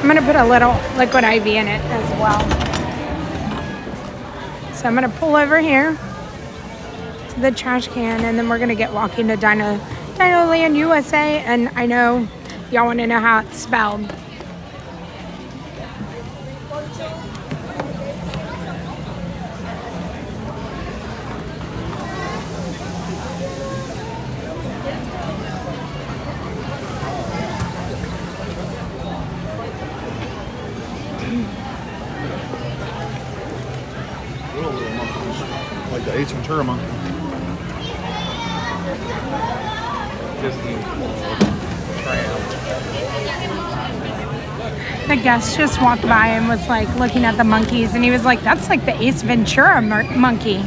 I'm gonna put a little liquid IV in it as well. So I'm gonna pull over here to the trash can, and then we're gonna get walking to DinoLand, U.S.A. And I know y'all want to know how it's spelled. Like the Ace Ventura monkey. The guest just walked by and was like looking at the monkeys, and he was like, that's like the Ace Ventura monkey.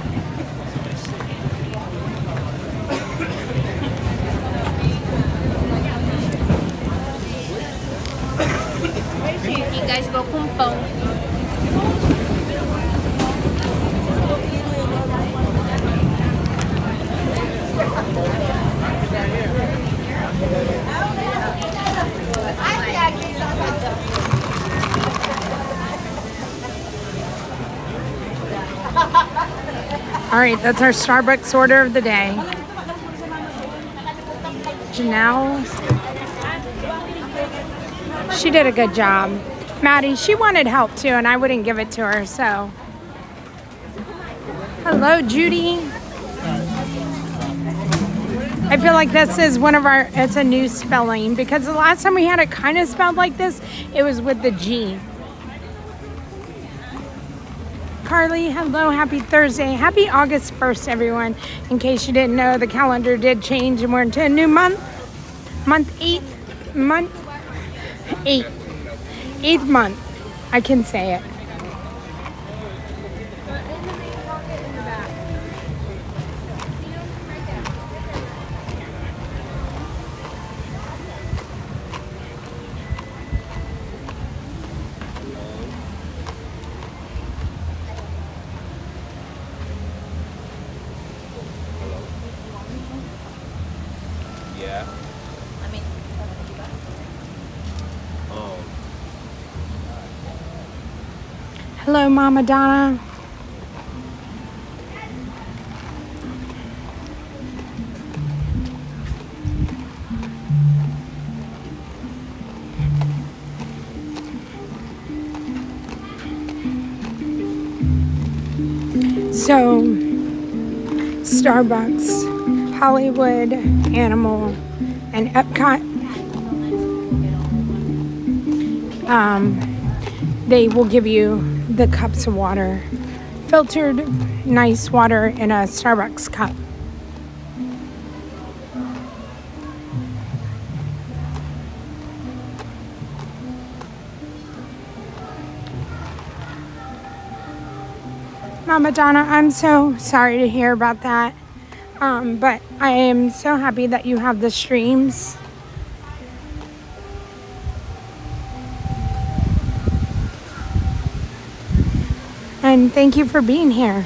You guys go kung pao. All right, that's our Starbucks order of the day. Janelle, she did a good job. Maddie, she wanted help too, and I wouldn't give it to her, so. Hello, Judy. I feel like this is one of our, it's a new spelling, because the last time we had it kind of spelled like this, it was with the G. Carly, hello, happy Thursday. Happy August 1st, everyone. In case you didn't know, the calendar did change and we're into a new month. Eighth month. I can say it. Hello, Mama Donna. So, Starbucks, Hollywood, Animal, and Epcot. They will give you the cups of water, filtered nice water in a Starbucks cup. Mama Donna, I'm so sorry to hear about that, but I am so happy that you have the streams. And thank you for being here.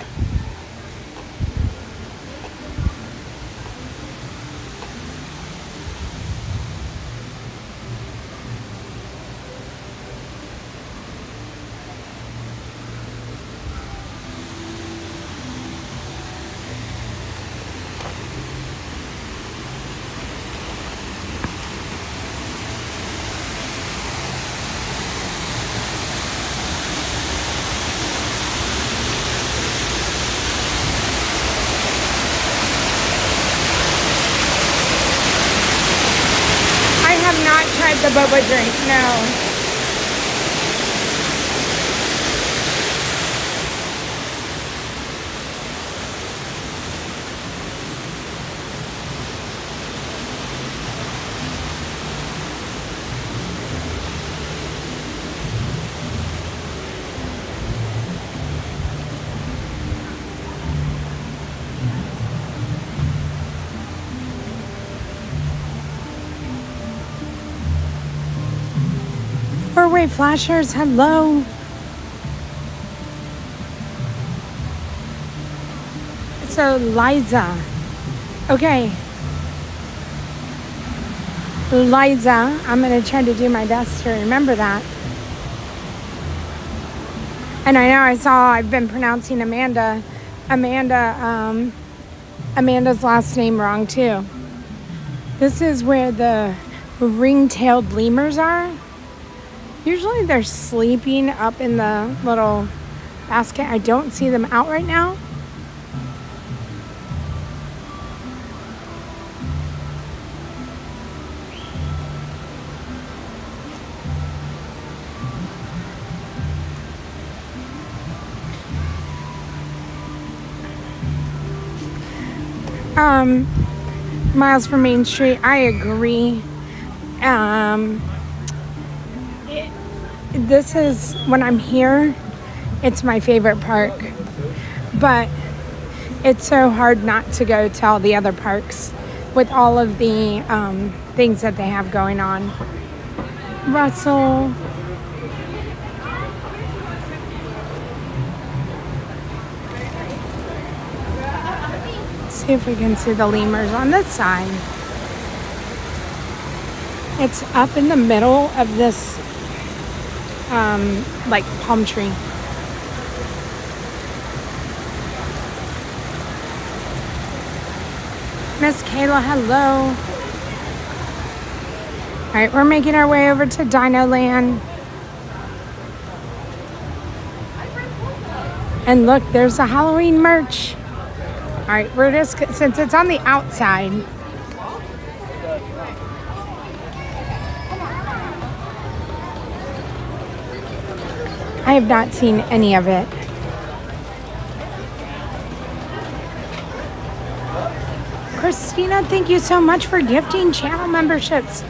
The boba drink, no. Four-way flashers, hello. So Liza, okay. Liza, I'm gonna try to do my best to remember that. And I know I've been pronouncing Amanda's last name wrong too. This is where the ring-tailed lemurs are. Usually they're sleeping up in the little basket. I don't see them out right now. Miles from Main Street, I agree. This is, when I'm here, it's my favorite park. But it's so hard not to go to all the other parks with all of the things that they have going on. Russell. See if we can see the lemurs on this side. It's up in the middle of this like palm tree. Miss Kayla, hello. All right, we're making our way over to DinoLand. And look, there's the Halloween merch. All right, we're just, since it's on the outside. I have not seen any of it. Christina, thank you so much for gifting channel memberships.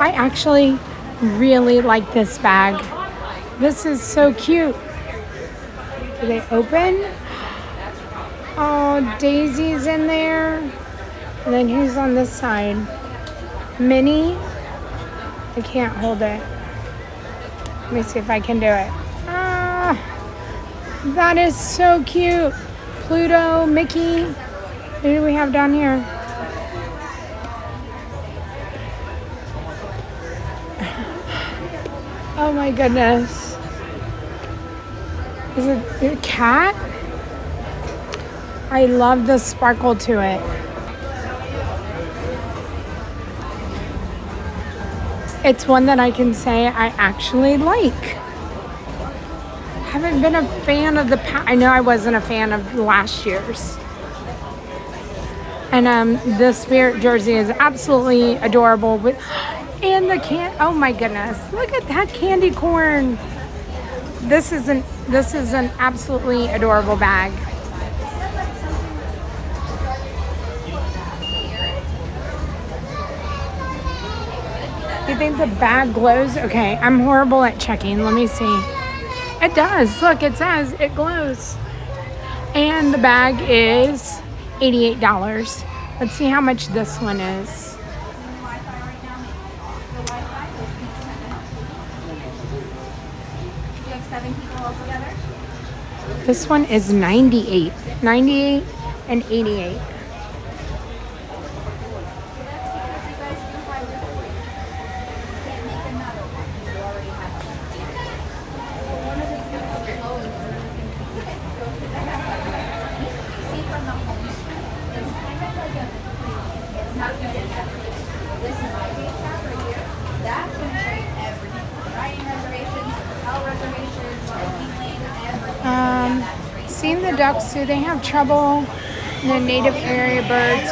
I actually really like this bag. This is so cute. Do they open? Oh, Daisy's in there. And then who's on this side? Minnie. I can't hold it. Let me see if I can do it. Ah, that is so cute. Pluto, Mickey. Who do we have down here? Oh my goodness. Is it a cat? I love the sparkle to it. It's one that I can say I actually like. Haven't been a fan of the I know I wasn't a fan of last year's. And the Spirit jersey is absolutely adorable with, and the oh my goodness, look at that candy corn. This is an absolutely adorable bag. You think the bag glows? Okay, I'm horrible at checking. Let me see. It does. Look, it says it glows. And the bag is $88. Let's see how much this one is. This one is $98. $98 and $88. Seeing the ducks, do they have trouble? The native area birds.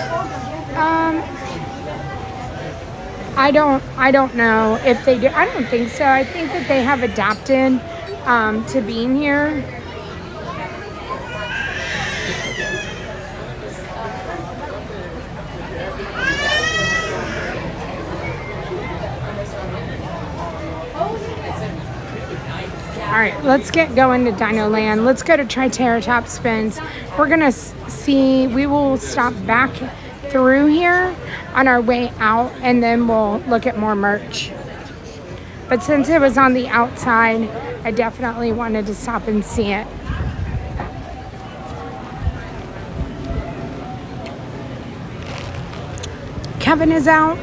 I don't know if they do. I don't think so. I think that they have adapted to being here. All right, let's get going to DinoLand. Let's go to TriceraTop spins. We're gonna see, we will stop back through here on our way out and then we'll look at more merch. But since it was on the outside, I definitely wanted to stop and see it. Kevin is out.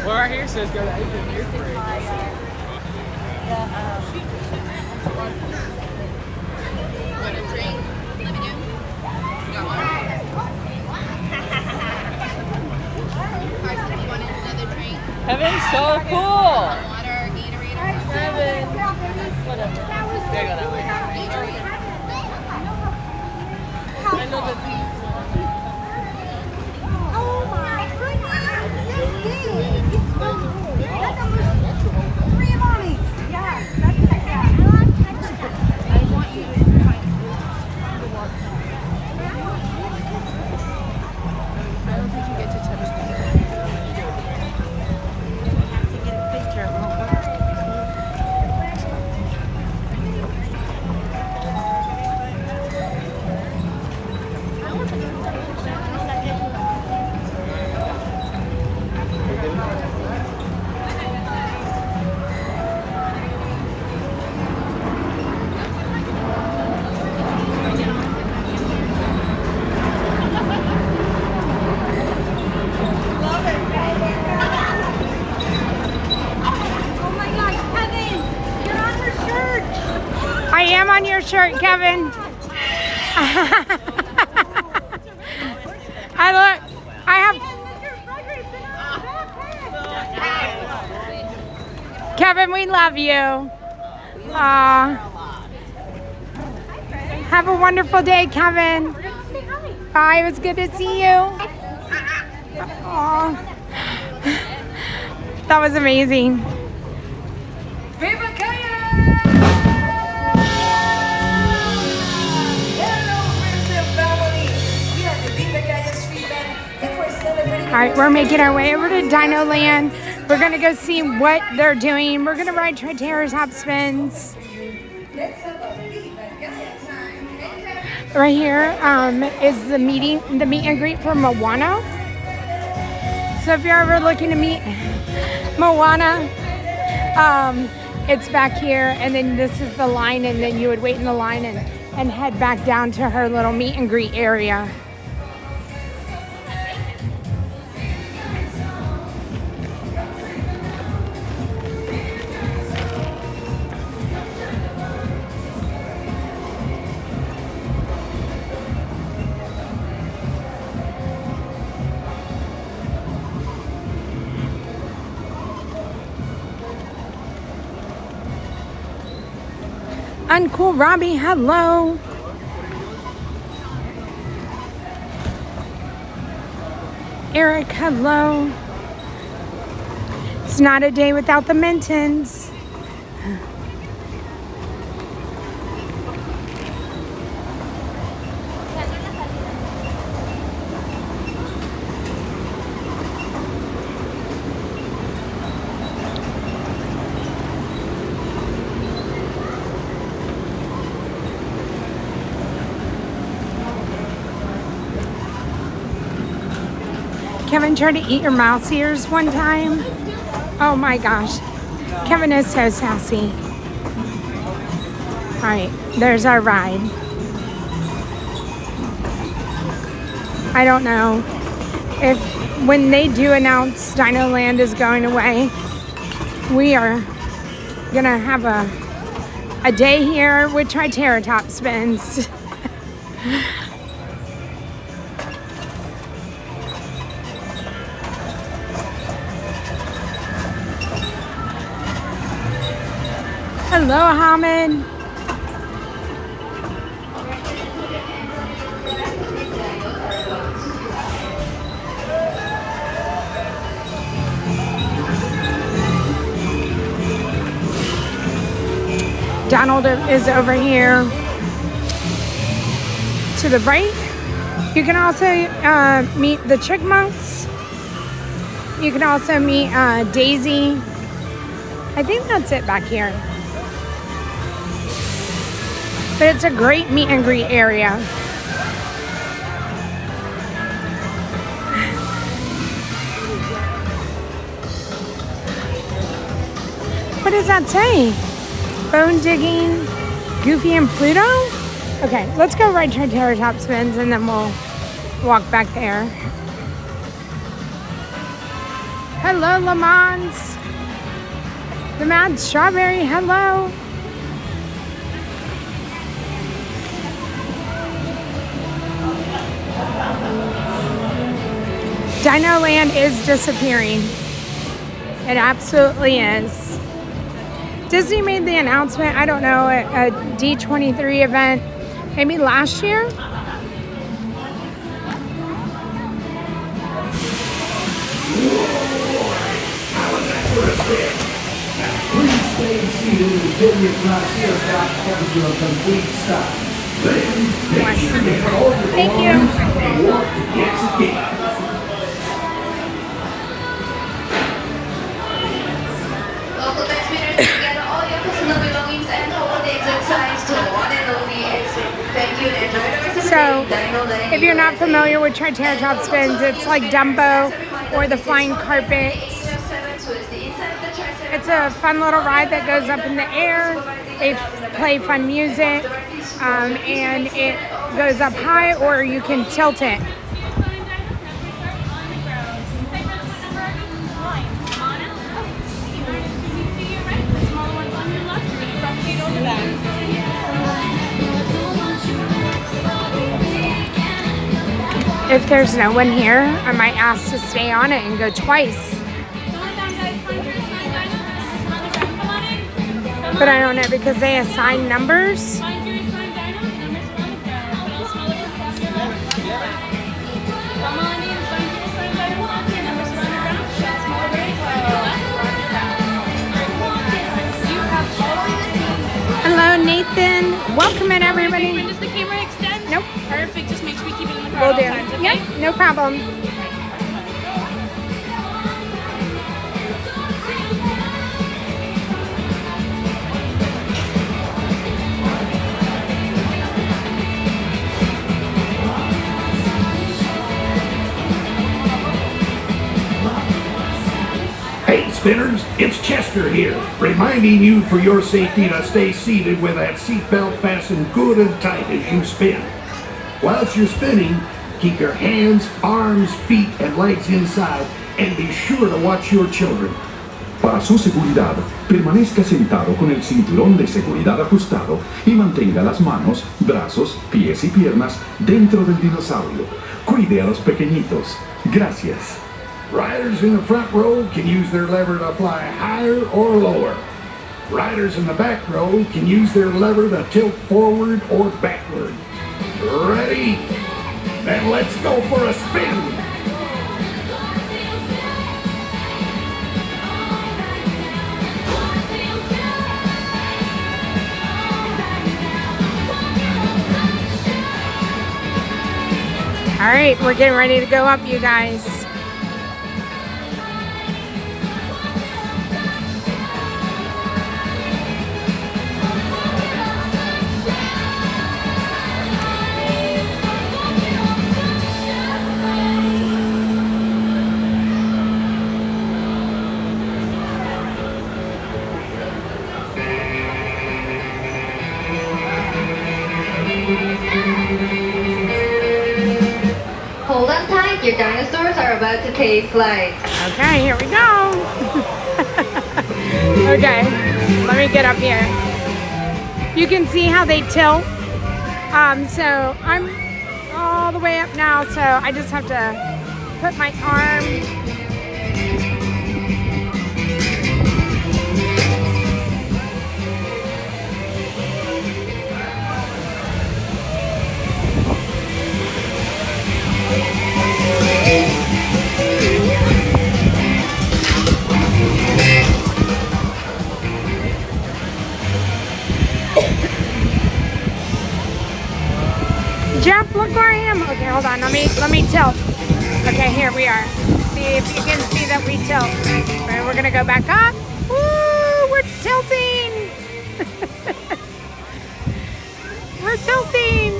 Well, right here says go to 8 year break. want a drink? Let me know. You got one? Carson, if you wanted another drink. Kevin's so cool. Water, Gatorade, or something. Kevin. Whatever. There you go that way. I know that these. Oh my goodness! This big! That's almost 3 mommies. Yeah, that's like that. I want you to try to walk. I don't think you get to touch me. I have to get a picture of her. Oh my gosh, Kevin! You're on her shirt! I am on your shirt, Kevin. I have. Kevin, we love you. Have a wonderful day, Kevin. Bye, it was good to see you. Aw. That was amazing. All right, we're making our way over to DinoLand. We're gonna go see what they're doing. We're gonna ride TriceraTop spins. Right here is the meet and greet for Moana. So if you're ever looking to meet Moana, it's back here, and then this is the line, and then you would wait in the line and head back down to her little meet and greet area. Uncool Robbie, hello. Eric, hello. It's not a day without the Mentons. Kevin tried to eat your mouse ears one time. Oh my gosh. Kevin is so sassy. All right, there's our ride. I don't know if when they do announce DinoLand is going away, we are gonna have a day here with TriceraTop spins. Hello, Hamid. Donald is over here to the right. You can also meet the chipmunks. You can also meet Daisy. I think that's it back here. But it's a great meet and greet area. What does that say? Bone digging, Goofy and Pluto? Okay, let's go ride TriceraTop spins and then we'll walk back there. Hello, Le Mans. The Mad Strawberry, hello. DinoLand is disappearing. It absolutely is. Disney made the announcement, I don't know, at a D23 event, maybe last year. Please stay seated until your TriceraTop comes to a complete stop. Then, make sure to put all your belongings and walk to the exit gate. Local best winners to gather all your personal belongings and hold the exit signs to the one and only exit. Thank you and enjoy the rest of the So, day. if you're not familiar with TriceraTop spins, it's like Dumbo or the flying carpets. It's a fun little ride that goes up in the air. They play fun music, and it goes up high, or you can tilt it. If there's no one here, I might ask to stay on it and go twice. But I don't know because they assign numbers. Hello, Nathan. Welcome in, everybody. Does the camera extend? Nope. Perfect. Just make sure we keep it in the car Will at do. all times, okay? Yep, no problem. Hey spinners, it's Chester here, reminding you for your safety to stay seated with that seatbelt fastened good and tight as you spin. Whilst you're spinning, keep your hands, arms, feet, and legs inside, and be sure to watch your children. Para su seguridad, permanezca sentado con el cinturón de seguridad ajustado y mantenga las manos, brazos, pies y piernas dentro del dinosaurio. Cuide a los pequeñitos. Gracias. Riders in the front row can use their lever to fly higher or lower. Riders in the back row can use their lever to tilt forward or backward. Ready? Then let's go for a spin! All right, we're getting ready to go up, you guys. Hold on tight, your dinosaurs are about to take flight. Okay, here we go. Okay, let me get up here. You can see how they tilt. So I'm all the way up now, so I just have to put my arm. Jeff, look where I am. Okay, hold on. Let me tilt. Okay, here we are. See if you can see that we tilt. Right, we're gonna go back up. Woo! We're tilting. We're tilting.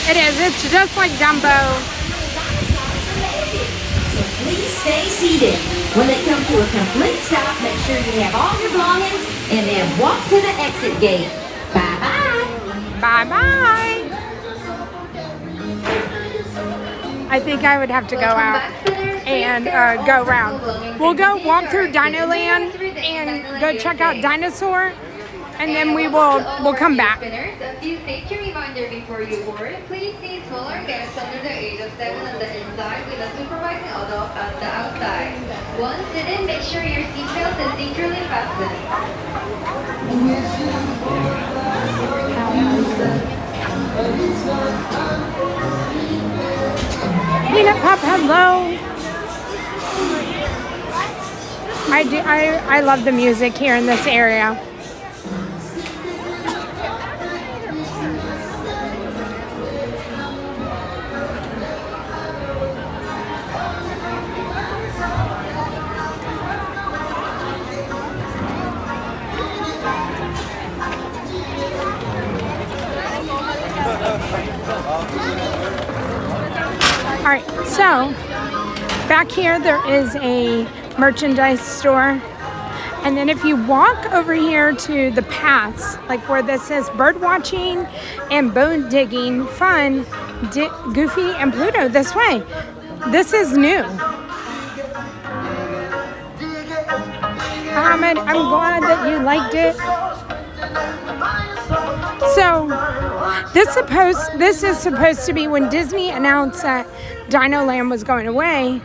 It is. It's just like Dumbo. So please stay seated. When they come to a complete stop, make sure you have all your belongings and then walk to the exit gate. Bye-bye. Bye-bye. I think I would have to go out and go around. We'll go walk through DinoLand and go check out Dinosaur, and then we'll come back. A few safety reminder before you board. Please see smaller guests under the age of 7 on the inside with a supervising adult on the outside. Once seated, make sure your seatbelt is securely fastened. Peanut Pup, hello. I love the music here in this area. All right, so back here there is a merchandise store, and then if you walk over here to the paths, like where this says bird watching and bone digging fun, Goofy and Pluto this way. This is new. Ahmed, I'm glad that you liked it. So this is supposed to be when Disney announced that DinoLand was going away.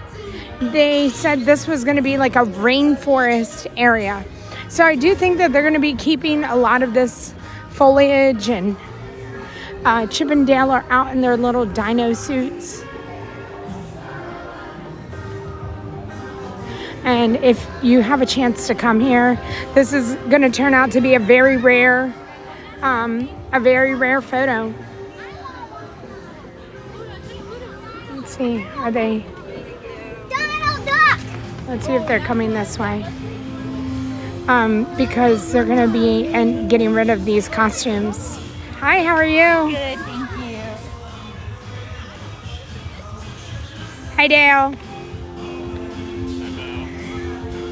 They said this was going to be like a rainforest area. So I do think that they're going to be keeping a lot of this foliage, and Chip and Dale are out in their little dino suits. And if you have a chance to come here, this is going to turn out to be a very rare photo. Let's see, are they? Let's see if they're coming this way. Because they're going to be getting rid of these costumes. Hi, how are you? Good, thank you. Hi, Dale.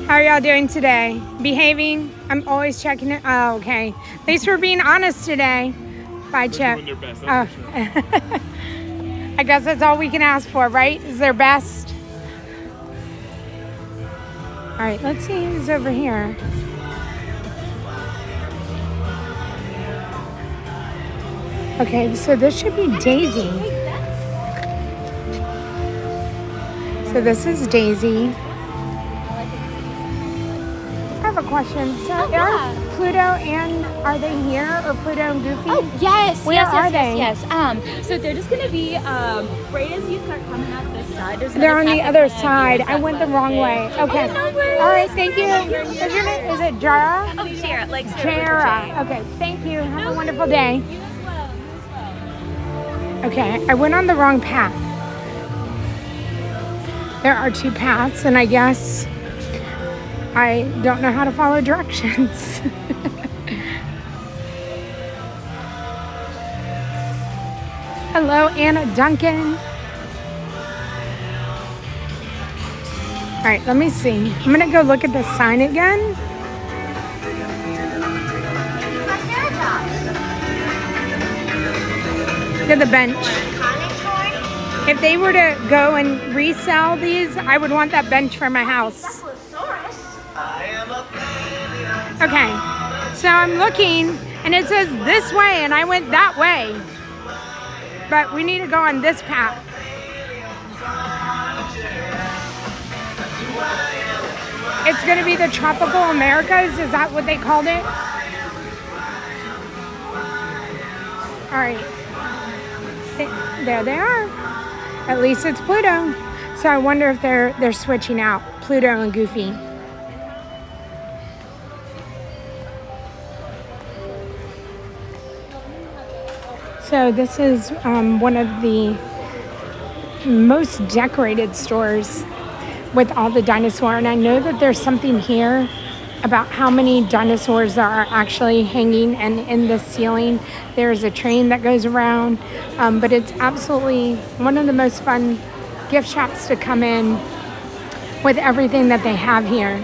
How are y'all doing today? Behaving? I'm always checking it. Oh, okay. Thanks for being honest today. Bye, Chip. Doing their best, Oh. that's for sure. I guess that's all we can ask for, right? Is their best. All right, let's see who's over here. Okay, so this should be Daisy. So this is Daisy. I have a question. So are Pluto and are they here, or Pluto and Goofy? Oh yes, Where yes, are yes, they? yes. So they're just gonna be right as you start coming out this side. There's They're on the another other path side. that I went the wrong way. Okay. Oh, no worries. All right, thank you. What's your name? Is it Jara? Oh, Jara, like Sarah with a Jara. J. Okay, thank you. Have a wonderful day. Okay, I went on the wrong path. There are two paths, and I guess I don't know how to follow directions. Hello, Anna Duncan. All right, let me see. I'm gonna go look at the sign again. Look at the bench. If they were to go and resell these, I would want that bench for my house. Okay, so I'm looking and it says this way and I went that way. But we need to go on this path. It's gonna be the Tropical Americas, is that what they called it? All right, there they are. At least it's Pluto. So I wonder if they're switching out Pluto and Goofy. So this is one of the most decorated stores with all the dinosaur, and I know that there's something here about how many dinosaurs are actually hanging and in the ceiling. There's a train that goes around, but it's absolutely one of the most fun gift shops to come in with everything that they have here.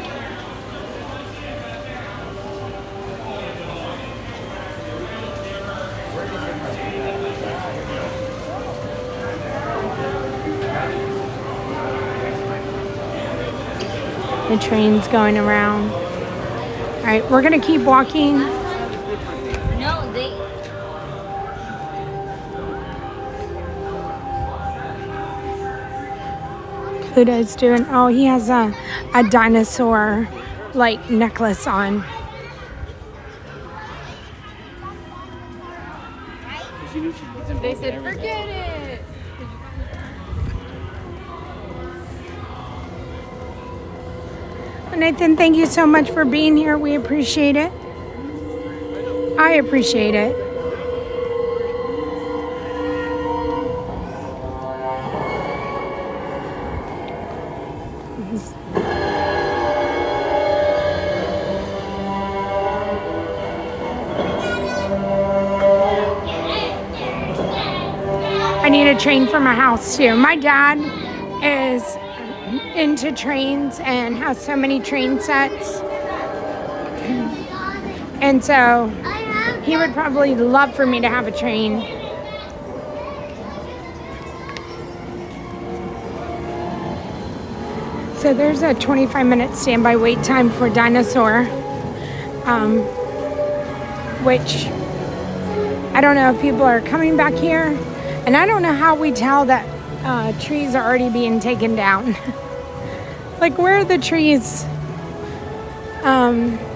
The train's going around. All right, we're gonna keep walking. No, they. Pluto's doing, oh, he has a dinosaur like necklace on. They said, forget it. Nathan, thank you so much for being here. We appreciate it. I appreciate it. I need a train for my house too. My dad is into trains and has so many train sets. And so he would probably love for me to have a train. So there's a 25-minute standby wait time for Dinosaur, which I don't know if people are coming back here. And I don't know how we tell that trees are already being taken down. Like, where are the trees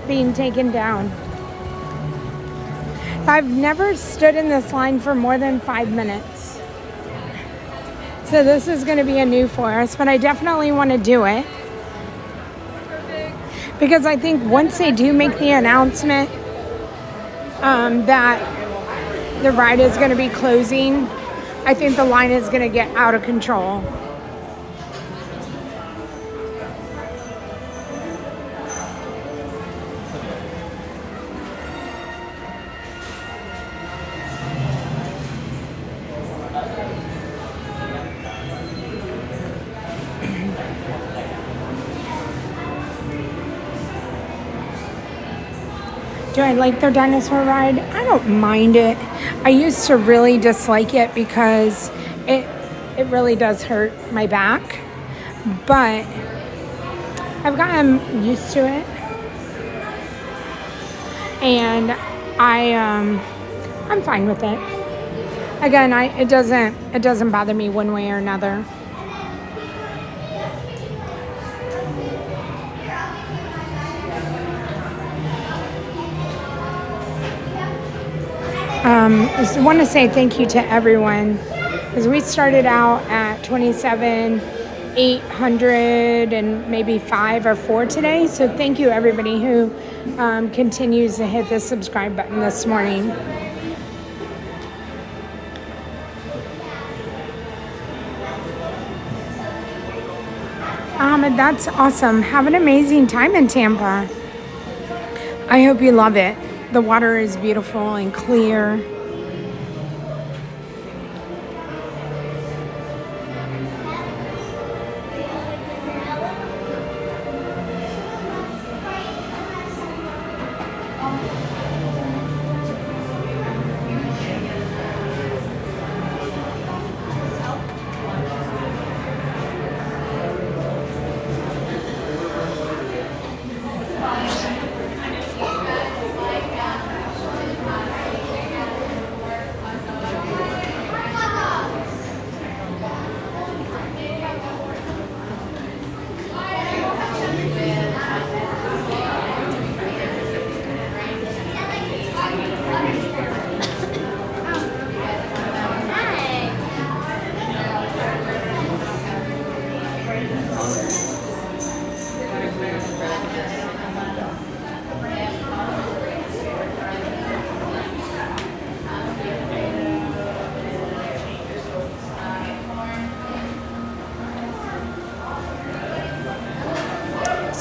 being taken down? I've never stood in this line for more than 5 minutes. So this is going to be a new for us, but I definitely want to do it. Because I think once they do make the announcement that the ride is going to be closing, I think the line is going to get out of control. Do I like their dinosaur ride? I don't mind it. I used to really dislike it because it really does hurt my back. But I've gotten used to it. And I'm fine with it. Again, it doesn't bother me one way or another. I want to say thank you to everyone, because we started out at 27,800 and maybe 5 or 4 today. So thank you everybody who continues to hit the subscribe button this morning. Ahmed, that's awesome. Have an amazing time in Tampa. I hope you love it. The water is beautiful and clear.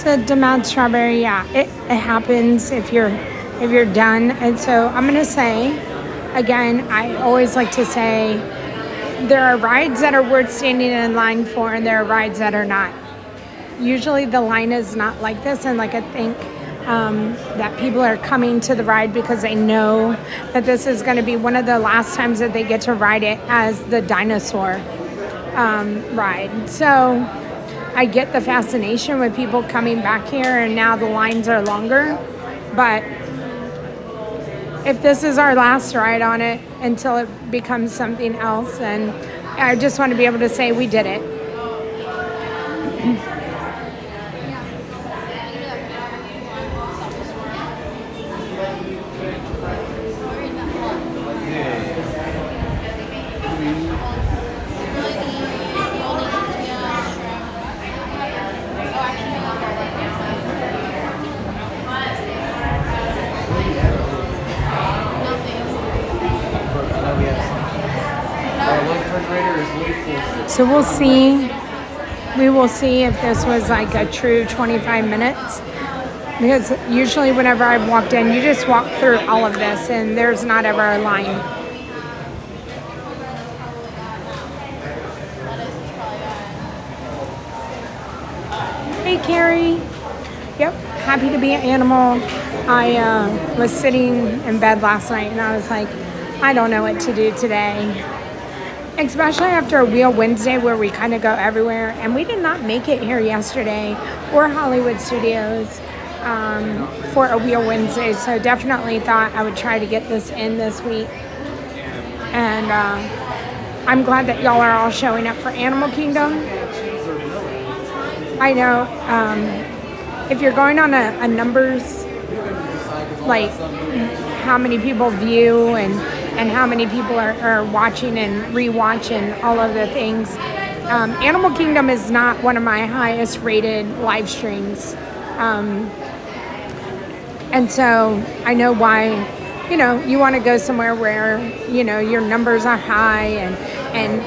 The demand strawberry, yeah, it happens if you're done. And so I'm gonna say again, I always like to say there are rides that are worth standing in line for, and there are rides that are not. Usually the line is not like this, and like I think that people are coming to the ride because they know that this is going to be one of the last times that they get to ride it as the Dinosaur ride. So I get the fascination with people coming back here, and now the lines are longer. But if this is our last ride on it until it becomes something else, and I just want to be able to say we did it. So we'll see. We will see if this was like a true 25 minutes. Because usually whenever I've walked in, you just walk through all of this and there's not ever a line. Hey, Carrie. Yep, happy to be an animal. I was sitting in bed last night and I was like, I don't know what to do today. Especially after a Wheel Wednesday where we kind of go everywhere. And we did not make it here yesterday or Hollywood Studios for a Wheel Wednesday. So definitely thought I would try to get this in this week. And I'm glad that y'all are all showing up for Animal Kingdom. I know if you're going on a numbers, like how many people view and how many people are watching and rewatching all of the things. Animal Kingdom is not one of my highest rated live streams. And so I know why, you want to go somewhere where, your numbers are high and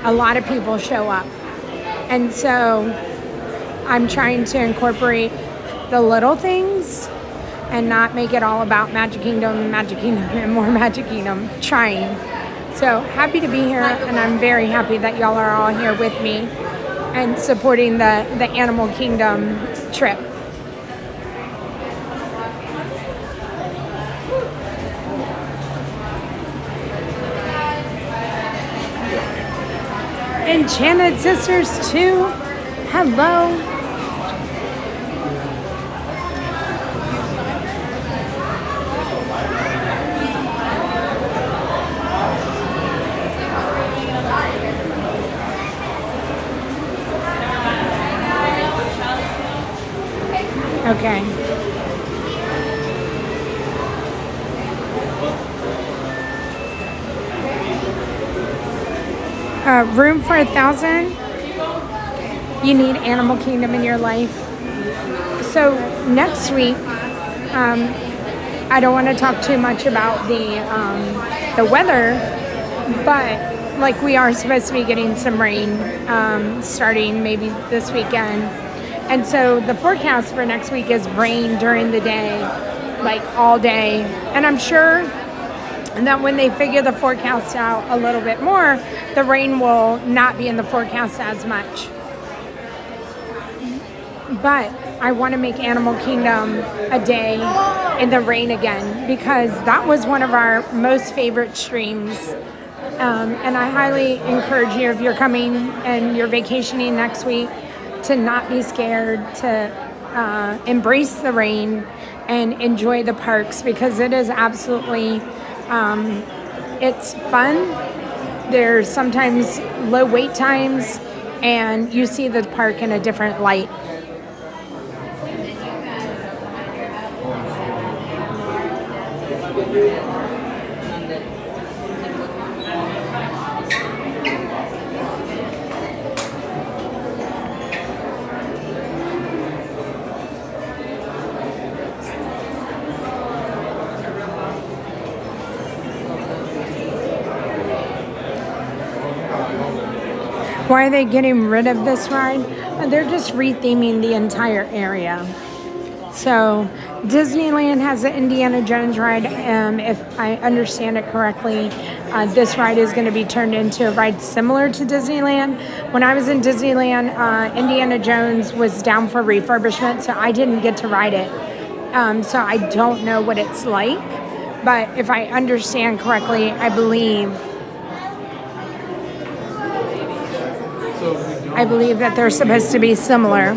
a lot of people show up. And so I'm trying to incorporate the little things and not make it all about Magic Kingdom, and more Magic Kingdom. Trying. So happy to be here, and I'm very happy that y'all are all here with me and supporting the Animal Kingdom trip. Enchanted Sisters 2, hello. Okay. Room for 1,000. You need Animal Kingdom in your life. So next week, I don't want to talk too much about the weather, but like we are supposed to be getting some rain starting maybe this weekend. And so the forecast for next week is rain during the day, like all day. And I'm sure that when they figure the forecast out a little bit more, the rain will not be in the forecast as much. But I want to make Animal Kingdom a day in the rain again, because that was one of our most favorite streams. And I highly encourage you, if you're coming and you're vacationing next week, to not be scared, to embrace the rain and enjoy the parks, because it is absolutely, it's fun. There's sometimes low wait times and you see the park in a different light. Why are they getting rid of this ride? They're just retheming the entire area. So Disneyland has the Indiana Jones ride. If I understand it correctly, this ride is going to be turned into a ride similar to Disneyland. When I was in Disneyland, Indiana Jones was down for refurbishment, so I didn't get to ride it. So I don't know what it's like. But if I understand correctly, I believe. So if we don't I believe that they're supposed to be similar.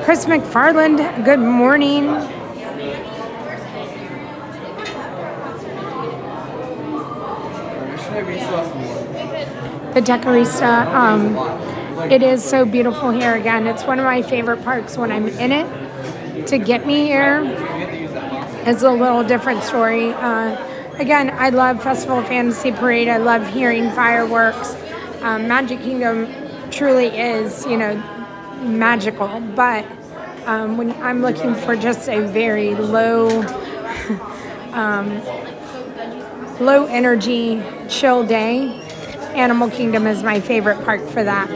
Chris McFarland, good morning. The Decorista, it is so beautiful here again. It's one of my favorite parks when I'm in it. To get me here is a little different story. Again, I love Festival Fantasy Parade. I love hearing fireworks. Magic Kingdom truly is, magical. But when I'm looking for just a very low, low energy, chill day, Animal Kingdom is my favorite park for that.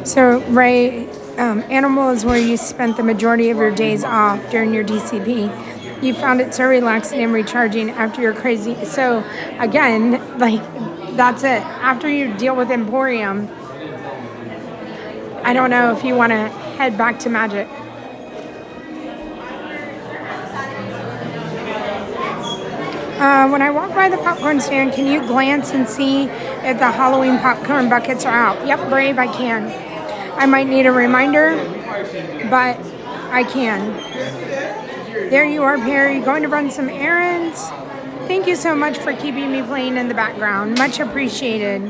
So, Ray, Animal is where you spent the majority of your days off during your DCP. You found it so relaxing and recharging after your crazy. So, again, that's it. After you deal with Emporium, I don't know if you want to head back to Magic. When I walk by the popcorn stand, can you glance and see if the Halloween popcorn buckets are out? Yep, Brave, I can. I might need a reminder, but I can. There you are, Perry, going to run some errands. Thank you so much for keeping me playing in the background. Much appreciated.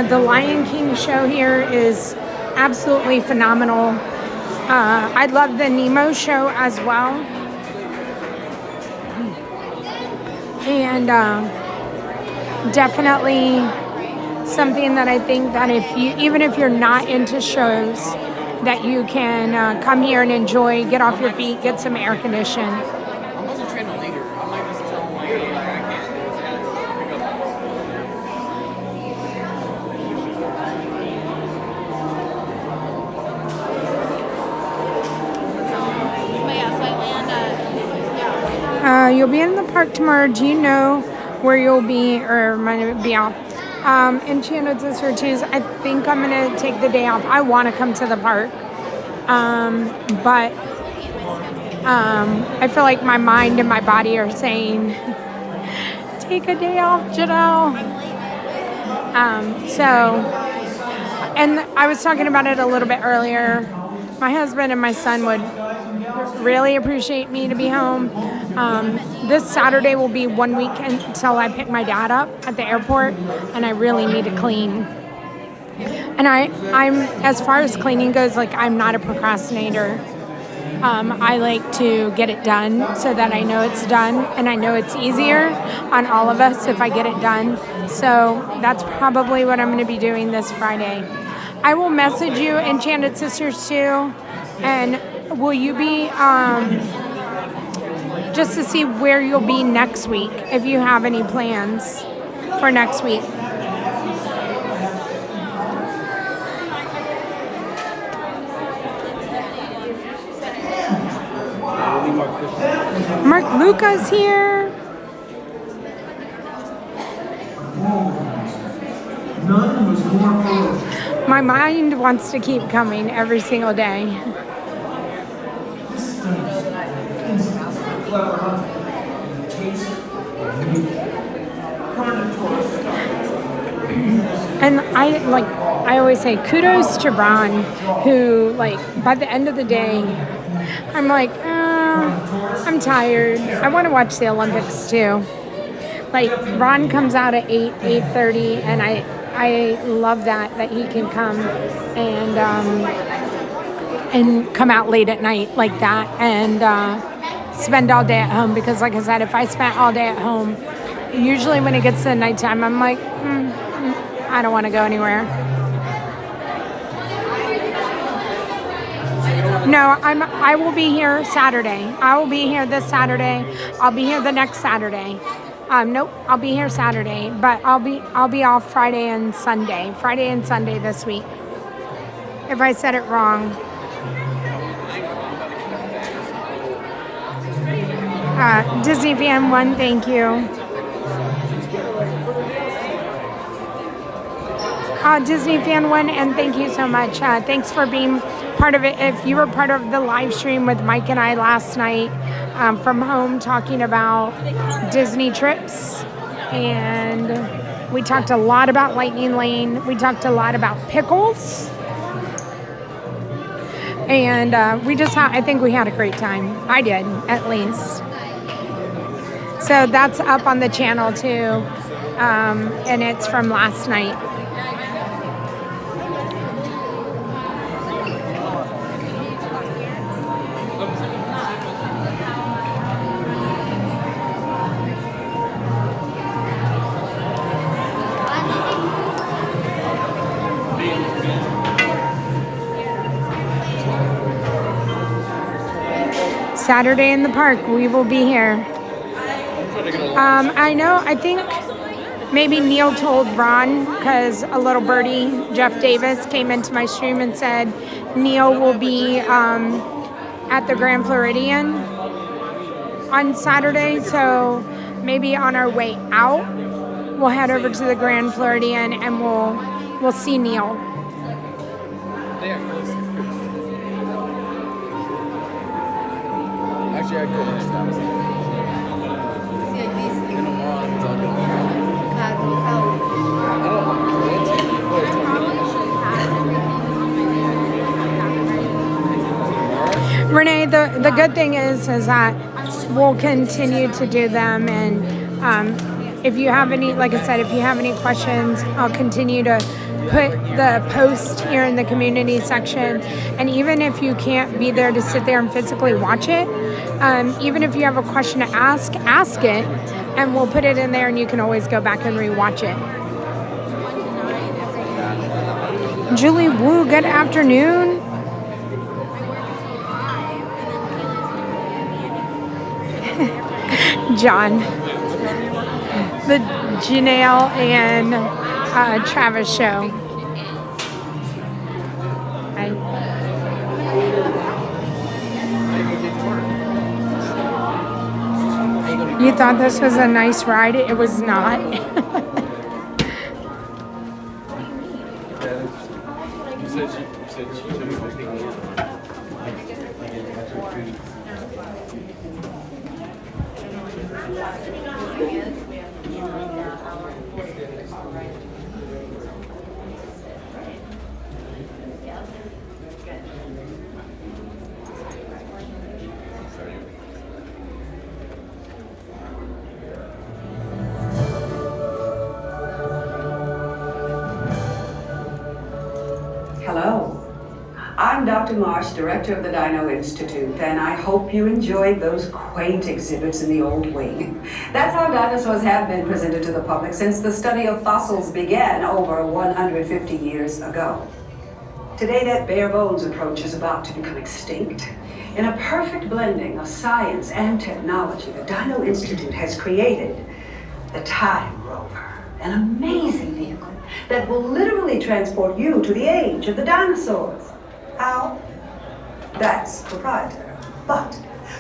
The Lion King show here is absolutely phenomenal. I love the Nemo show as well. And definitely something that I think that even if you're not into shows, that you can come here and enjoy, get off your feet, get some air conditioning. I'm also trying to later. I might just tell them later. You'll be in the park tomorrow. Do you know where you'll be, or might it be off? Enchanted Sister Tues, I think I'm going to take the day off. I want to come to the park. But I feel like my mind and my body are saying, take a day off, Janelle. And I was talking about it a little bit earlier. My husband and my son would really appreciate me to be home. This Saturday will be 1 week until I pick my dad up at the airport, and I really need to clean. And I'm as far as cleaning goes, I'm not a procrastinator. I like to get it done so that I know it's done, and I know it's easier on all of us if I get it done. So that's probably what I'm going to be doing this Friday. I will message you, Enchanted Sisters, too, and will you be, just to see where you'll be next week, if you have any plans for next week. Mark Luca's here. None was more ferocious. My mind wants to keep coming every single day. And I always say kudos to Ron, who by the end of the day, I'm like, I'm tired. I want to watch the Olympics too. Ron comes out at 8:30, and I love that he can come and come out late at night like that and spend all day at home, because like I said, if I spent all day at home, usually when it gets to nighttime, I'm like, I don't want to go anywhere. No, I will be here Saturday. I will be here this Saturday. I'll be here the next Saturday. Nope, I'll be here Saturday, but I'll be off Friday and Sunday. Friday and Sunday this week. If I said it wrong. Disney Fan 1, thank you. Disney Fan One, and thank you so much. Thanks for being part of it. If you were part of the live stream with Mike and I last night from home talking about Disney trips, and we talked a lot about Lightning Lane. We talked a lot about pickles. And I think we had a great time. I did, at least. So that's up on the channel too. And it's from last night. Saturday in the park, we will be here. I think maybe Neil told Ron, because a little birdie, Jeff Davis, came into my stream and said Neil will be at the Grand Floridian on Saturday. So maybe on our way out, we'll head over to the Grand Floridian and we'll see Neil. They are close. Actually, I go next time. Renee, the good thing is that we'll continue to do them, and if you have any, like I said, if you have any questions, I'll continue to put the post here in the community section. And even if you can't be there to sit there and physically watch it, even if you have a question to ask it, and we'll put it in there, and you can always go back and rewatch it. Julie Wu, good afternoon. John, the Janel and Travis show. You thought this was a nice ride? It was not. Hello, I'm Dr. Marsh, director of the Dino Institute, and I hope you enjoyed those quaint exhibits in the old wing. That's how dinosaurs have been presented to the public since the study of fossils began over 150 years ago. Today, that bare bones approach is about to become extinct. In a perfect blending of science and technology, the Dino Institute has created the Time Rover, an amazing vehicle that will literally transport you to the age of the dinosaurs. How? That's proprietary. But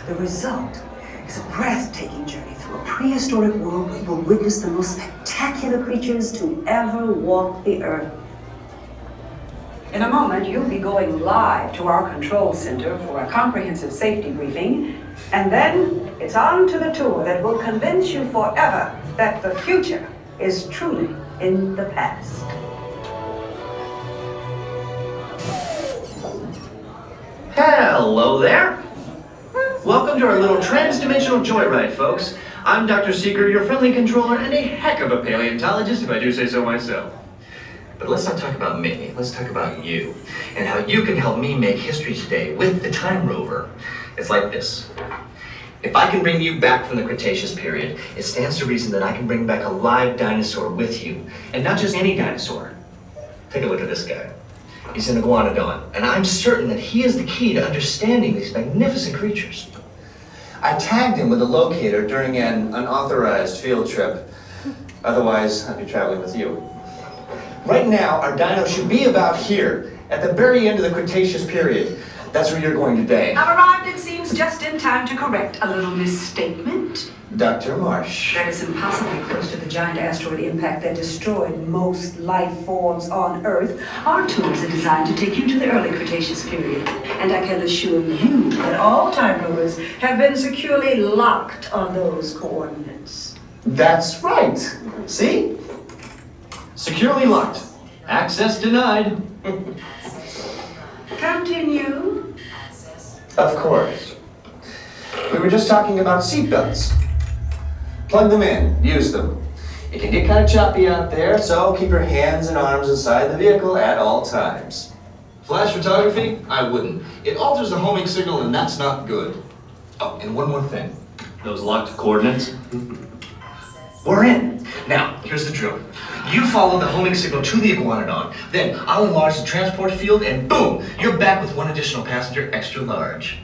the result is a breathtaking journey through a prehistoric world where you will witness the most spectacular creatures to ever walk the earth. In a moment, you'll be going live to our control center for a comprehensive safety briefing, and then it's on to the tour that will convince you forever that the future is truly in the past. Hello there. Welcome to our little trans-dimensional joyride, folks. I'm Dr. Seeker, your friendly controller, and a heck of a paleontologist, if I do say so myself. But let's not talk about me, let's talk about you, and how you can help me make history today with the Time Rover. It's like this. If I can bring you back from the Cretaceous period, it stands to reason that I can bring back a live dinosaur with you, and not just any dinosaur. Take a look at this guy. He's an iguanodon, and I'm certain that he is the key to understanding these magnificent creatures. I tagged him with a locator during an unauthorized field trip. Otherwise, I'd be traveling with you. Right now, our dino should be about here, at the very end of the Cretaceous period. That's where you're going today. I've arrived, it seems, just in time to correct a little misstatement. Dr. Marsh. That is impossibly close to the giant asteroid impact that destroyed most life forms on Earth. Our tools are designed to take you to the early Cretaceous period. And I can assure you that all time rovers have been securely locked on those coordinates. That's right. See? Securely locked. Access denied. Continue. Of course. We were just talking about seatbelts. Plug them in, use them. It can get kind of choppy out there, so keep your hands and arms inside the vehicle at all times. Flash photography? I wouldn't. It alters the homing signal and that's not good. Oh, and one more thing. Those locked coordinates? We're in. Now, here's the drill. You follow the homing signal to the iguanodon, then I'll enlarge the transport field and boom, you're back with one additional passenger extra large.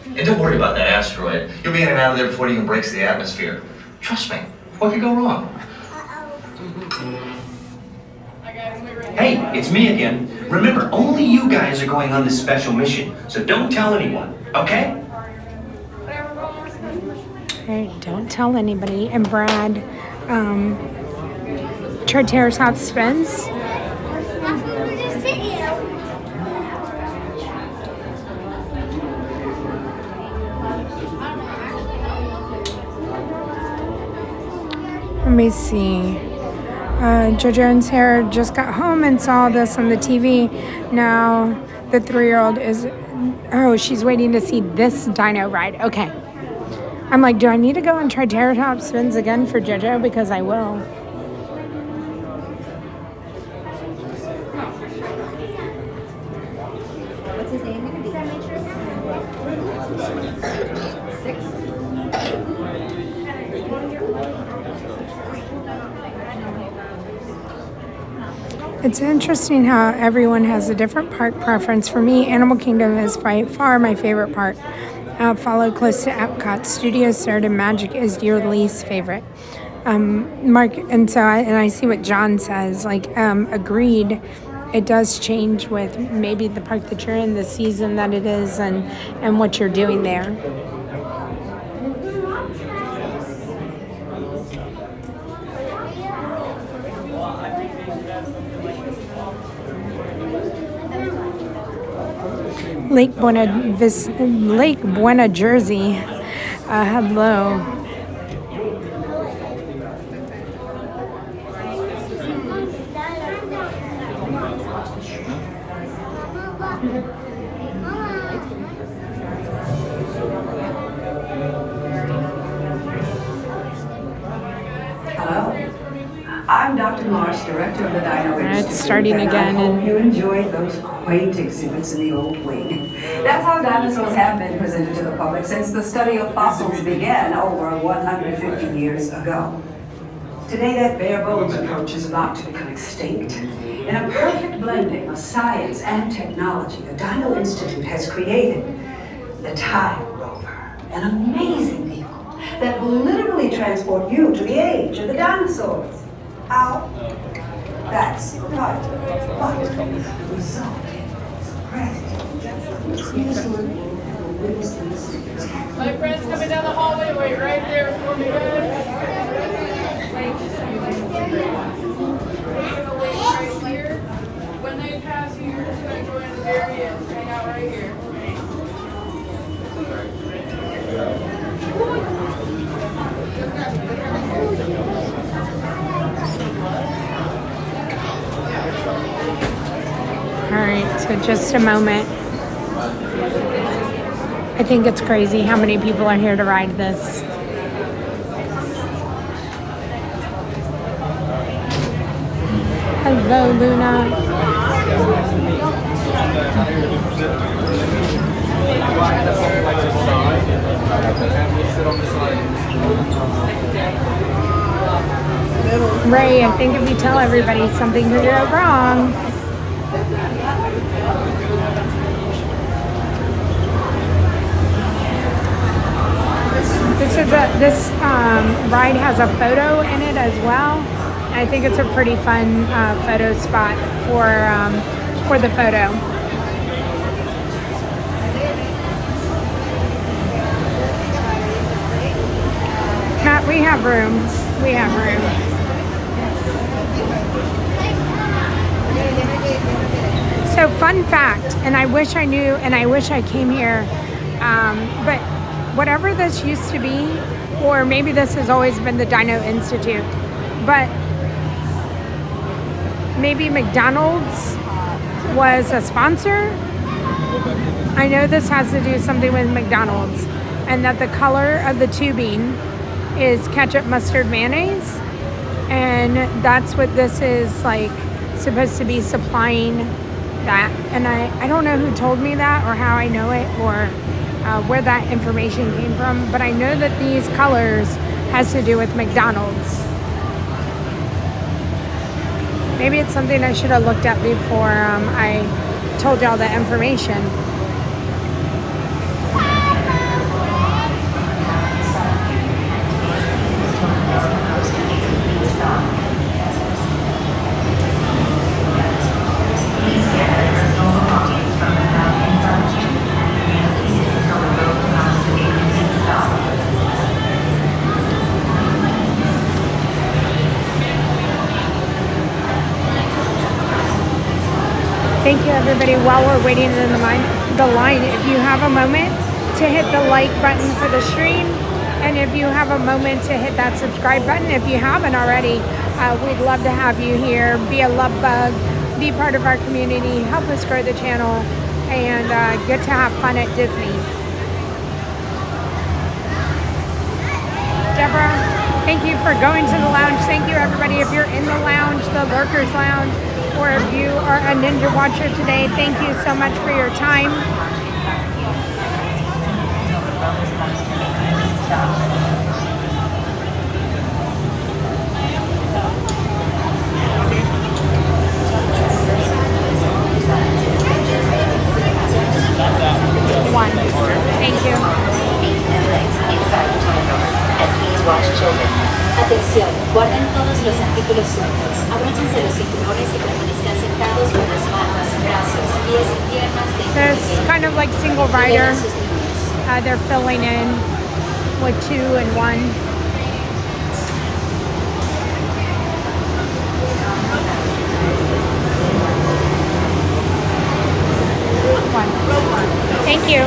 And don't worry about that asteroid. You'll be in and out of there before it even breaks the atmosphere. Trust me, what could go wrong? Hey, it's me again. Remember, only you guys are going on this special mission, so don't tell anyone, okay? Okay, don't tell anybody. And Brad, TriceraTop spins. Let me see. JoJo and Sarah just got home and saw this on the TV. Now the 3-year-old is, oh, she's waiting to see this dino ride. Okay. I'm like, do I need to go on TriceraTop spins again for JoJo? Because I will. What's his name going to be? 6. It's interesting how everyone has a different park preference. For me, Animal Kingdom is by far my favorite park. Followed close to Epcot. Studios Third and Magic is your least favorite. Mark, and so I see what John says. Like, agreed. It does change with maybe the park that you're in, the season that it is, and what you're doing there. Lake Buena, Jersey. Hello. Hello. I'm Dr. Marsh, director of the Dino Institute. It's starting again. I hope you enjoyed those quaint exhibits in the old wing. That's how dinosaurs have been presented to the public since the study of fossils began over 150 years ago. Today, that bare bones approach is about to become extinct. In a perfect blending of science and technology, the Dino Institute has created the Time Rover, an amazing vehicle that will literally transport you to the age of the dinosaurs. How? That's the part. But the result is breathtaking. My friends coming down the hallway, wait right there for me, guys. Right here. When they pass you, you're just going to go in the very end, hang out right here. All right, so just a moment. I think it's crazy how many people are here to ride this. Hello, Luna. Ray, I think if you tell everybody something could go wrong. This ride has a photo in it as well. I think it's a pretty fun photo spot for the photo. We have room. We have room. So fun fact, and I wish I knew, and I wish I came here, but whatever this used to be, or maybe this has always been the Dino Institute, but maybe McDonald's was a sponsor. I know this has to do something with McDonald's, and that the color of the tubing is ketchup, mustard, mayonnaise, and that's what this is like supposed to be supplying that. And I don't know who told me that or how I know it or where that information came from, but I know that these colors has to do with McDonald's. Maybe it's something I should have looked at before I told y'all the information. Thank you, everybody. While we're waiting in the line, if you have a moment to hit the like button for the stream, and if you have a moment to hit that subscribe button, if you haven't already, we'd love to have you here. Be a love bug, be part of our community, help us grow the channel, and get to have fun at Disney. Deborah, thank you for going to the lounge. Thank you, everybody. If you're in the lounge, the Lurkers Lounge, or if you are a Ninja Watcher today, thank you so much for your time. One. Thank you. And please watch children. Atención, guarden todos los artículos sueltos. Abróchense los cinturones y permanezcan sentados con las manos, brazos, pies y piernas dentro So it's kind of like single rider. They're filling in with 2 and 1. Thank you.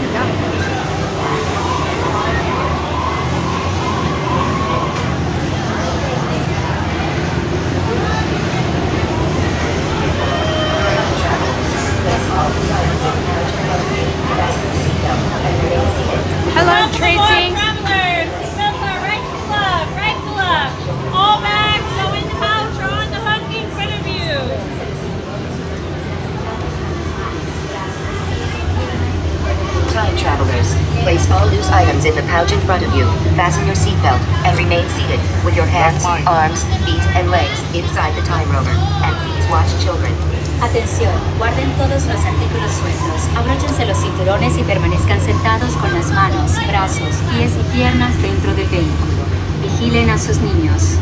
Hello, Tracy. Travelers, seatbelts are right to left, right to left. All bags go in the pouch or on the hook in front of you. Time travelers, place all loose items in the pouch in front of you, fasten your seatbelt, and remain seated with your hands, arms, feet, and legs inside the time rover. And please watch children. Atención, guarden todos los artículos sueltos, abróchense los cinturones y permanezcan sentados con las manos, brazos, pies y piernas dentro del vehículo. Vigilen a sus niños.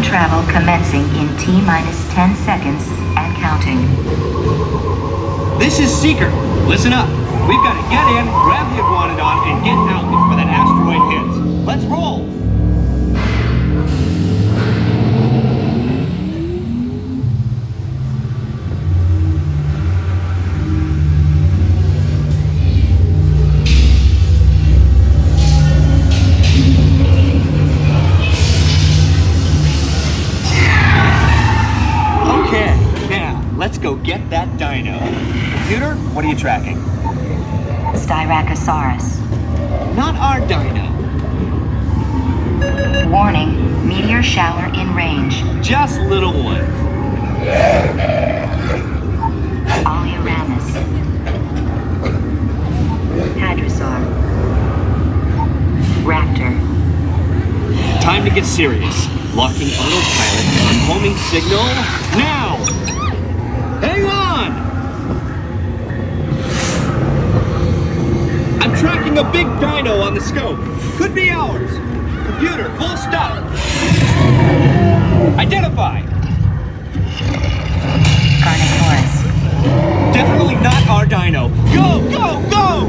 Travel commencing in T-minus 10 seconds and counting. This is Seeker. Listen up. We've got to get in, grab the iguanodon, and get out before that asteroid hits. Let's roll! Let's go get that dino. Computer, what are you tracking? Styracosaurus. Not our dino. Warning, meteor shower in range. Just little one. Oleoramus. Hadrosaur. Raptor. Time to get serious. Locking autopilot on homing signal now! Hang on! I'm tracking a big dino on the scope. Could be ours. Computer, full stop. Identify. Carnotaurus. Definitely not our dino. Go, go, go!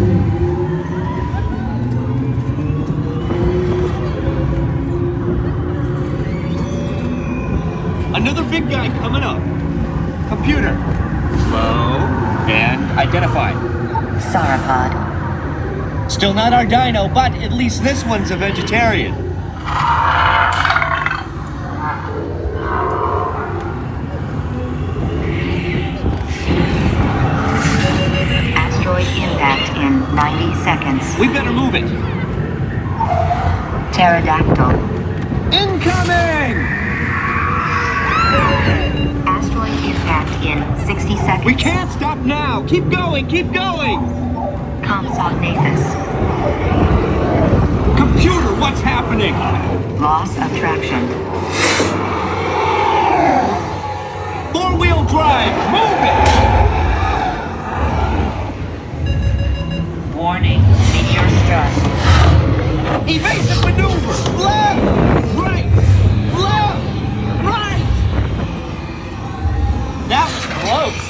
Another big guy coming up. Computer. Slow and identify. Sauropod. Still not our dino, but at least this one's a vegetarian. Asteroid impact in 90 seconds. We better move it. Pterodactyl. Incoming! Asteroid impact in 60 seconds. We can't stop now. Keep going, keep going. Compsognathus. Computer, what's happening? Loss of traction. Four-wheel drive, move it! Warning, meteor stress. Evasive maneuver! Left! Right! Left! Right! That was close.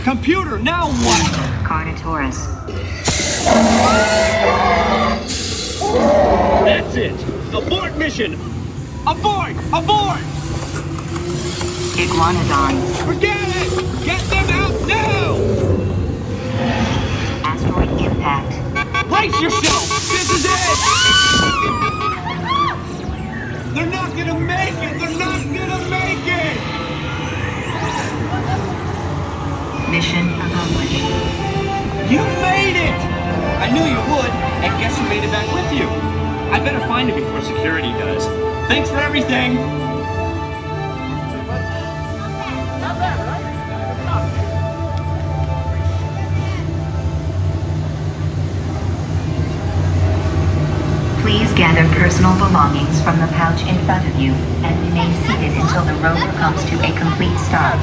Computer, now what? Carnotaurus. That's it. Abort mission. Abort! Abort! Iguanodon. Forget it! Get them out now! Asteroid impact. Brace yourself! This is it! They're not gonna make it! They're not gonna make it! Mission accomplished. You made it! I knew you would, and guess who made it back with you? I better find it before security does. Thanks for everything! Please gather personal belongings from the pouch in front of you and remain seated until the rover comes to a complete stop.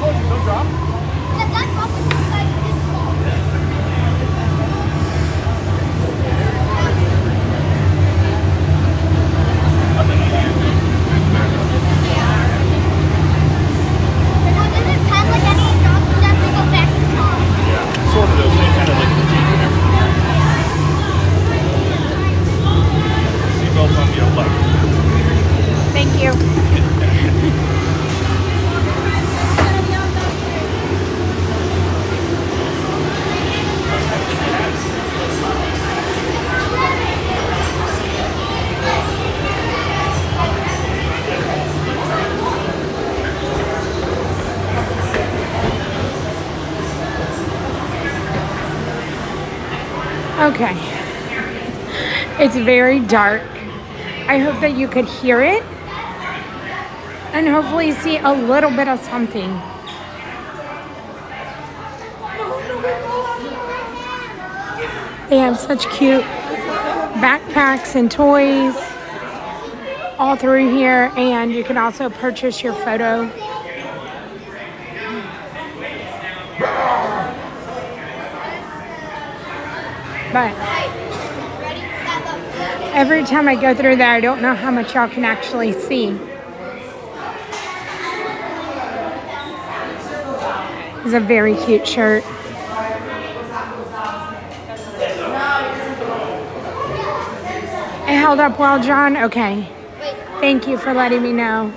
Sort of those things, kind of like the Jeep and everything. Seatbelts on your left. Thank you. Okay. It's very dark. I hope that you could hear it and hopefully see a little bit of something. They have such cute backpacks and toys all through here, and you can also purchase your photo. But every time I go through there, I don't know how much y'all can actually see. It's a very cute shirt. It held up well, John? Okay. Thank you for letting me know.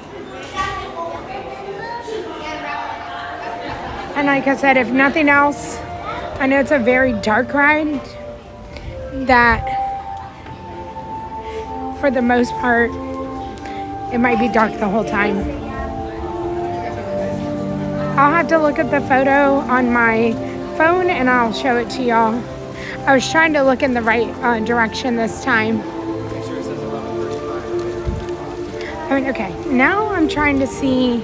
And like I said, if nothing else, I know it's a very dark ride, that for the most part, it might be dark the whole time. I'll have to look at the photo on my phone and I'll show it to y'all. I was trying to look in the right direction this time. I mean, okay, now I'm trying to see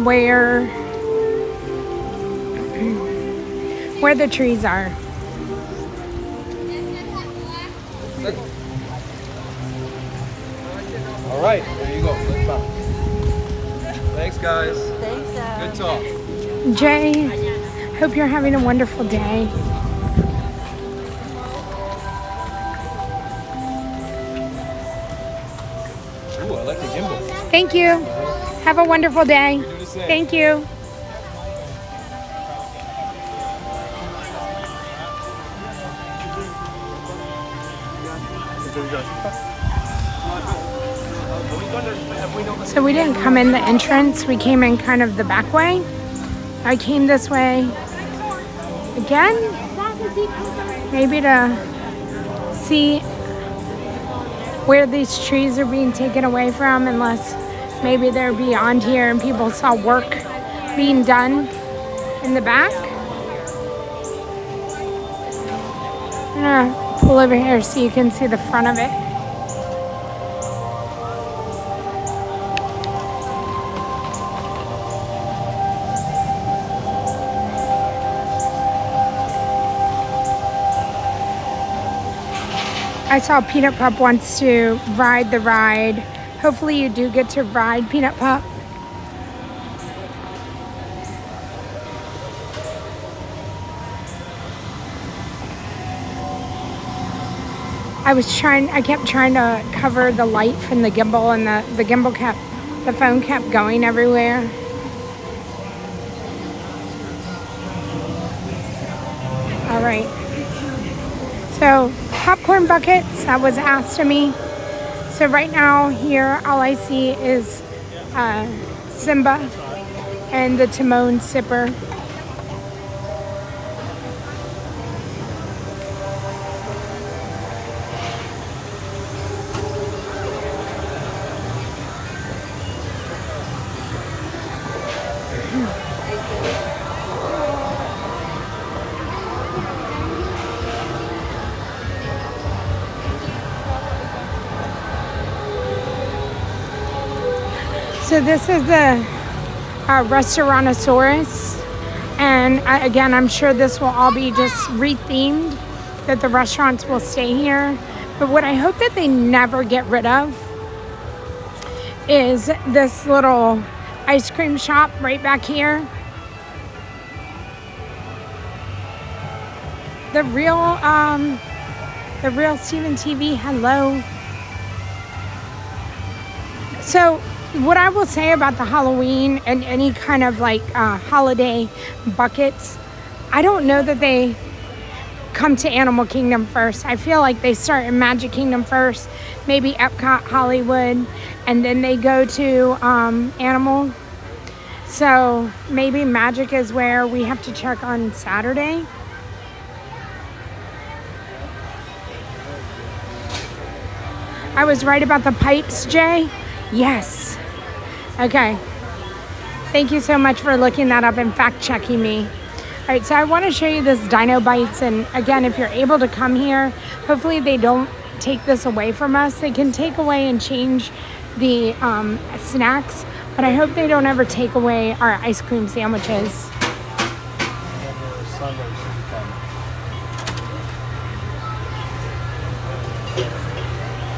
where the trees are. All right, there you go. Let's bounce. Thanks, guys. Thanks, Good talk. Jay, hope you're having a wonderful day. Ooh, I like the gimbal. Thank you. Have a wonderful day. Thank you. So we didn't come in the entrance. We came in kind of the back way. I came this way again, maybe to see where these trees are being taken away from, unless maybe they're beyond here and people saw work being done in the back. I'm gonna pull over here so you can see the front of it. I saw Peanut Pup wants to ride the ride. Hopefully you do get to ride Peanut Pup. I kept trying to cover the light from the gimbal, and the gimbal the phone kept going everywhere. All right. So popcorn buckets, that was asked of me. So right now here, all I see is Simba and the Timon sipper. So this is the Restaurantosaurus, and again, I'm sure this will all be just rethemed, that the restaurants will stay here. But what I hope that they never get rid of is this little ice cream shop right back here. The real Steven TV, hello. So what I will say about the Halloween and any kind of like holiday buckets, I don't know that they come to Animal Kingdom first. I feel like they start in Magic Kingdom first, maybe Epcot, Hollywood, and then they go to Animal. So maybe Magic is where we have to check on Saturday. I was right about the pipes, Jay. Yes. Okay. Thank you so much for looking that up and fact checking me. All right, so I want to show you this Dino Bites, and again, if you're able to come here, hopefully they don't take this away from us. They can take away and change the snacks, but I hope they don't ever take away our ice cream sandwiches.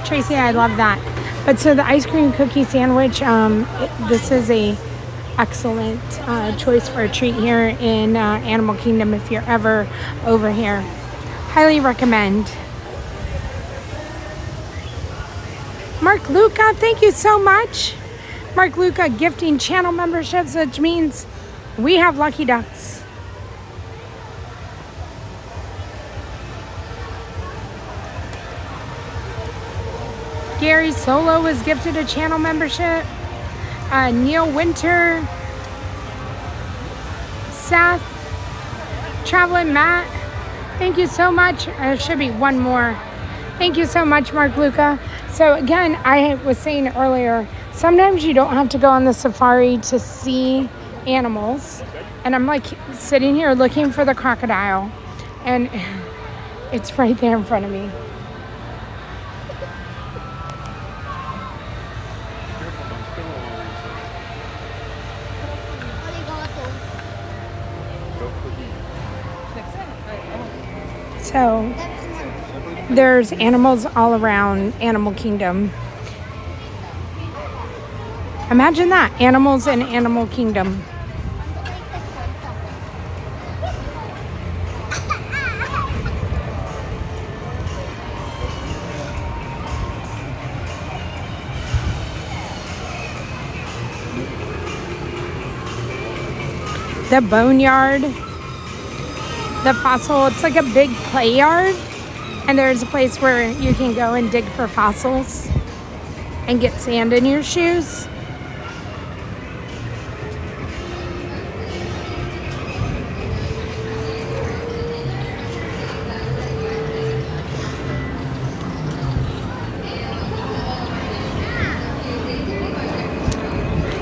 Tracy, I love that. But so the ice cream cookie sandwich, this is a excellent choice for a treat here in Animal Kingdom if you're ever over here. Highly recommend. Mark Luca, thank you so much. Mark Luca gifting channel memberships, which means we have lucky ducks. Gary Solo was gifted a channel membership. Neil Winter, Seth, Traveling Matt, thank you so much. There should be one more. Thank you so much, Mark Luca. So again, I was saying earlier, sometimes you don't have to go on the safari to see animals. And I'm like sitting here looking for the crocodile. And It's right there in front of me. So there's animals all around Animal Kingdom. Imagine that, animals in Animal Kingdom. The boneyard, the fossil, it's like a big play yard, and there's a place where you can go and dig for fossils and get sand in your shoes.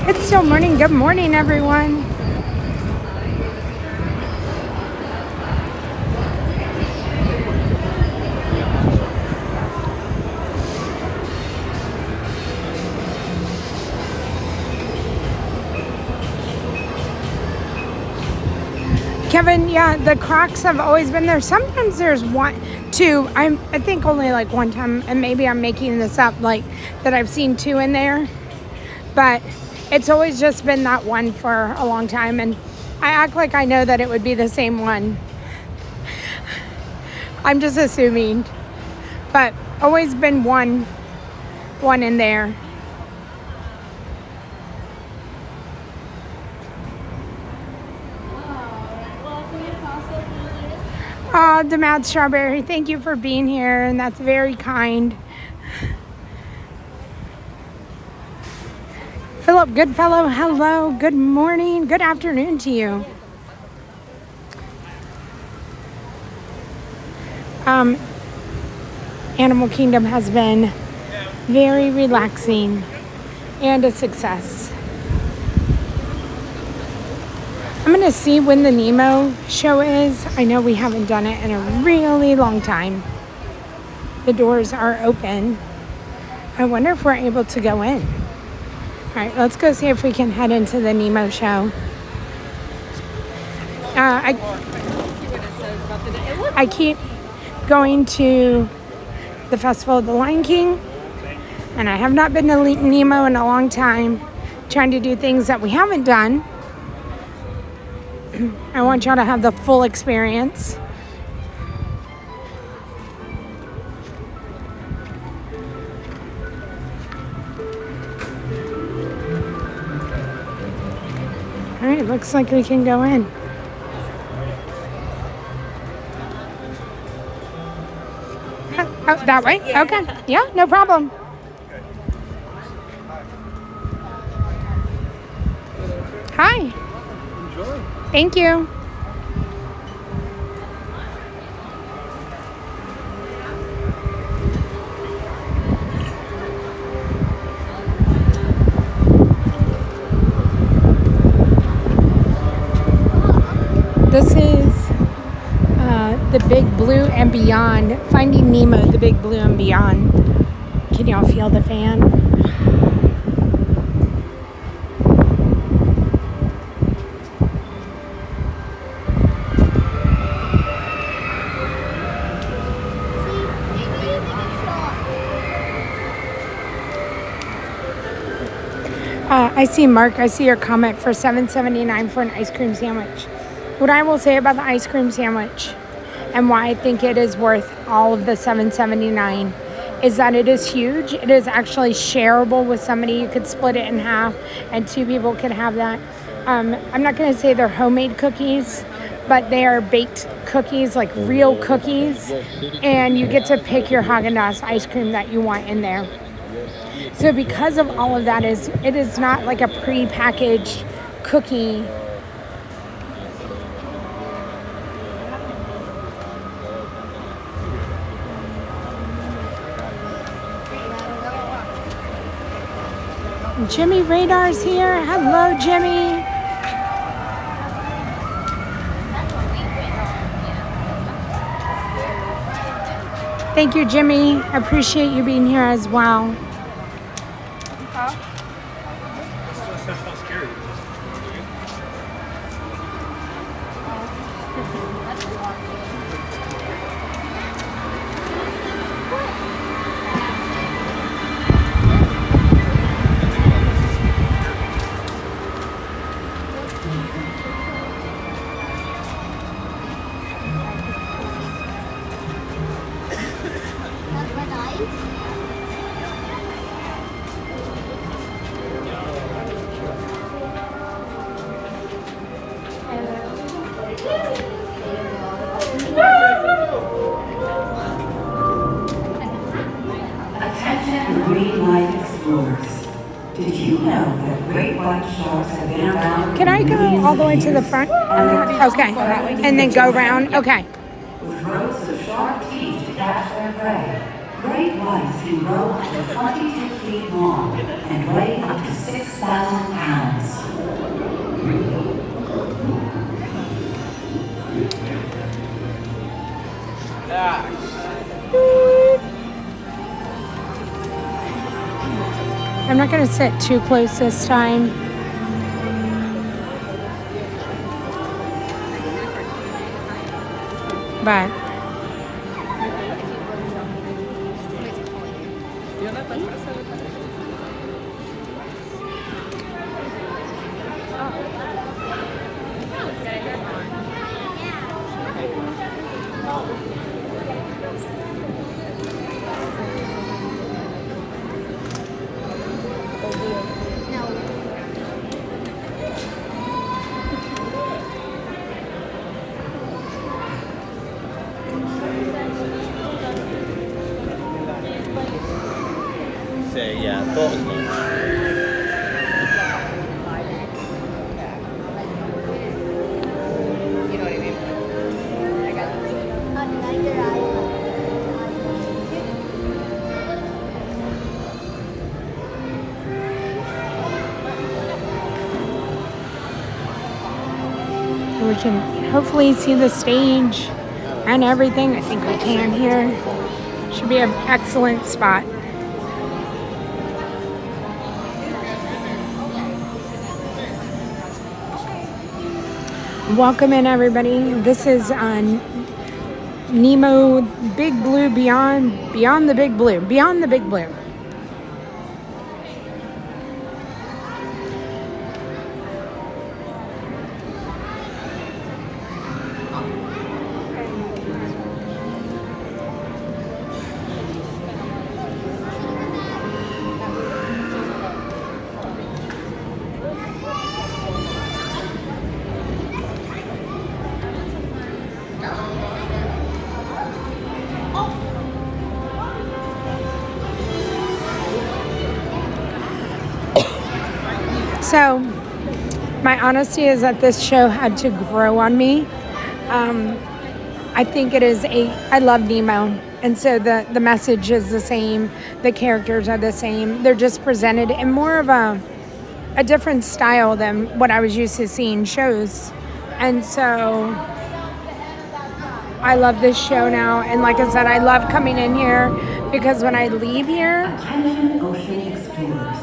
It's still morning. Good morning, everyone. Kevin, yeah, the Crocs have always been there. Sometimes there's one, two, I think only like one time, and maybe I'm making this up, like that I've seen two in there. But it's always just been that one for a long time, and I act like I know that it would be the same one. I'm just assuming. But always been one in there. Oh, DeMad Strawberry, thank you for being here, and that's very kind. Philip Goodfellow, hello, good morning, good afternoon to you. Animal Kingdom has been very relaxing and a success. I'm going to see when the Nemo show is. I know we haven't done it in a really long time. The doors are open. I wonder if we're able to go in. All right, let's go see if we can head into the Nemo show. I keep going to the Festival of the Lion King, and I have not been to Nemo in a long time, trying to do things that we haven't done. I want y'all to have the full experience. All right, looks like we can go in. Oh, that way? Okay. Yeah, no problem. Hi. Enjoy. Thank you. This is the Big Blue and Beyond. Finding Nemo, the Big Blue and Beyond. Can y'all feel the fan? I see, Mark, I see your comment for $7.79 for an ice cream sandwich. What I will say about the ice cream sandwich and why I think it is worth all of the $7.79 is that it is huge. It is actually shareable with somebody. You could split it in half and two people could have that. I'm not going to say they're homemade cookies, but they are baked cookies, like real cookies, and you get to pick your Haagen-Dazs ice cream that you want in there. So because of all of that, it is not like a pre-packaged cookie. Jimmy Radar's here. Hello, Jimmy. Thank you, Jimmy. I appreciate you being here as well. That's so scary. Attention marine life explorers. Did you know that great white sharks have been around? Can I go all the way to the front? Okay. And then go around? Okay. With rows of sharp teeth to catch their prey. Great whites can grow up to 22 feet long and weigh up to 6,000 pounds. I'm not going to sit too close this time. But we can hopefully see the stage and everything. I think we can here. Should be an excellent spot. Welcome in, everybody. This is on Nemo Big Blue Beyond the Big Blue. Beyond the Big Blue. So, my honesty is that this show had to grow on me. I think it is I love Nemo. And so the message is the same. The characters are the same. They're just presented in more of a different style than what I was used to seeing shows. And so, I love this show now. And like I said, I love coming in here because when I leave here... Attention ocean explorers.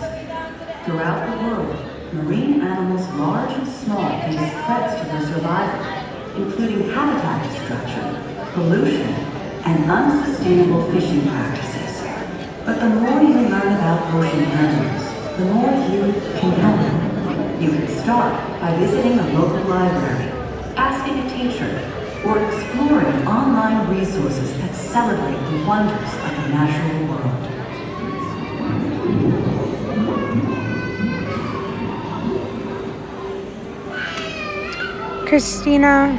Throughout the world, marine animals large and small face threats to their survival, including habitat destruction, pollution, and unsustainable fishing practices. But the more you learn about ocean animals, the more you can help them. You can start by visiting a local library, asking a teacher, or exploring online resources that celebrate the wonders of the natural world. Christina,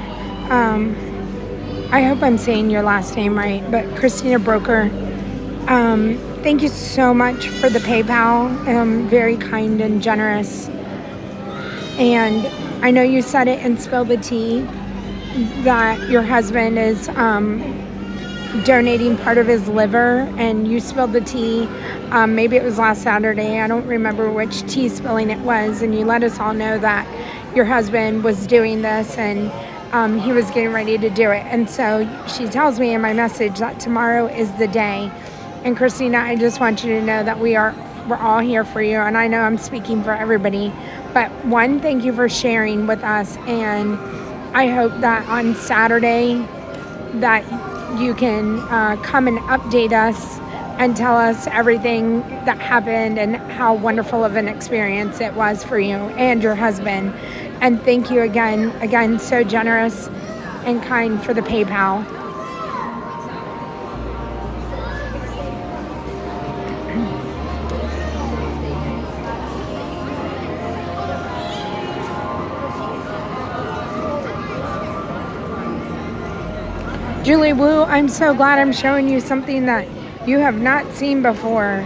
I hope I'm saying your last name right, but Christina Broker, thank you so much for the PayPal. Very kind and generous. And I know you said it and spilled the tea that your husband is donating part of his liver, and you spilled the tea. Maybe it was last Saturday. I don't remember which tea spilling it was, and you let us all know that your husband was doing this, and he was getting ready to do it. And so she tells me in my message that tomorrow is the day. And Christina, I just want you to know that we're all here for you. And I know I'm speaking for everybody. But one, thank you for sharing with us. And I hope that on Saturday that you can come and update us and tell us everything that happened and how wonderful of an experience it was for you and your husband. And thank you again, so generous and kind for the PayPal. Julie Wu, I'm so glad I'm showing you something that you have not seen before.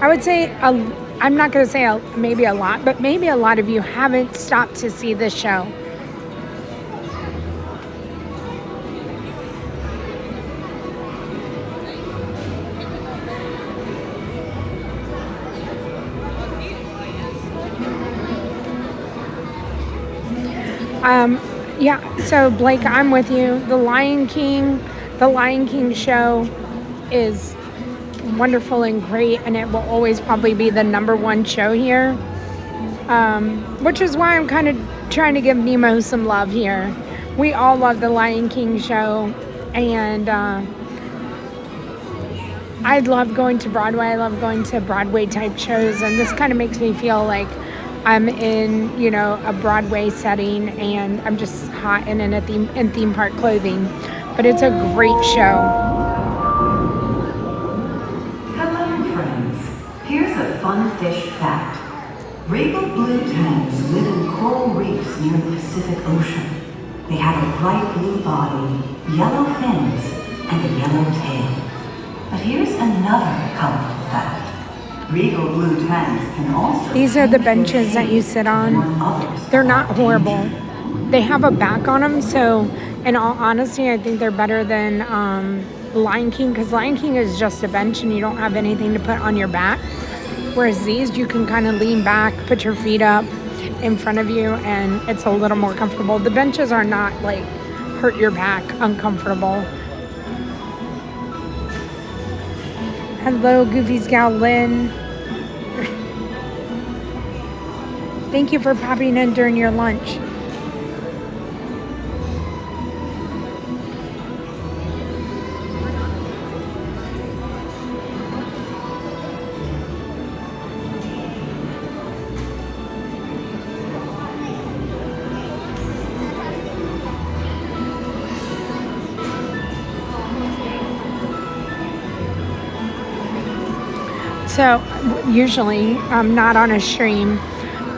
I would say, I'm not going to say maybe a lot, but maybe a lot of you haven't stopped to see this show. Yeah, so Blake, I'm with you. The Lion King show is wonderful and great, and it will always probably be the #1 show here, which is why I'm kind of trying to give Nemo some love here. We all love the Lion King show, and I love going to Broadway. I love going to Broadway type shows, and this kind of makes me feel like I'm in, a Broadway setting, and I'm just hot and in theme park clothing. But it's a great show. Hello, friends. Here's a fun fish fact. Regal blue tans live in coral reefs near the Pacific Ocean. They have a bright blue body, yellow fins, and a yellow tail. But here's another colorful fact. Regal blue tans can also... These are the benches that you sit on. They're not horrible. They have a back on them, so in all honesty, I think they're better than Lion King, because Lion King is just a bench and you don't have anything to put on your back. Whereas these, you can kind of lean back, put your feet up in front of you, and it's a little more comfortable. The benches are not like hurt your back, uncomfortable. Hello, Goofy's gal Lynn. Thank you for popping in during your lunch. So usually I'm not on a stream,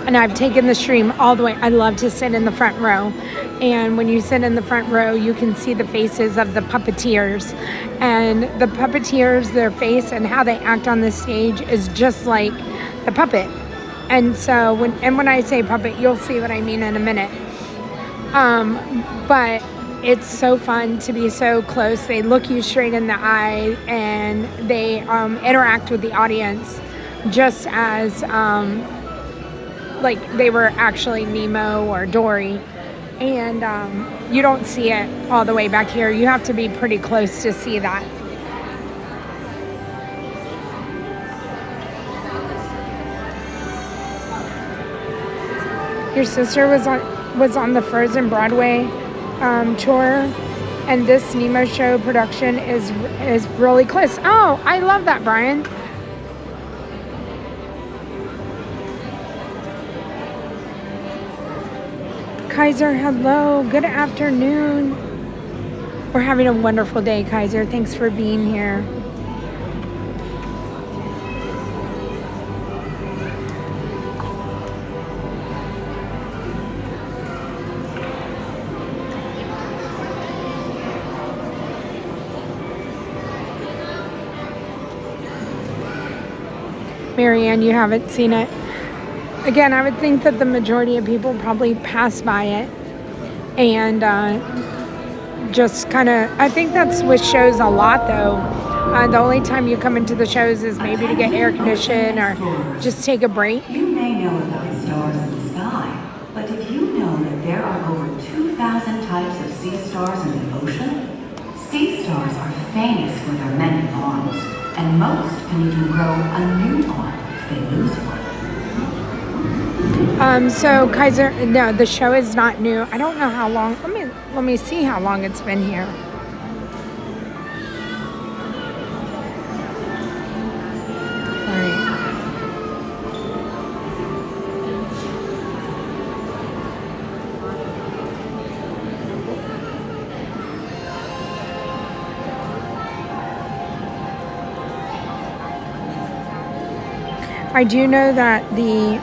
and I've taken the stream all the way. I love to sit in the front row, and when you sit in the front row, you can see the faces of the puppeteers, and the puppeteers, their face and how they act on the stage is just like the puppet. And so when I say puppet, you'll see what I mean in a minute. But it's so fun to be so close. They look you straight in the eye, and they interact with the audience just as like they were actually Nemo or Dory. And you don't see it all the way back here. You have to be pretty close to see that. Your sister was on the Frozen Broadway tour, and this Nemo show production is really close. Oh, I love that, Brian. Kaiser, hello. Good afternoon. We're having a wonderful day, Kaiser. Thanks for being here. Marianne, you haven't seen it. Again, I would think that the majority of people probably pass by it and just kind of, I think that's with shows a lot though. The only time you come into the shows is maybe to get air conditioned or just take a break. You may know about the stars in the sky, But did you know that there are over 2,000 types of sea stars in the ocean? Sea stars are famous for their many arms, and most can even grow a new arm if they lose one. So Kaiser, no, the show is not new. I don't know how long. Let me see how long it's been here. I do know that the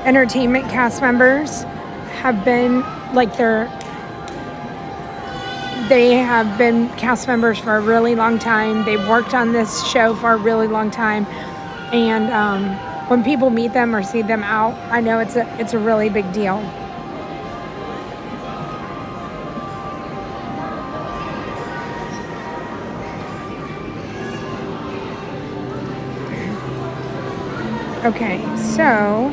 entertainment cast members have been they have been cast members for a really long time. They've worked on this show for a really long time, and when people meet them or see them out, I know it's a really big deal. Okay, so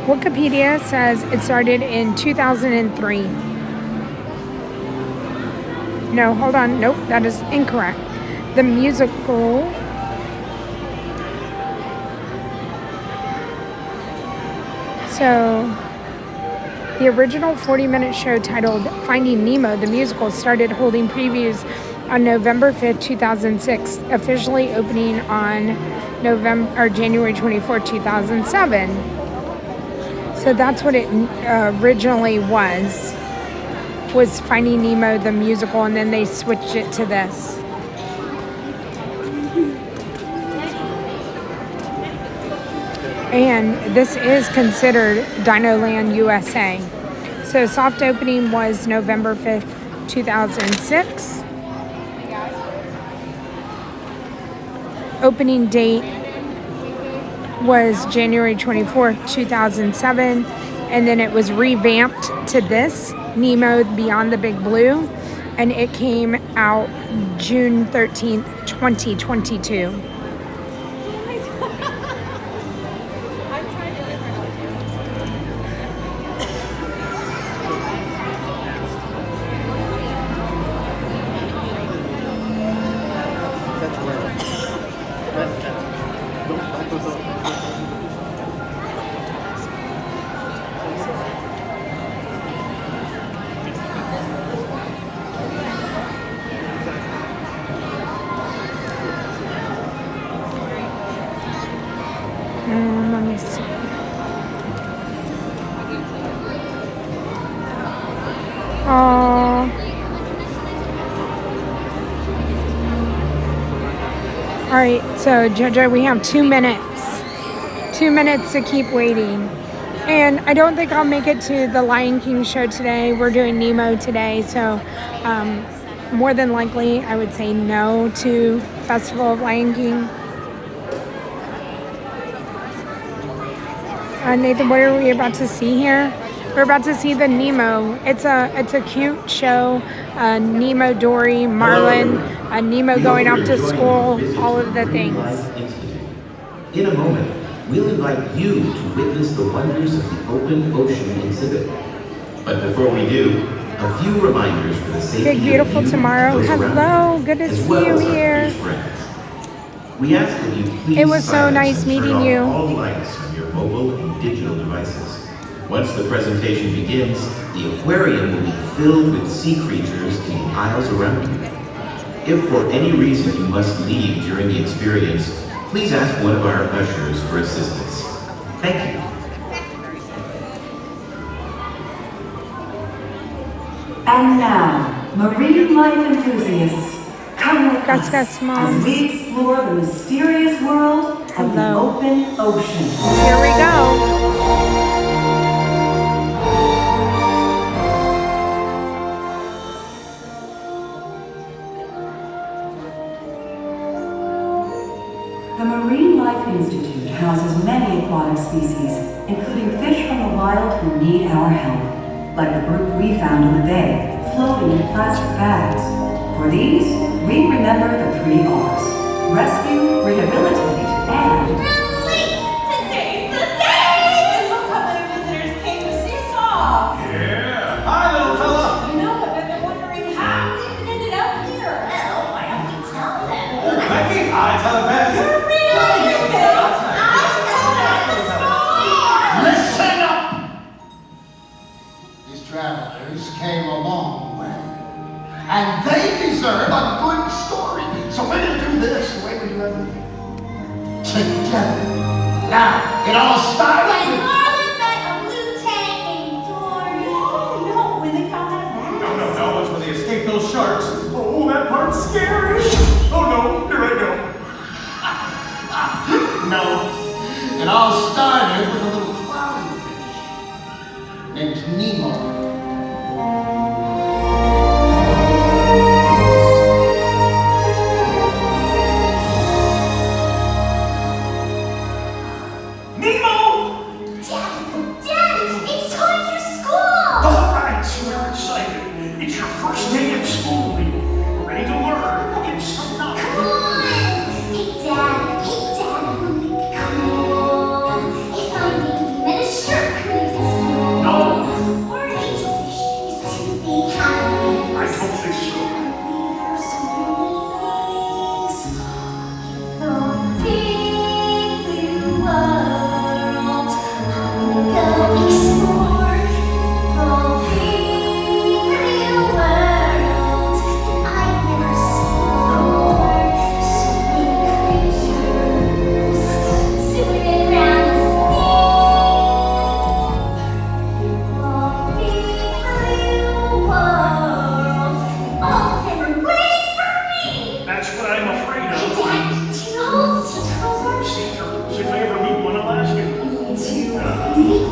Wikipedia says it started in 2003. No, hold on. Nope, that is incorrect. The musical the original 40-minute show titled Finding Nemo, the musical, started holding previews on November 5th, 2006, officially opening on January 24th, 2007. So that's what it originally was Finding Nemo, the musical, and then they switched it to this. And this is considered DinoLand, U.S.A. So soft opening was November 5th, 2006. Opening date was January 24th, 2007. And then it was revamped to this, Nemo Beyond the Big Blue. And it came out June 13th, 2022. Let me see. All right, so Jojo, we have 2 minutes. 2 minutes to keep waiting. And I don't think I'll make it to the Lion King show today. We're doing Nemo today, so more than likely I would say no to Festival of Lion King. Nathan, what are we about to see here? We're about to see the Nemo. It's a cute show. Nemo, Dory, Marlin, Nemo going off to school, all of the things. In a moment, we'll invite you to witness the wonders of the open ocean exhibit. But before we do, a few reminders for the safety Big Beautiful of you Tomorrow. and those around Hello, you, good to as see well you as our here. British friends. We ask that you please It was so silence nice and meeting turn off you. all lights on your mobile and digital devices. Once the presentation begins, the aquarium will be filled with sea creatures in the aisles around you. If for any reason you must leave during the experience, please ask one of our ushers for assistance. Thank you. And now, marine life enthusiasts, come with us as we explore the mysterious world of the open ocean. Here we go. The Marine Life Institute houses many aquatic species, including fish from the wild who need our help, like the group we found in the bay, floating in plastic bags. For these, we remember the 3 R's: rescue, rehabilitate, and Today's the day! And look how many visitors came to see us style. When Marlin met a blue tank named Dory. No, when they found that bag. No, it's when they escaped those sharks. Oh, that part's scary. Oh no, here I go. No. And I'll start it with a little clownfish named Nemo. First day of school, we're ready to learn. Get some knowledge. Come on! Hey, Dad, cool. If only met a shark cruise. No. Or an angelfish is too big. I don't think so. The big blue world. I'm gonna go explore. The big blue world I've never seen before. So many creatures swimming around the sea. The big blue world. All of them are waiting for me. That's what I'm afraid Hey, of. Dad, do you know who sea turtles are? Sea turtles, if I ever meet one, I'll ask you. Me too.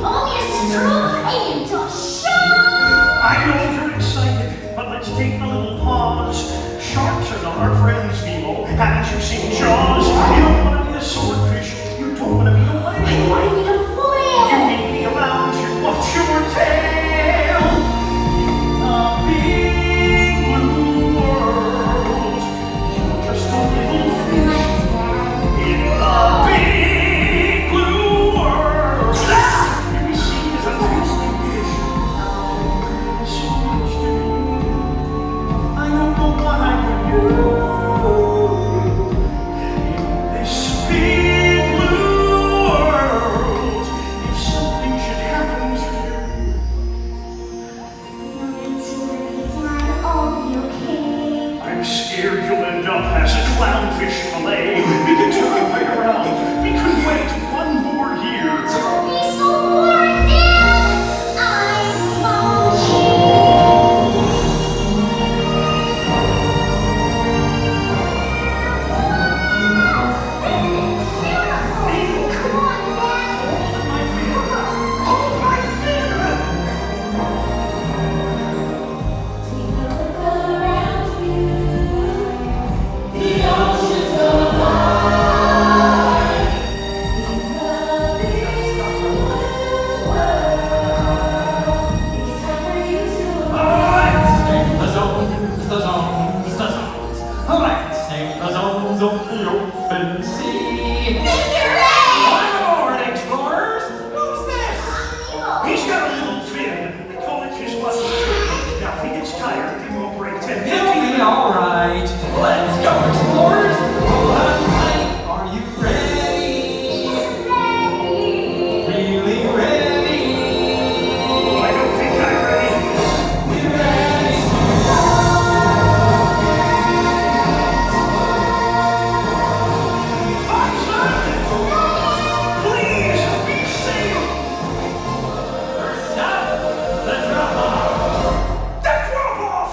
Oh, yes, turtle and a shark. I know you're excited, but let's take a little pause. Sharks are not our friends, Nemo. Haven't you seen Jaws? You don't want to be a swordfish. You don't want to be a whale. I want to be a whale. You need me around to watch your tail. A big blue world. You're just a little fish in a big blue world. You see, as a tasty dish. So much to do. I don't know what I would do in this big blue world if something should happen to you. Dad, I'll be okay. I'm scared you'll end up as a clownfish fillet. We can turn it right around. We could wait one more year. Don't be so boring, Dad. I'm okay. Come on, Dad. Hold my finger! Take a look around you. The oceans go by. In the big blue world, it's time for you to Name the zones, the zones, the zones. Let's name the zones of the open sea. Mr. Ray! On board, explorers. Who's this? He's got a little fin. We call it his lucky trick. Now, if he gets tired, give him a break. 10, 15 He'll be all right. Let's go, explorers. Hold on tight. Are you ready? Really ready? I don't think I'm ready. We're ready. Please, be safe. First up, the drop-off. The drop-off!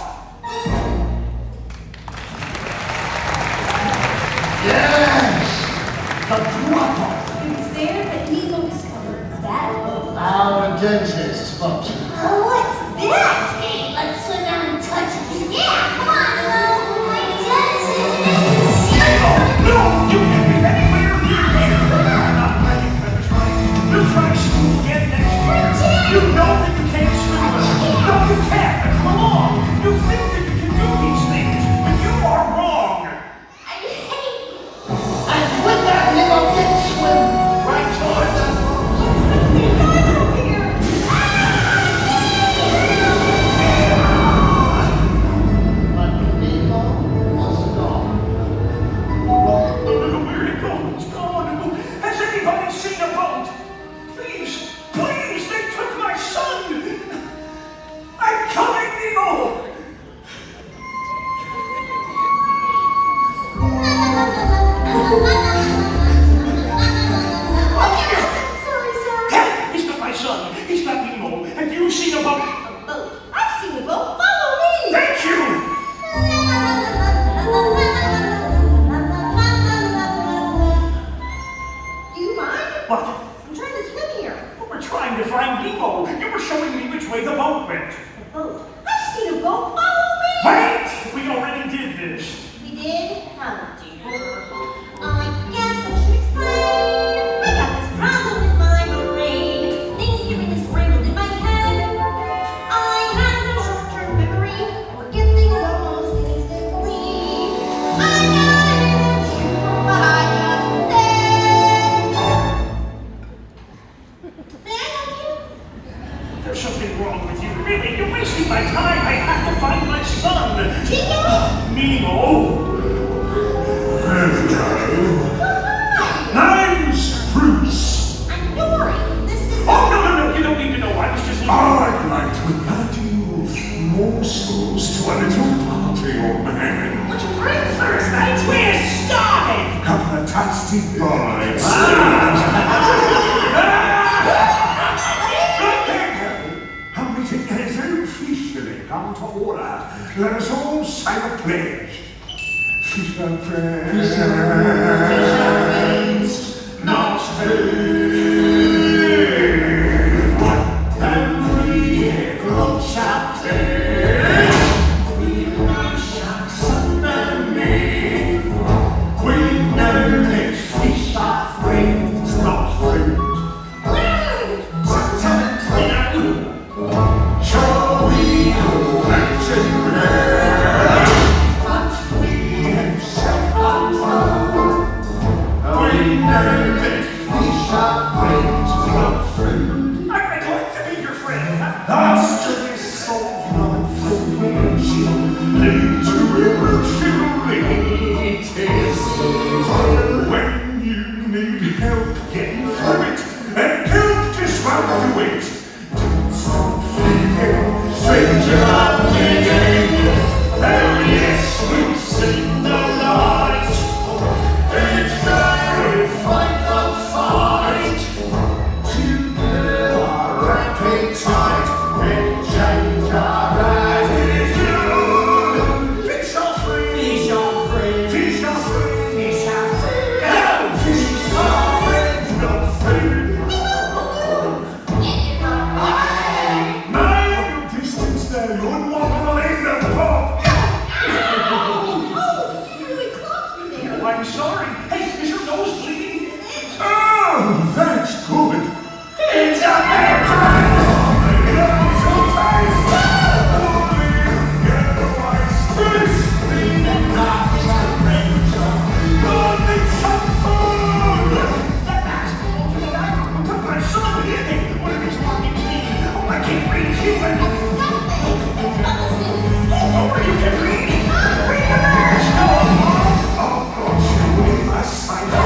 Yes, the drop-off. It was there that Nemo discovered that boat. Our dentist, but Oh, what's that? Hey, let's swim out and touch it. Yeah, come on, Nemo. My dentist is No, you can't be anywhere near here. I'm not ready for this, right? We'll try school again next year. You know that you can't swim with us. No, you can't. Come along. You think that you can do these things, but you are wrong. I hate you. and with that, Nemo did swim right toward that boat. But Nemo was gone. Where'd it go? It's gone. Has anybody seen a boat? Please, please, they took my son. I'm coming, Nemo. seen a boat? A boat. I've seen a boat. Follow me. Thank you! Do you mind? What? I'm trying to swim here. We're trying to find Nemo. You were showing me which way the boat went. A boat. I've seen a boat. Follow me. Wait! We already did this. We did? Oh, dear. I guess I should explain. I got this problem with my brain. Things get really scrambled in my head. I have no short-term memory. Forget things almost instantly. I'm not even sure what I just said. May I help you? There's something wrong with you. Really, you're wasting my time. I have to find my son. Chico! Nemo! I'm Spruce. I'm Dory. This is... Oh, no, you don't need to know. I was just looking. I'd like to invite you morsels to a little party, old man. What you bring first, mate? We're starving! Couple of tasty bites. I'm meeting a zoo fish today. Come to order. Let us all sign a pledge. Fish and friends. Fish and friends. Not food. What can we get from Captain? We want sharks underneath. We know that fish are friends, not food. Shall we go back to there? But we have self-control. We know that fish are friends, not food. I'd like to be your friend. After this sort of friendship lead to emotional tears. When you need help getting through it, and help just won't do it. Don't stop thinking, stranger I'm thinking. Oh yes, we've seen the light. Each day we fight the fight. Together our appetite and change our attitude. Fish are free. Fish are free. Fish are free. Fish are free. No, fish are friends, not food. Mind your distance there. You're not gonna leave the pub. Oh, you really clocked me there. I'm sorry. Hey, is your nose bleeding? Oh, that's good. It's a bedtime! I can't read human. Oh, you can read. Read the match. Oh, I signed up.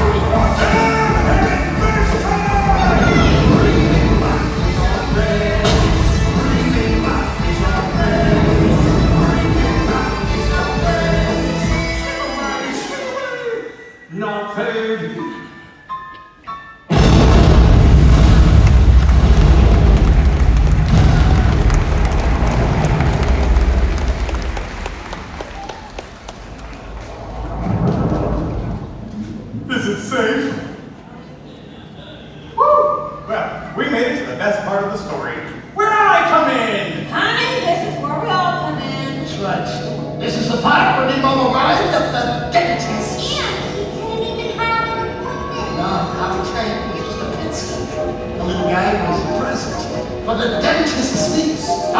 Not fair. Is it safe? Woo! Well, we made it to the best part of the story. Where I come in! Honey, this is where we all come in. That's right. This is the part where Nemo arrived at the dentist. And he didn't even have an appointment. No, I'll tell you, it was just a pizza. The little guy was present for the dentist's fees. Oh,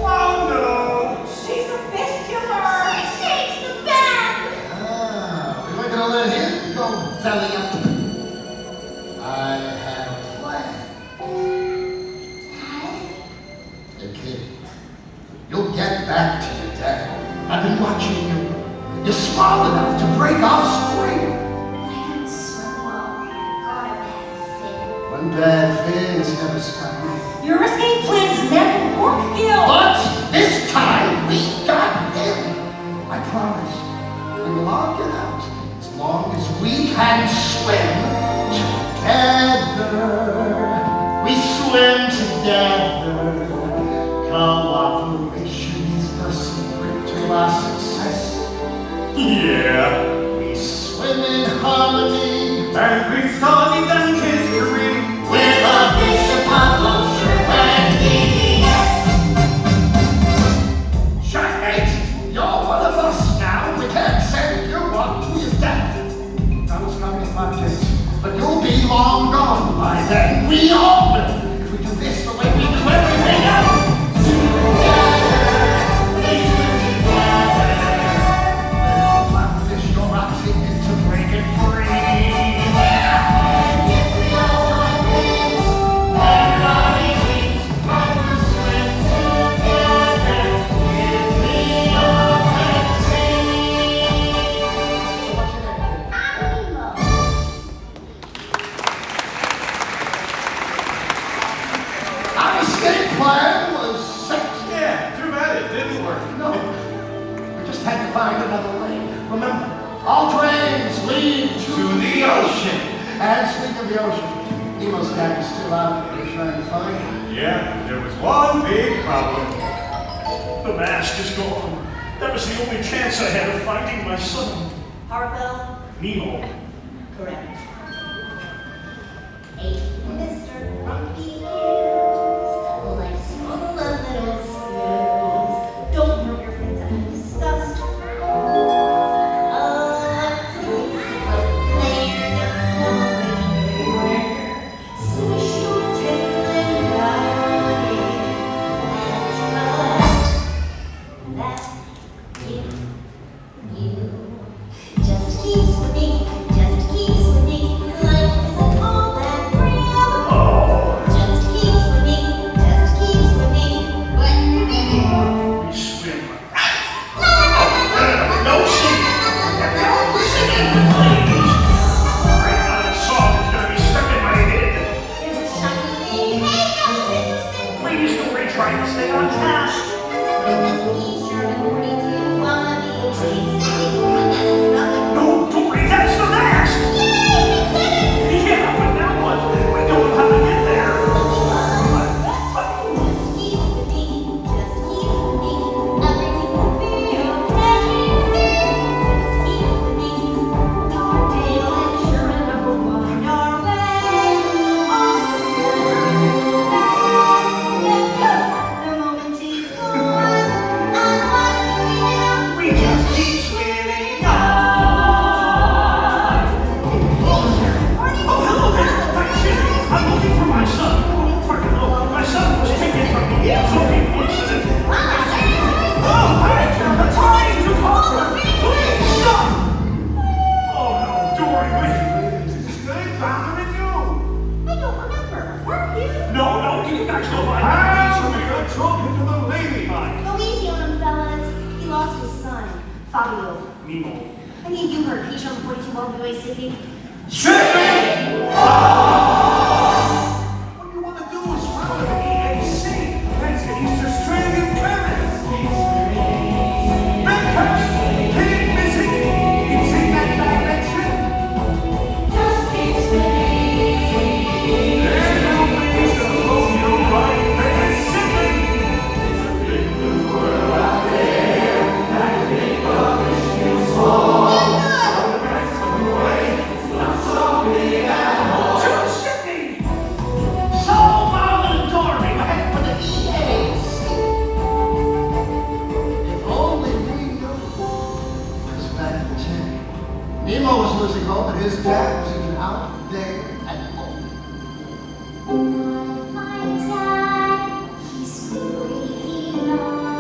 oh no! She's a fish killer. She shakes the bed. We weren't gonna let him go belly up. I have a plan. Okay. You'll get back to your dad. I've been watching you. You're small enough to break off spring. One bad fin is never stop me. Your escape plans never work, Gil. But this time we got him. I promise. We will all get out as long as we can swim together. We swim. we all will. If we do this the way we do everything else. Fish your rocks in to break it free. Our escape plan was set. Yeah, too bad it didn't work. No, we just had to find another way. Remember, all trains lead to the ocean. And speaking of the ocean, Nemo's dad is still out there trying to find him. Yeah, there was one big problem. The mask is gone. That was the only chance I had of finding my son. Harpo? Nemo. Correct. Mr. Grumpy Ears, life's full of little spills. Don't hurt your friends and disgust. Swish your tail and ride it as you that you just keep swimming, just keep swimming. Life isn't all that grim. Just keep swimming, just keep swimming. What? We swim. No singing. No singing, please. Right now that song is gonna be stuck in my head. There's a shiny thing. Hey, that was interesting. Please don't retry to stay on task. No, Dory, that's the mask. Yeah, but now what? We don't know how to get there. We just keep swimming on. Oh, hello there. Excuse me. I'm looking for my son. Pardon, no, my son was taken from me in a floating incident. Oh, hi. I'm trying to talk to her. Please stop. Oh, no, Dory, wait. Stay bothering you. I don't remember. Were you? No, do you guys know my How we got talking to the lady? Go easy on him, fellas. He lost his son, Fabio. Nemo. I mean, you heard he jumped 42 while we were sleeping. What you want to do is follow the EAC. That's the Easter Australian premise. Breakfast, pig missing. It's in that direction. Just keep swimming. There's no ways to hold you right there, sitting. To Sydney! So, Marlon and Dory were headed for the EAC. If only we knew. Because back in the tank, Nemo was losing hope that his dad was even out there at home. My dad, he's brave enough.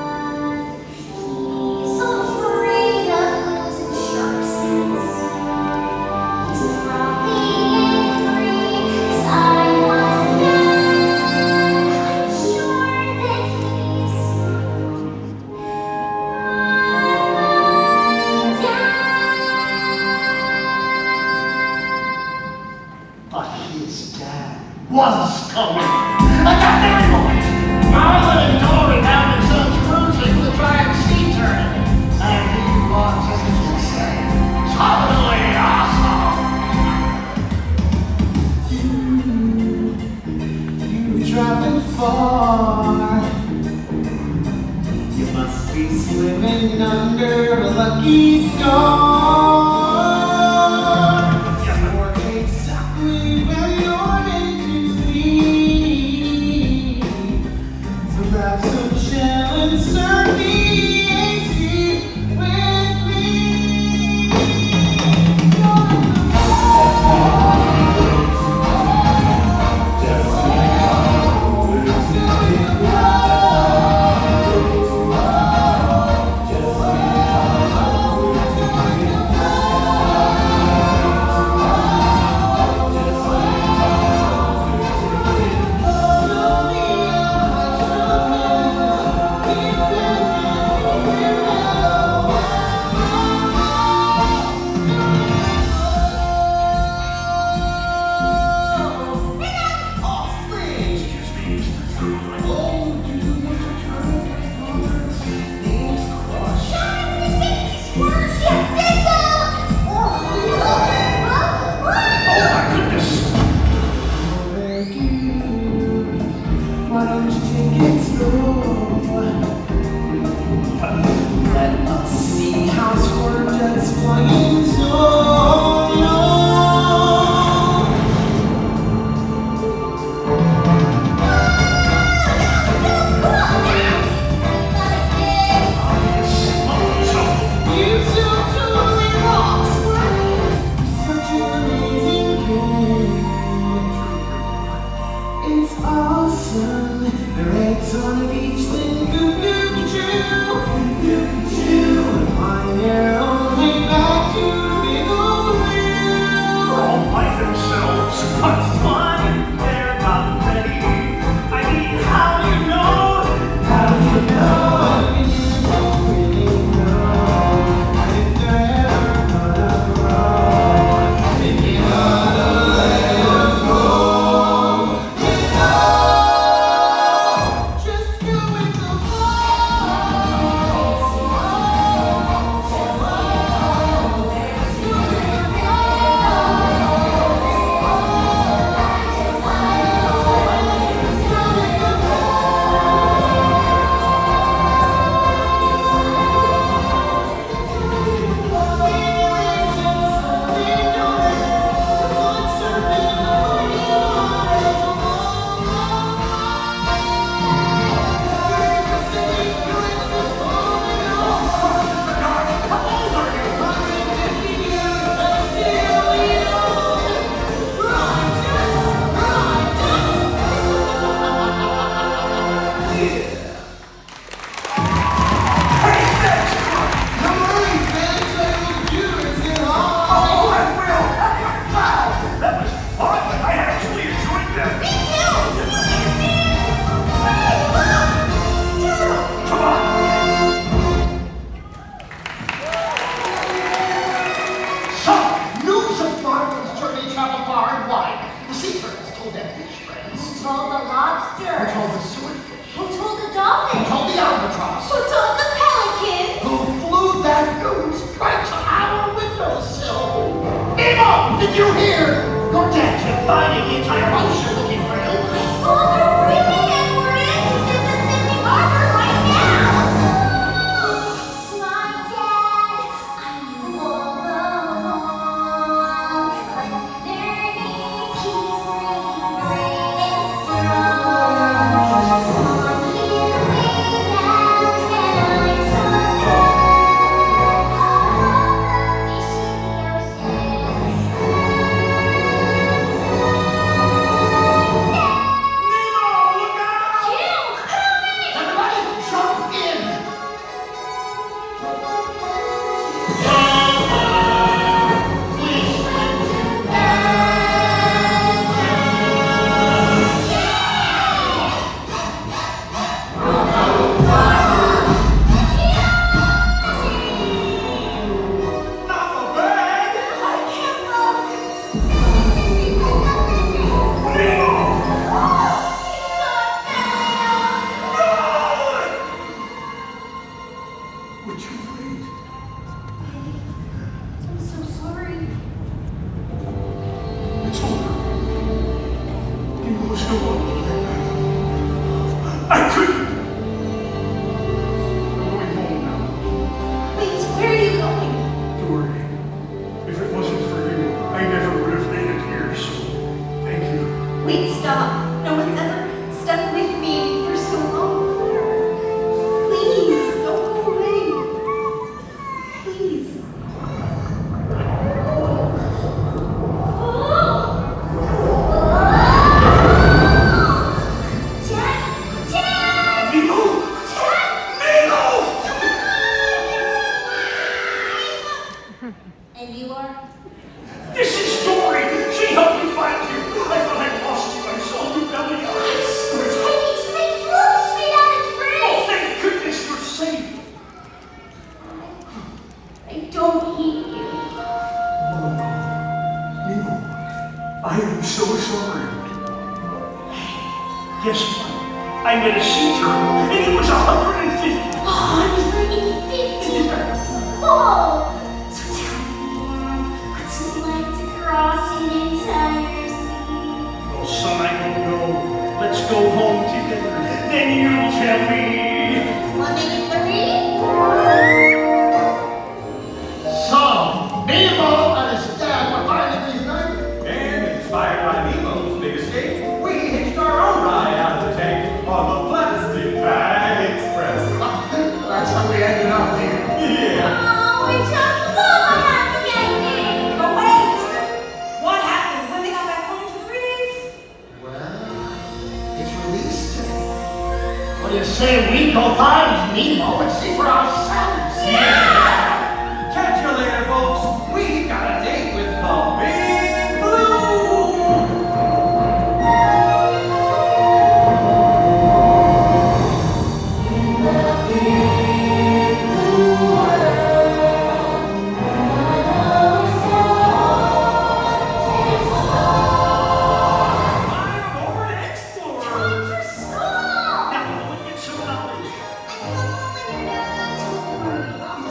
He's afraid of losing sharks and sea. He's probably angry 'cause I was young. I'm sure that he's But his dad was coming. At that very moment, Marlon and Dory found themselves cruising with a giant sea turtle. And he was, as the kids say, totally awesome. You've traveled far. You must be swimming under a lucky star. You're exactly where you're meant to be. So grab some shell and surf the AC with me. You're the told the lobster? Who told the swordfish? Who told the dolphin? Who told the albatross? Who told the pelican? Who flew that goose right to our windowsill? Nemo, did you hear? Your dad's been finding the entire ocean looking for you. My father really and we're in the Pacific Harbor right now. It's my dad. I knew all along. Underneath, he's breaking great and strong. He's on his way down, and I'm so glad. All the fish in the ocean. Everybody, jump in! Would you wait? I'm so sorry. It's over. You will show up. I couldn't. I'm going home now. Wait, where are you going? Dory, if it wasn't for you, I never would have made it here, so thank you. Wait, stop. No one's ever stuck with me for so long before. Please, don't go away. Please. Dad! Nemo! Nemo! And you are? This is Dory! She helped me find you! I thought I lost you. I saw you belly up. Pretending to make fools of me out of Oh, thank goodness you're safe! I don't hate you. Nemo, I am so sorry. Guess what? I met a sea turtle, and it was 150. 150? Oh! So tell me, what's it like to cross an entire sea? Oh, son, I don't know. Let's go home together. Then you'll tell me. 1 minute 3? So, Nemo and his dad were finally reunited. And inspired by Nemo's big escape, we hitched our own ride out of the tank on the Plastic Bag Express. That's how we ended up here. Yeah. Oh, we just love a happy ending! But wait! What happened when they got back home to the reef? Well, it's release day. What do you say we go find Nemo and see for ourselves? Yeah! Catch you later, folks. We got a date with the Big Blue. Now, go and get some knowledge. Don't worry, I'm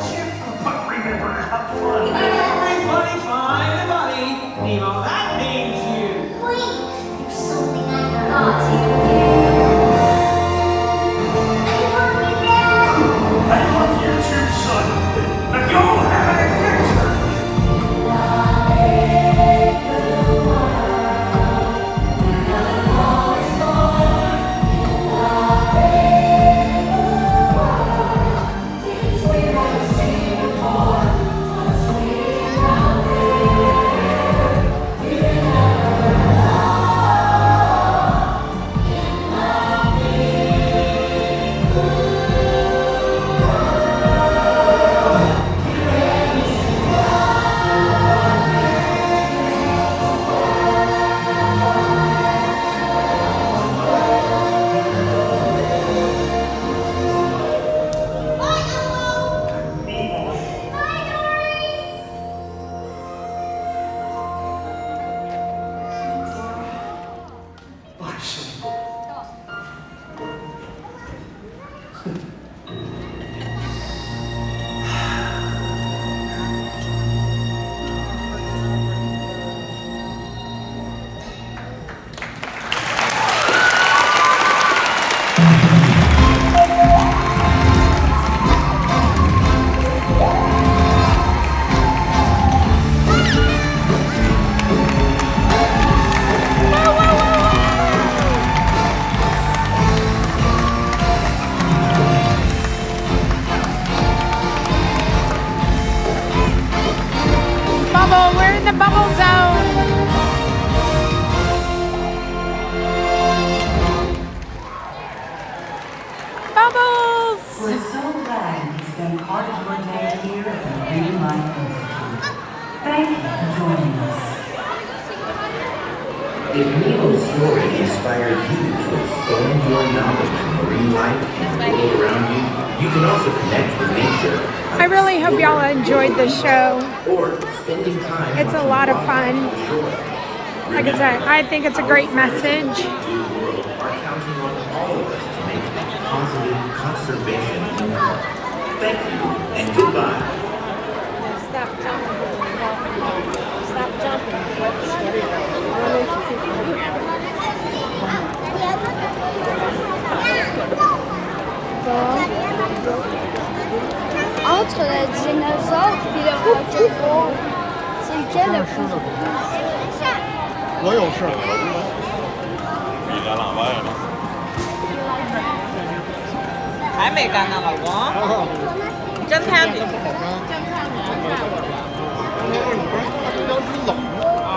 passion. Bubble, we're in the bubble zone. Bubbles! We're so glad you spent part of your day here at the Marine Life Institute. Thank you for joining us. If Nemo's story inspired you to expand your knowledge of marine life and the world around you, you can also connect with nature. I really hope y'all enjoyed the show. Or spending time. It's a lot of fun. Like I said, I think it's a great message. Are counting on all of us to make positive conservation. Thank you and goodbye. Stop jumping. Stop jumping. Entre le dinosaure et le roquefort, c'est lequel le plus? 我有事儿。比在老外呢。还没干呢，老公。真太阳底。啊。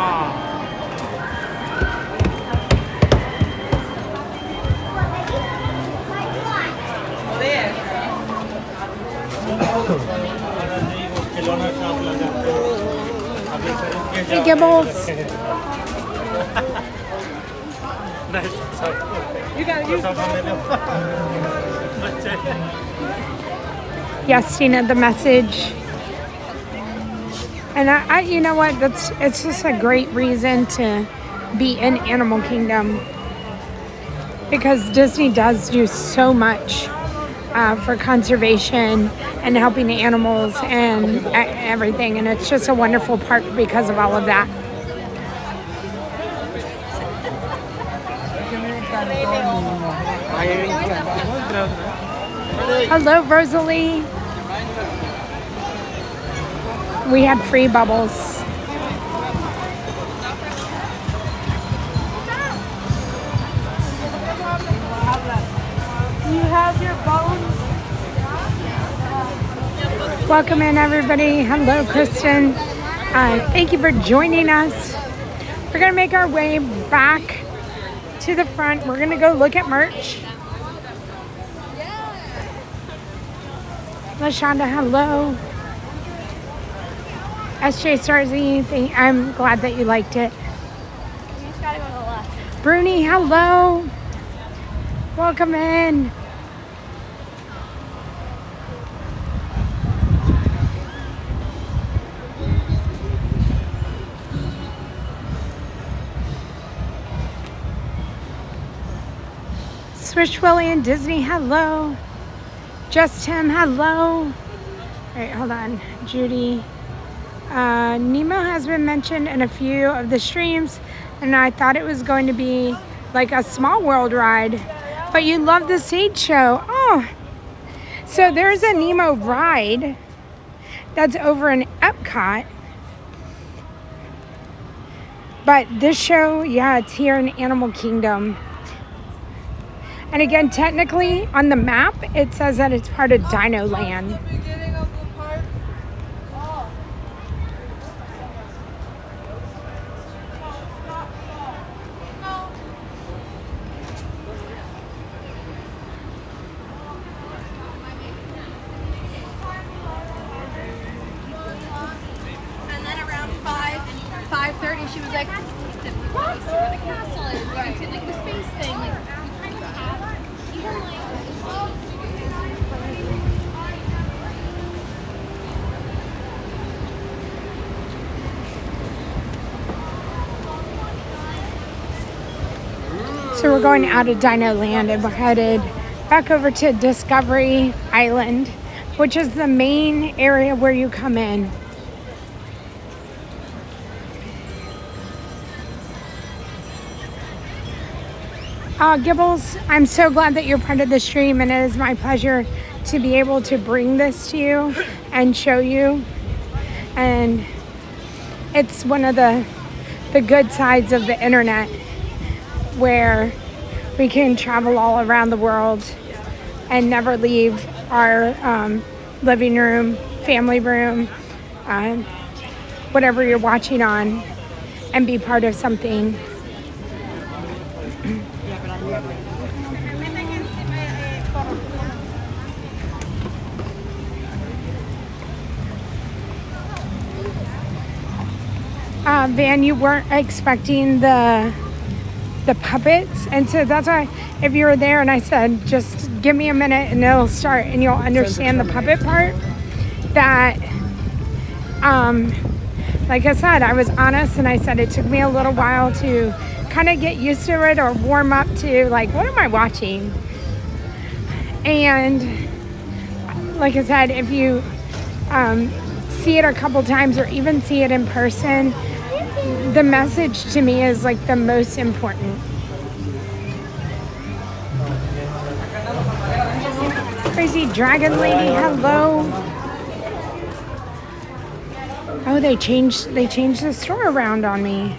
我的也是。Hey, Gibbles. You got it. Yes, Tina, the message. And I you know what? It's just a great reason to be in Animal Kingdom because Disney does do so much for conservation and helping the animals and everything, and it's just a wonderful park because of all of that. Hello, Rosalie. We had free bubbles. You have your bones. Welcome in, everybody. Hello, Kristen. Thank you for joining us. We're gonna make our way back to the front. We're gonna go look at merch. LaShonda, hello. SJ Starzy, I'm glad that you liked it. You just gotta go to the left. Bruni, hello. Welcome in. Swish Willie and Disney, hello. Just Tim, hello. All right, hold on. Judy. Nemo has been mentioned in a few of the streams, and I thought it was going to be like a Small World ride, but you love the Stage Show. Oh, so there's a Nemo ride that's over in Epcot, but this show, yeah, it's here in Animal Kingdom. And again, technically on the map, it says that it's part of DinoLand. And then around 5:30, she was like, "What? See where the castle is? Like, it's in like the space thing. Like, you kind of have even like." So we're going out of DinoLand and we're headed back over to Discovery Island, which is the main area where you come in. Gibbles, I'm so glad that you're part of the stream, and it is my pleasure to be able to bring this to you and show you. And it's one of the good sides of the internet, where we can travel all around the world and never leave our living room, family room, whatever you're watching on, and be part of something. Van, you weren't expecting the puppets, and so that's why if you were there and I said just give me a minute and it'll start and you'll understand the puppet part, that like I said, I was honest and I said it took me a little while to kind of get used to it or warm up to, like, what am I watching? And like I said, if you see it a couple times or even see it in person, the message to me is like the most important. Crazy Dragon Lady, hello. Oh, they changed the store around on me.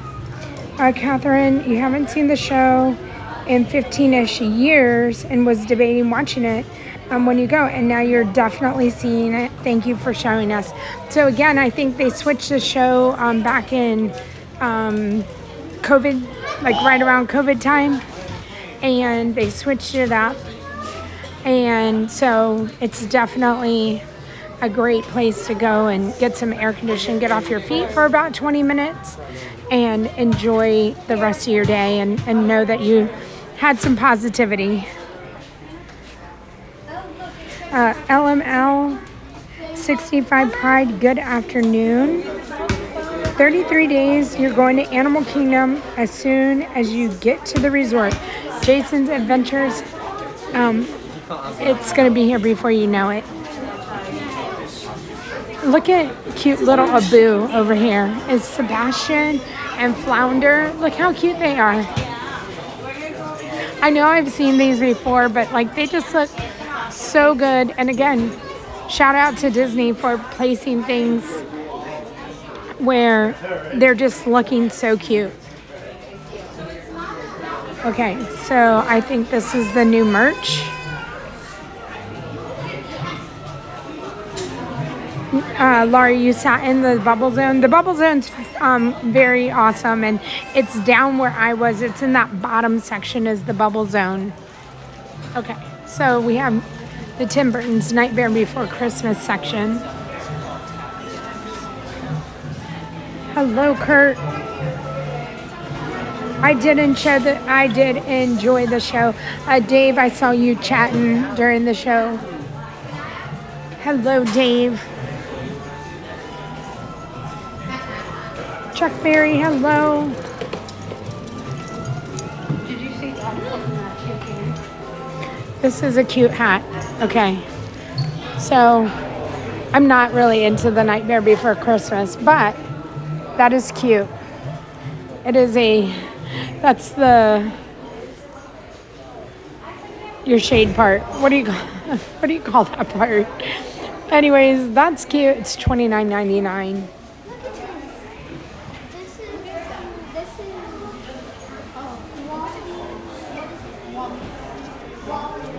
Catherine, you haven't seen the show in 15-ish years and was debating watching it when you go, and now you're definitely seeing it. Thank you for showing us. So again, I think they switched the show back in COVID, like right around COVID time, and they switched it up, and so it's definitely a great place to go and get some air conditioning, get off your feet for about 20 minutes and enjoy the rest of your day, and know that you had some positivity. LML 65 Pride, good afternoon. 33 days, you're going to Animal Kingdom as soon as you get to the resort. Jason's Adventures, it's going to be here before you know it. Look at cute little Abu over here. Is Sebastian and Flounder. Look how cute they are. I know I've seen these before, but like they just look so good. And again, shout out to Disney for placing things where they're just looking so cute. Okay, so I think this is the new merch. Laurie, you sat in the bubble zone. The bubble zone's very awesome, and it's down where I was. It's in that bottom section is the bubble zone. Okay, so we have the Tim Burton's Nightmare Before Christmas section. Hello, Kurt. I did enjoy the show. Dave, I saw you chatting during the show. Hello, Dave. Chuck Berry, hello. Did you see that? This is a cute hat. Okay. So, I'm not really into the Nightmare Before Christmas, but that is cute. It is that's your shade part. What do you call that part? Anyways, that's cute. It's $29.99.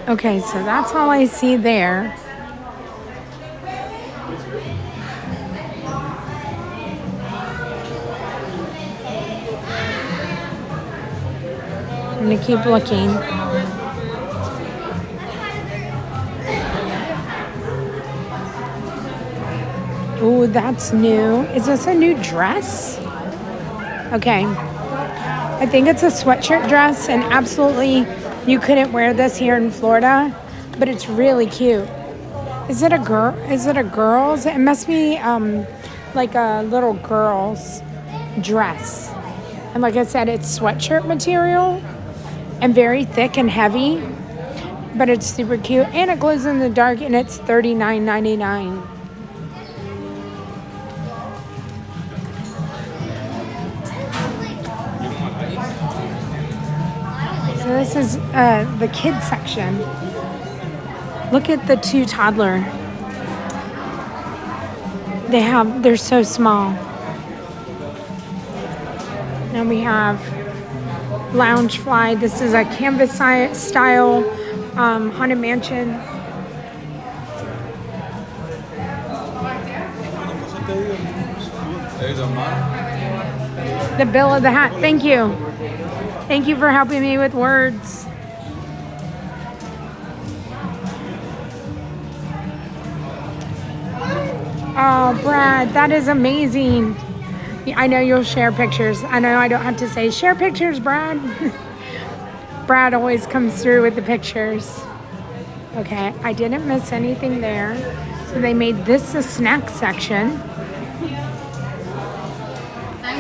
Okay, so that's all I see there. I'm gonna keep looking. Ooh, that's new. Is this a new dress? Okay. I think it's a sweatshirt dress, and absolutely you couldn't wear this here in Florida, but it's really cute. Is it a girl? Is it a girl's? It must be like a little girl's dress. And like I said, it's sweatshirt material. and very thick and heavy, but it's super cute and it glows in the dark and it's $39.99. So this is the kids section. Look at the 2 toddler. They're so small. Now we have Loungefly. This is a canvas style haunted mansion. The bill of the hat. Thank you. Thank you for helping me with words. Oh, Brad, that is amazing. I know you'll share pictures. I know I don't have to say, share pictures, Brad. Brad always comes through with the pictures. Okay, I didn't miss anything there. So they made this a snack section. I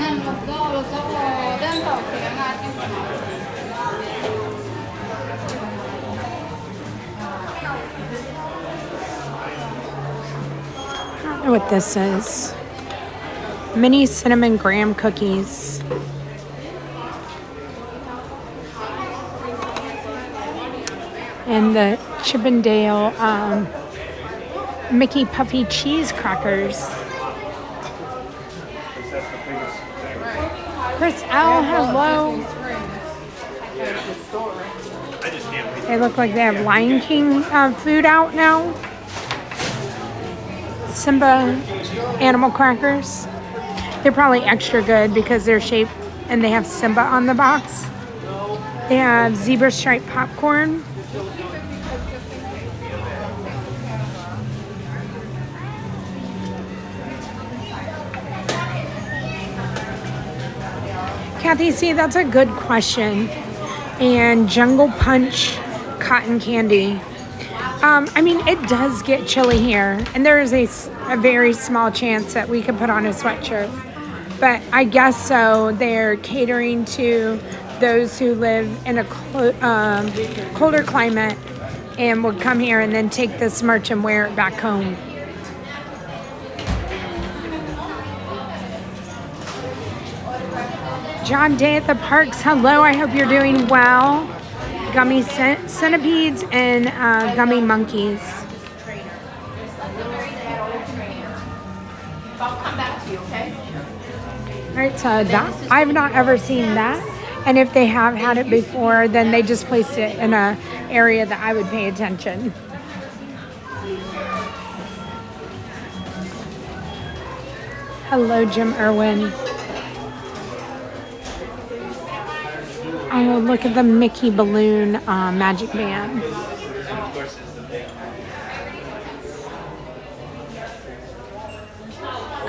don't know what this is. Mini cinnamon graham cookies. And the Chippendale Mickey Puffy cheese crackers. Chris L, hello. They look like they have Lion King food out now. Simba animal crackers. They're probably extra good because they're shaped and they have Simba on the box. They have zebra stripe popcorn. Kathy, see, that's a good question. And Jungle Punch cotton candy. I mean, it does get chilly here, and there is a very small chance that we could put on a sweatshirt. But I guess so. They're catering to those who live in a colder climate and would come here and then take this merch and wear it back home. John Day at the Parks, hello, I hope you're doing well. Gummy centipedes and gummy monkeys. I'll come back to you, okay? All right, so that, I've not ever seen that. And if they have had it before, then they just placed it in an area that I would pay attention. Hello, Jim Irwin. Oh, look at the Mickey Balloon magic band.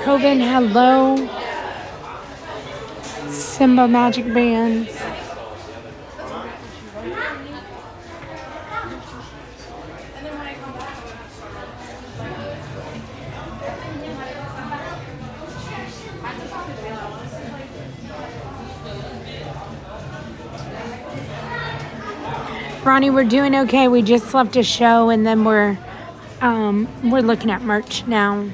Coven, hello. Simba magic band. Ronnie, we're doing okay. We just left a show and then we're looking at merch now.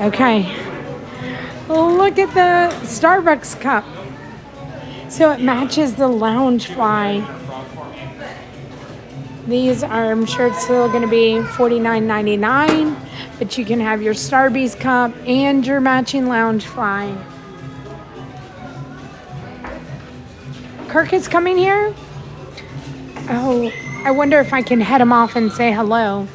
Okay. Look at the Starbucks cup. So it matches the Loungefly. These are, I'm sure it's still going to be $49.99, but you can have your Starbucks cup and your matching Loungefly. Kirk is coming here? Oh, I wonder if I can head him off and say hello.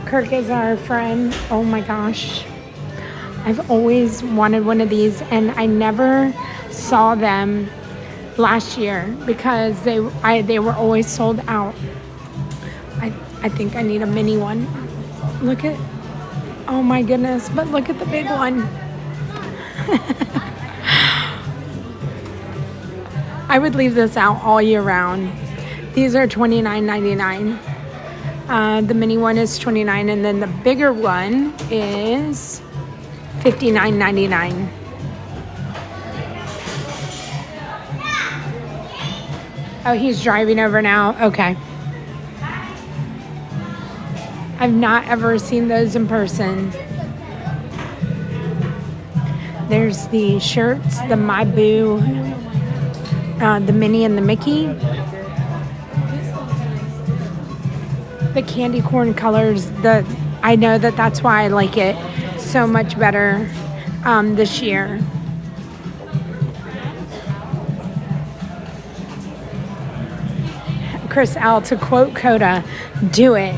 Kirk is our friend. Oh my gosh. I've always wanted one of these and I never saw them last year because they were always sold out. I think I need a mini one. Look at, oh my goodness, but look at the big one. I would leave this out all year round. These are $29.99. The mini one is $29, and then the bigger one is $59.99. Oh, he's driving over now. Okay. I've not ever seen those in person. There's the shirts, the My Boo, the Minnie and the Mickey. The candy corn colors, I know that's why I like it so much better this year. Chris L, to quote Coda, do it.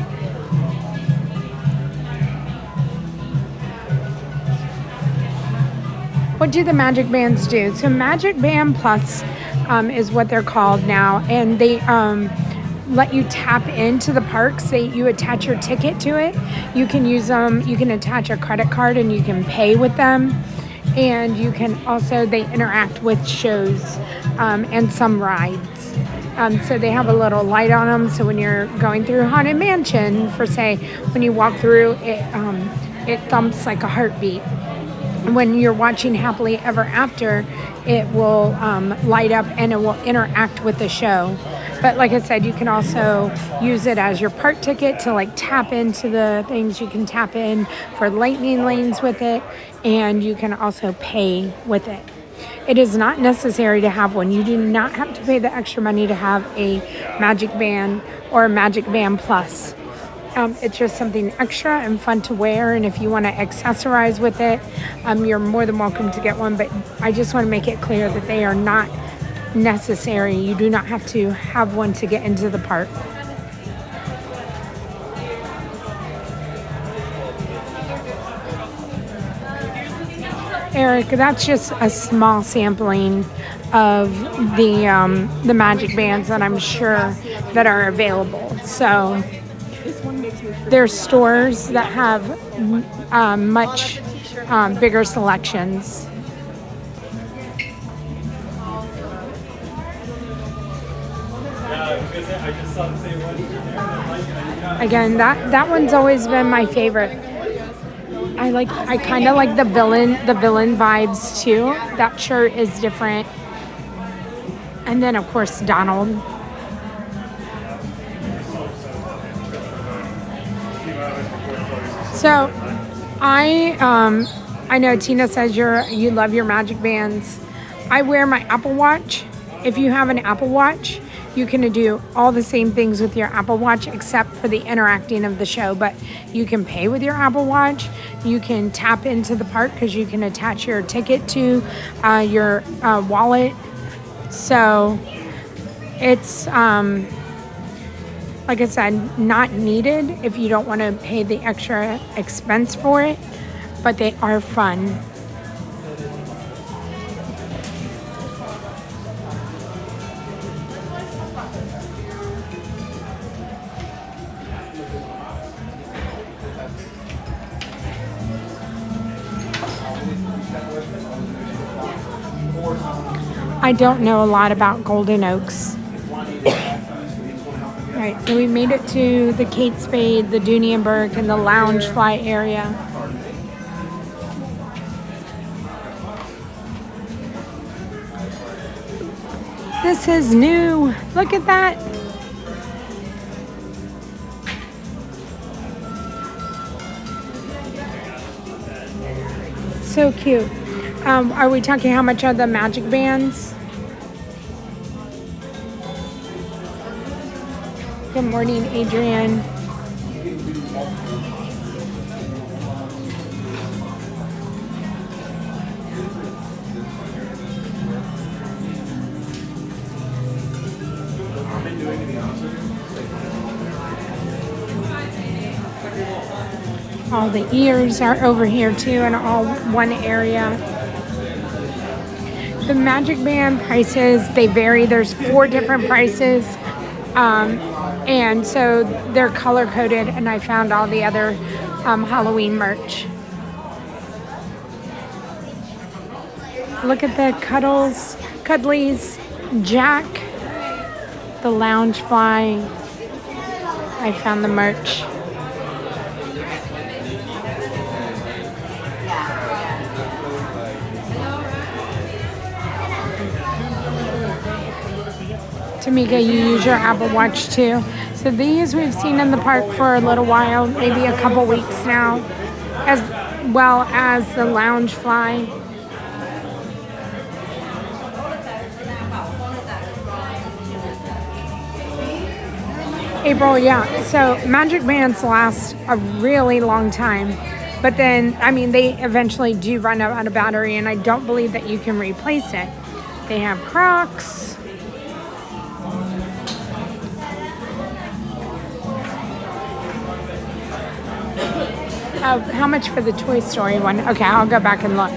What do the Magic Bands do? So Magic Band Plus is what they're called now, and they let you tap into the parks. You attach your ticket to it. You can use them. You can attach a credit card and you can pay with them. And you can also, they interact with shows and some rides. So they have a little light on them. So when you're going through Haunted Mansion, for say, when you walk through, it thumps like a heartbeat. When you're watching Happily Ever After, it will light up and it will interact with the show. But like I said, you can also use it as your park ticket to like tap into the things. You can tap in for lightning lanes with it, and you can also pay with it. It is not necessary to have one. You do not have to pay the extra money to have a Magic Band or a Magic Band Plus. It's just something extra and fun to wear, and if you want to accessorize with it, you're more than welcome to get one. But I just want to make it clear that they are not necessary. You do not have to have one to get into the park. Eric, that's just a small sampling of the Magic Bands that I'm sure that are available. So there's stores that have much bigger selections. Again, that one's always been my favorite. I kind of like the villain vibes too. That shirt is different. And then of course Donald. So I know Tina says you love your Magic Bands. I wear my Apple Watch. If you have an Apple Watch, you can do all the same things with your Apple Watch except for the interacting of the show. But you can pay with your Apple Watch. You can tap into the park because you can attach your ticket to your wallet. So it's, like I said, not needed if you don't want to pay the extra expense for it. But they are fun. I don't know a lot about Golden Oaks. Alright, so we made it to the Kate Spade, the Dooney and Burke, and the Lounge Fly area. This is new. Look at that. So cute. Are we talking how much are the Magic Bands? Good morning, Adrian. All the ears are over here too in all one area. The Magic Band prices, they vary. There's 4 different prices. And so they're color coded, and I found all the other Halloween merch. Look at the Cuddlies, Jack, the Loungefly. I found the merch. Tamika, you use your Apple Watch too. So these we've seen in the park for a little while, maybe a couple weeks now, as well as the Loungefly. April, yeah. So magic bands last a really long time. But then, I mean, they eventually do run out of battery, and I don't believe that you can replace it. They have Crocs. How much for the Toy Story one? Okay, I'll go back and look.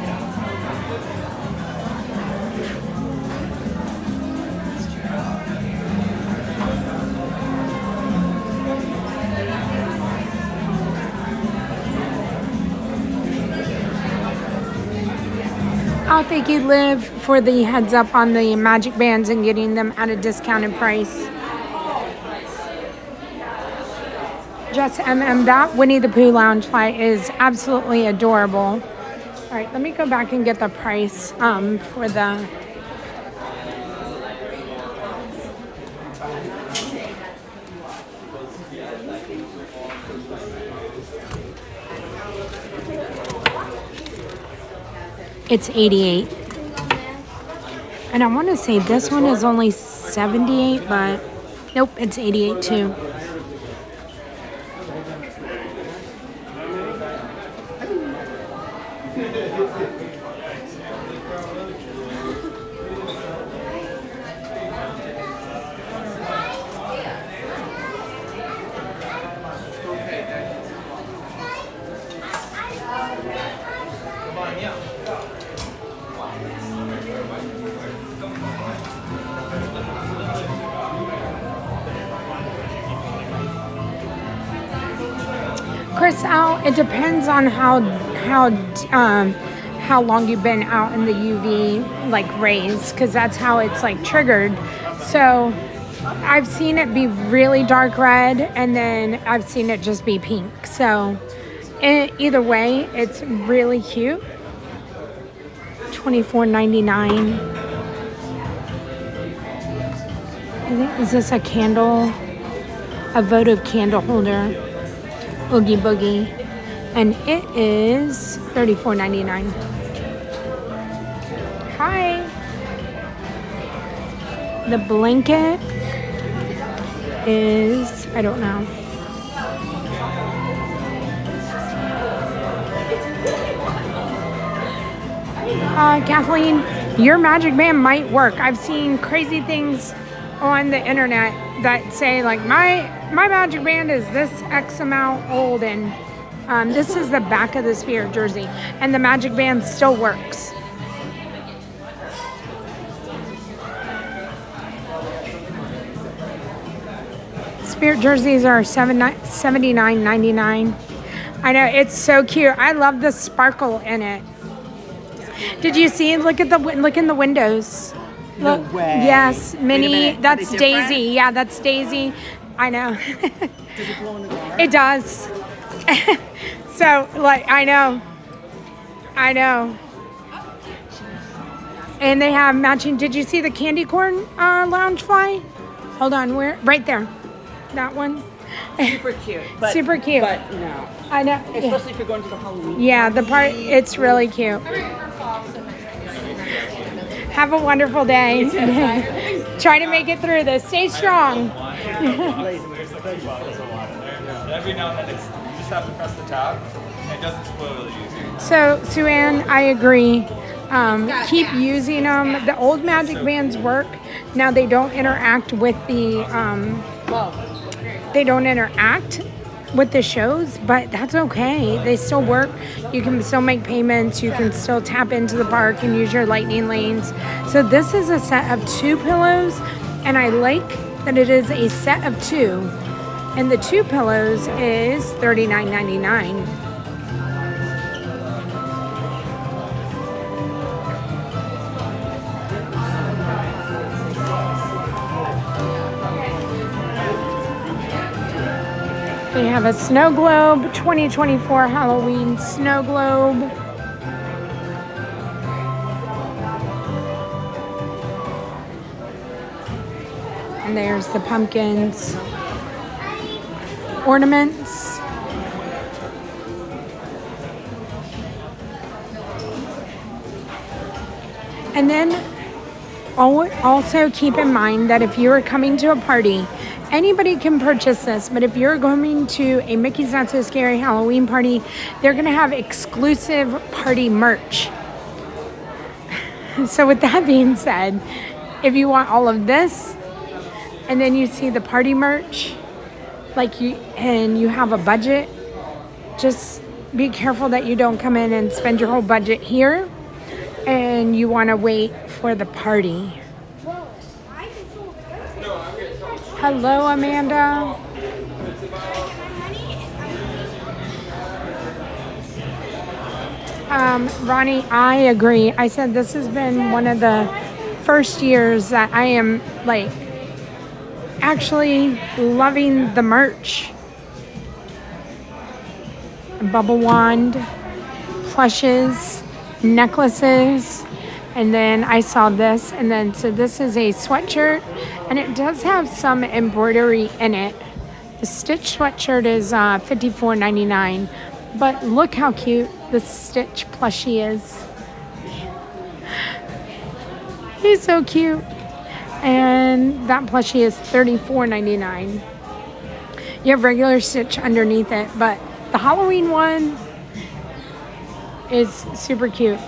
Oh, thank you, Liv, for the heads up on the magic bands and getting them at a discounted price. Just that Winnie the Pooh Loungefly is absolutely adorable. All right, let me go back and get the price for the... It's $88. And I want to say this one is only $78, but nope, it's $88 too. Chris, it depends on how long you've been out in the UV rays, because that's how it's triggered. So I've seen it be really dark red, and then I've seen it just be pink. So either way, it's really cute. $24.99. Is this a candle? A votive candle holder. Oogie Boogie, and it is $34.99. Hi. The blanket is, I don't know. Kathleen, your magic band might work. I've seen crazy things on the internet that say my magic band is this X amount old, and this is the back of the Spirit jersey, and the magic band still works. Spirit jerseys are $79.99. I know, it's so cute. I love the sparkle in it. Did you see? Look in the windows. No Look, way. Yes, Minnie. That's Are they Daisy. different? Yeah, that's Daisy. I know. Does it glow in the dark? It does. So, I know. And they have matching. Did you see the candy corn Loungefly? Hold on, where? Right there. That one. Super cute. But, Super cute. But no. I know. Especially if you're going to the Halloween. Yeah, the part. It's really cute. Have a wonderful day. Try to make it through this. Stay strong. Every now and then, you just have to press the tab, and it doesn't spoil really easy. So, Sue-Ann, I agree. Keep using them. The old magic bands work. Now they don't interact with the. They don't interact with the shows, but that's okay. They still work. You can still make payments. You can still tap into the park and use your lightning lanes. So this is a set of 2 pillows, and I like that it is a set of 2, and the 2 pillows is $39.99. They have a snow globe, 2024 Halloween snow globe. And there's the pumpkins, ornaments. And then also keep in mind that if you are coming to a party, anybody can purchase this, but if you're going to a Mickey's Not So Scary Halloween party, they're going to have exclusive party merch. So with that being said, if you want all of this, and then you see the party merch, and you have a budget, just be careful that you don't come in and spend your whole budget here, and you want to wait for the party. Hello, Amanda. Ronnie, I agree. I said this has been one of the first years that I am actually loving the merch. Bubble wand, plushes, necklaces, and then I saw this, and then so this is a sweatshirt, and it does have some embroidery in it. The Stitch sweatshirt is $54.99, but look how cute the Stitch plushie is. He's so cute. And that plushie is $34.99. You have regular Stitch underneath it, but the Halloween one is super cute.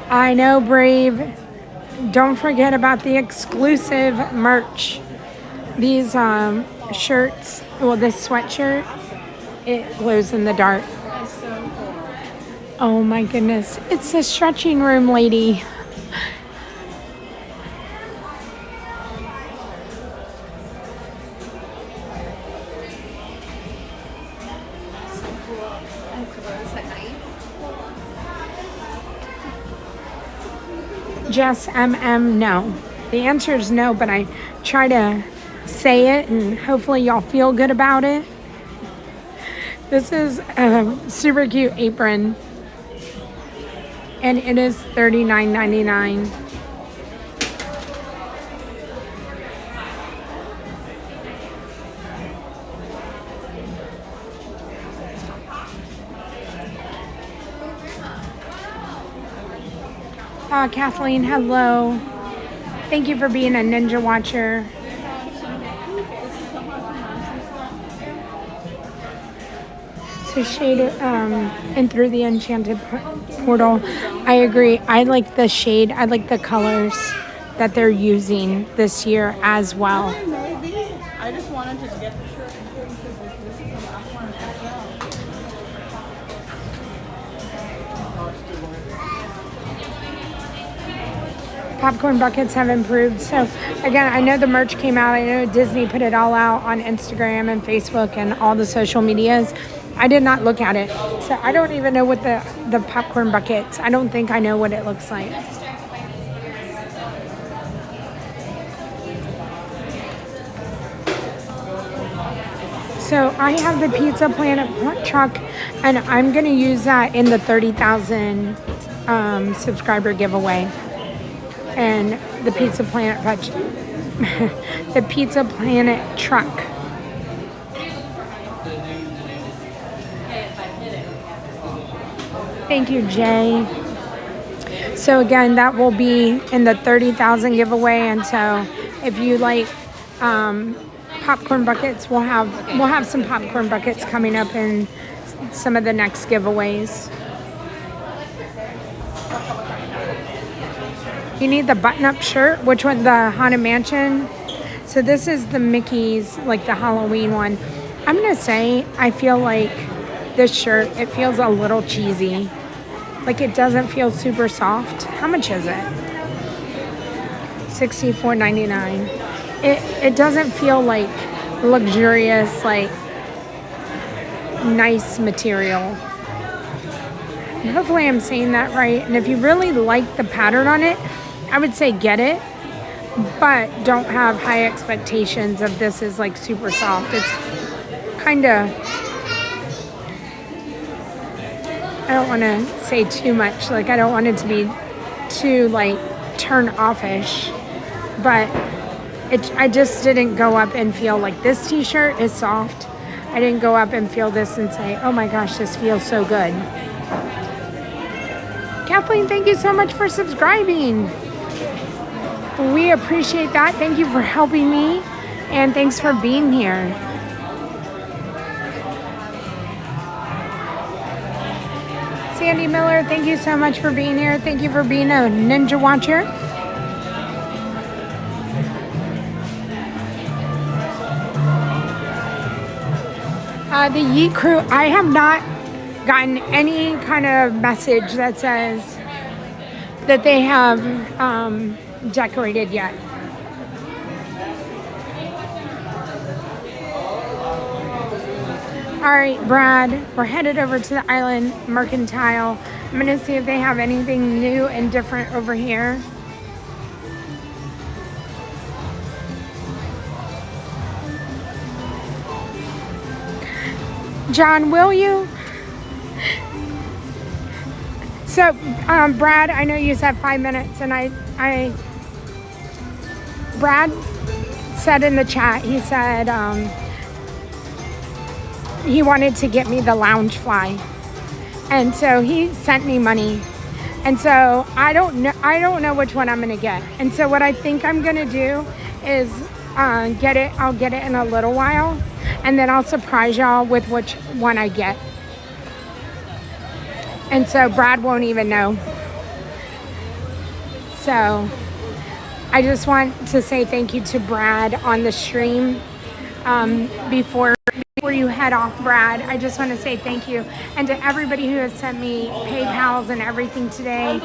I know, Brave. Don't forget about the exclusive merch. These shirts, well, this sweatshirt, it glows in the dark. That's so cool. Oh my goodness. It's a stretching room, lady. Jess MM, no. The answer is no, but I try to say it and hopefully y'all feel good about it. This is a super cute apron, and it is $39.99. Kathleen, hello. Thank you for being a Ninja Watcher. So shade and through the enchanted portal. I agree. I like the shade. I like the colors that they're using this year as well. Maybe. I just wanted to get the shirt because this is I wanted to sell. Popcorn buckets have improved. So again, I know the merch came out. I know Disney put it all out on Instagram and Facebook and all the social medias. I did not look at it. So I don't even know what the popcorn buckets, I don't think I know what it looks like. So I have the Pizza Planet truck, and I'm going to use that in the 30,000 subscriber giveaway. And the Pizza Planet the Pizza Planet truck. Thank you, Jay. So again, that will be in the 30,000 giveaway, and so if you like popcorn buckets, we'll have some popcorn buckets coming up in some of the next giveaways. You need the button-up shirt. Which one? The Haunted Mansion. So this is the Mickey's, like the Halloween one. I'm gonna say I feel like this shirt, it feels a little cheesy. Like it doesn't feel super soft. How much is it? $64.99. It doesn't feel like luxurious, like nice material. And hopefully I'm saying that right. And if you really like the pattern on it, I would say get it, but don't have high expectations of this is like super soft. It's kind of, I don't want to say too much, like I don't want it to be too like turn offish, but I just didn't go up and feel like this t-shirt is soft. I didn't go up and feel this and say, oh my gosh, this feels so good. Kathleen, thank you so much for subscribing. We appreciate that. Thank you for helping me, and thanks for being here. Sandy Miller, thank you so much for being here. Thank you for being a Ninja Watcher. The Yeet Crew, I have not gotten any kind of message that says that they have decorated yet. All right, Brad, we're headed over to the Island Mercantile. I'm gonna see if they have anything new and different over here. John, will you? So, Brad, I know you said 5 minutes, and Brad said in the chat, he said he wanted to get me the lounge fly, and so he sent me money, and so I don't know which one I'm gonna get, and so what I think I'm gonna do is I'll get it in a little while, and then I'll surprise y'all with which one I get. And so Brad won't even know. So I just want to say thank you to Brad on the stream. Before you head off, Brad, I just want to say thank you. And to everybody who has sent me PayPals and everything today,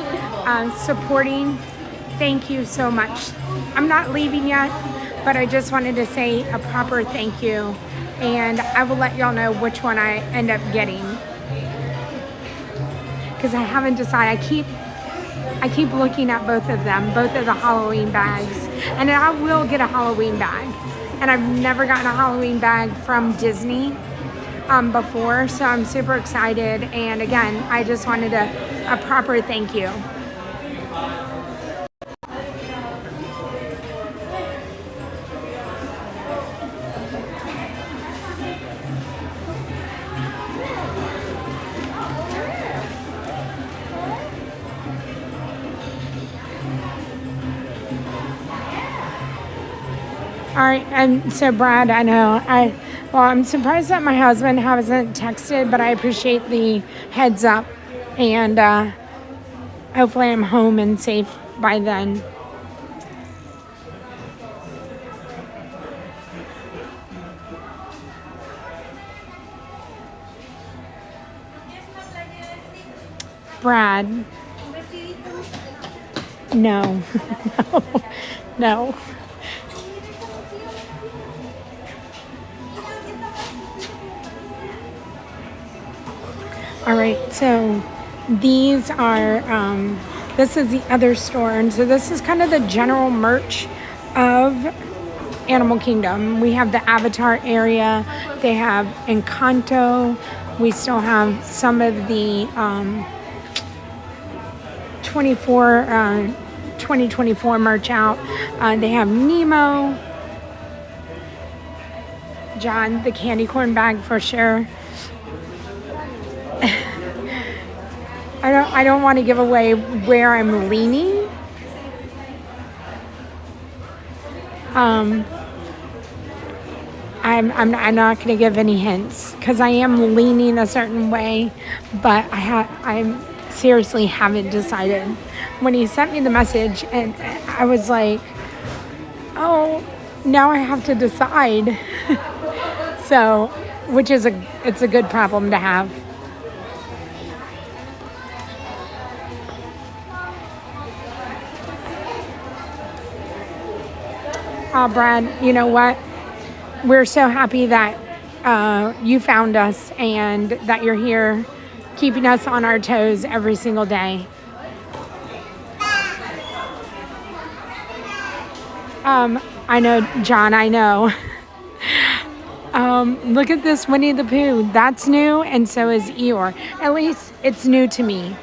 supporting, thank you so much. I'm not leaving yet, but I just wanted to say a proper thank you. And I will let y'all know which one I end up getting, because I haven't decided. I keep looking at both of them, both of the Halloween bags, and I will get a Halloween bag. And I've never gotten a Halloween bag from Disney before, so I'm super excited. And again, I just wanted a proper thank you. All right, and so Brad, I know, I'm surprised that my husband hasn't texted, but I appreciate the heads up, and hopefully I'm home and safe by then. Brad, no, no. All right, so these are, this is the other store, and so this is kind of the general merch of Animal Kingdom. We have the Avatar area, they have Encanto, we still have some of the 2024 merch out. They have Nemo, John, the candy corn bag for sure. I don't want to give away where I'm leaning. I'm not going to give any hints because I am leaning a certain way, but I seriously haven't decided. When he sent me the message, and I was like, oh, now I have to decide. So, which is it's a good problem to have. Brad, you know what? We're so happy that you found us and that you're here keeping us on our toes every single day. I know, John, I know. Look at this Winnie the Pooh. That's new, and so is Eeyore. At least it's new to me.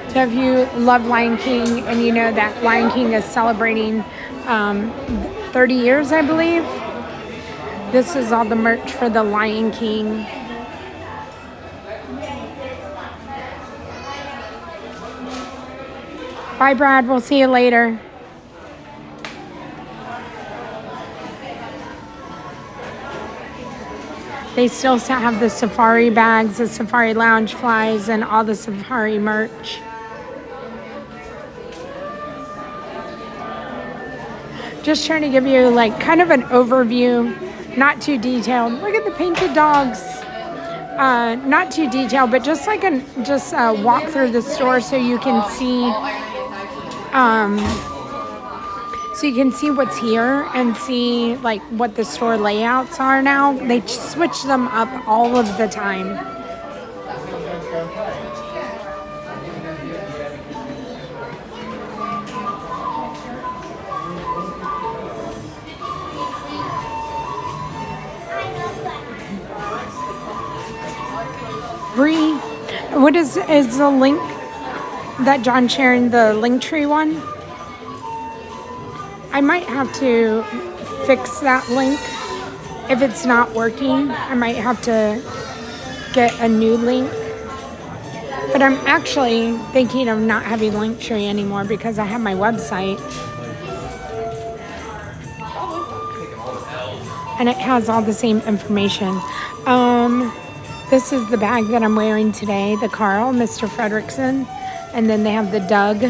So if you love Lion King and you know that Lion King is celebrating 30 years, I believe, this is all the merch for the Lion King. Bye, Brad. We'll see you later. They still have the safari bags, the safari lounge flies, and all the safari merch. Just trying to give you like kind of an overview, not too detailed. Look at the painted dogs. Not too detailed, but just like walk through the store so you can see what's here and see like what the store layouts are now. They switch them up all of the time. Bree, what is the link that John's sharing, the Linktree one? I might have to fix that link if it's not working. I might have to get a new link. But I'm actually thinking of not having Linktree anymore because I have my website. And it has all the same information. This is the bag that I'm wearing today, the Carl, Mr. Fredrickson. And then they have the Doug.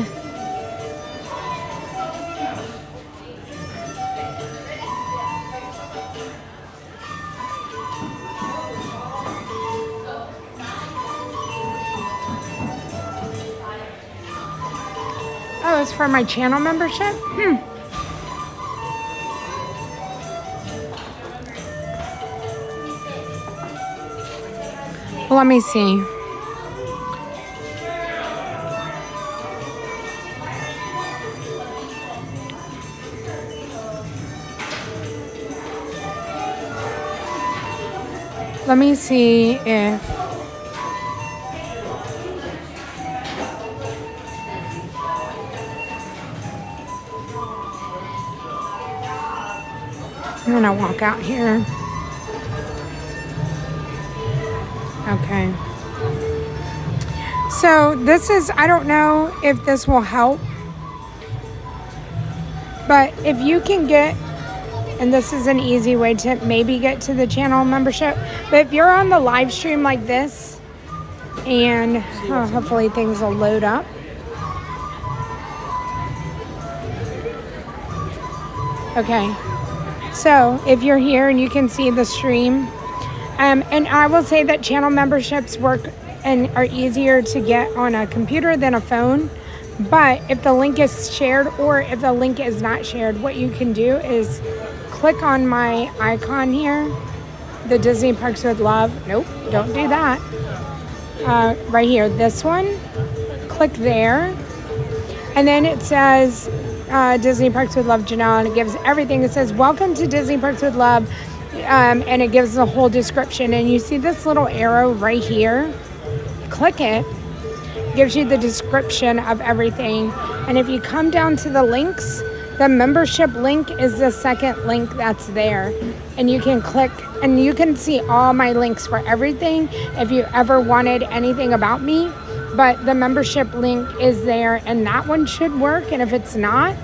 Oh, it's for my channel membership? Let me see. Let me see if I'm gonna walk out here. Okay. So this is, I don't know if this will help, but if you can get, and this is an easy way to maybe get to the channel membership, but if you're on the live stream like this, and hopefully things will load up. Okay. So if you're here and you can see the stream, and I will say that channel memberships work and are easier to get on a computer than a phone. But if the link is shared or if the link is not shared, what you can do is click on my icon here, the Disney Parks with Love. Nope, don't do that. Right here, this one. Click there. And then it says Disney Parks with Love Janelle, and it gives everything. It says, welcome to Disney Parks with Love. And it gives the whole description. And you see this little arrow right here. Click it. Gives you the description of everything. And if you come down to the links, the membership link is the second link that's there. And you can click and you can see all my links for everything if you ever wanted anything about me. But the membership link is there, and that one should work. And if it's not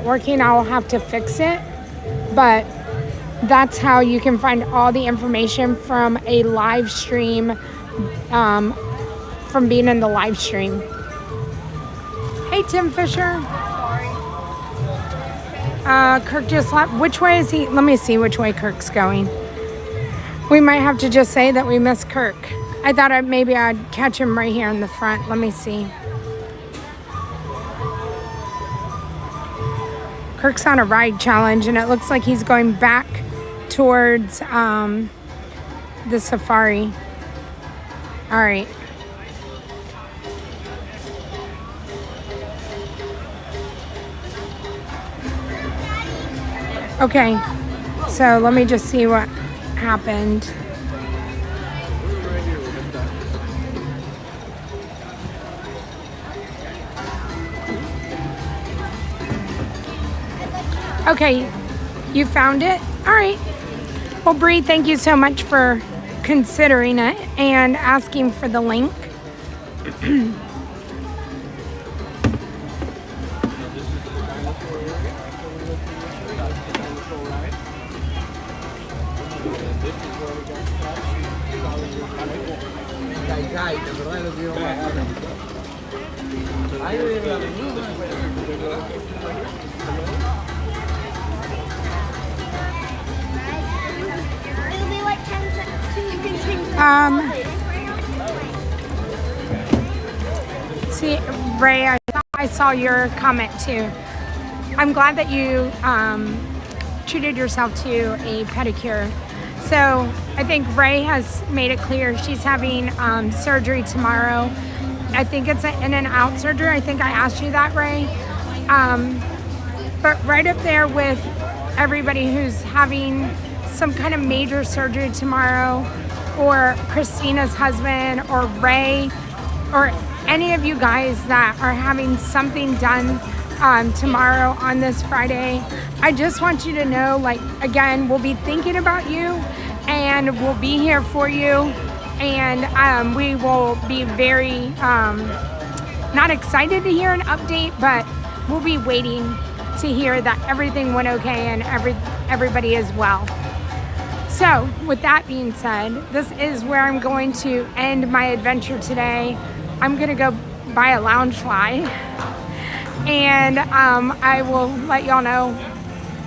working, I'll have to fix it. But that's how you can find all the information from a live stream, from being in the live stream. Hey, Tim Fisher. Kirk just left. Which way is he? Let me see which way Kirk's going. We might have to just say that we missed Kirk. I thought maybe I'd catch him right here in the front. Let me see. Kirk's on a ride challenge, and it looks like he's going back towards the safari. All right. Okay, so let me just see what happened. Okay, you found it? All right. Well, Bree, thank you so much for considering it and asking for the link. See, Ray, I saw your comment too. I'm glad that you treated yourself to a pedicure. So I think Ray has made it clear she's having surgery tomorrow. I think it's an in and out surgery. I think I asked you that, Ray. But right up there with everybody who's having some kind of major surgery tomorrow, or Christina's husband, or Ray, or any of you guys that are having something done tomorrow on this Friday, I just want you to know, like, again, we'll be thinking about you and we'll be here for you, and we will be very not excited to hear an update, but we'll be waiting to hear that everything went okay and everybody is well. So with that being said, this is where I'm going to end my adventure today. I'm gonna go buy a lounge fly, and I will let y'all know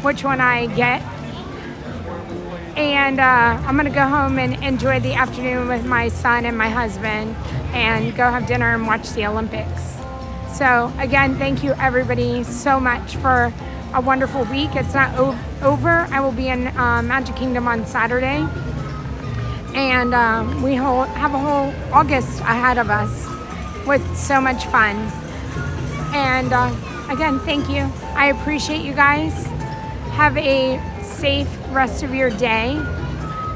which one I get. And I'm gonna go home and enjoy the afternoon with my son and my husband and go have dinner and watch the Olympics. So again, thank you everybody so much for a wonderful week. It's not over. I will be in Magic Kingdom on Saturday, and we have a whole August ahead of us with so much fun. And again, thank you. I appreciate you guys. Have a safe rest of your day,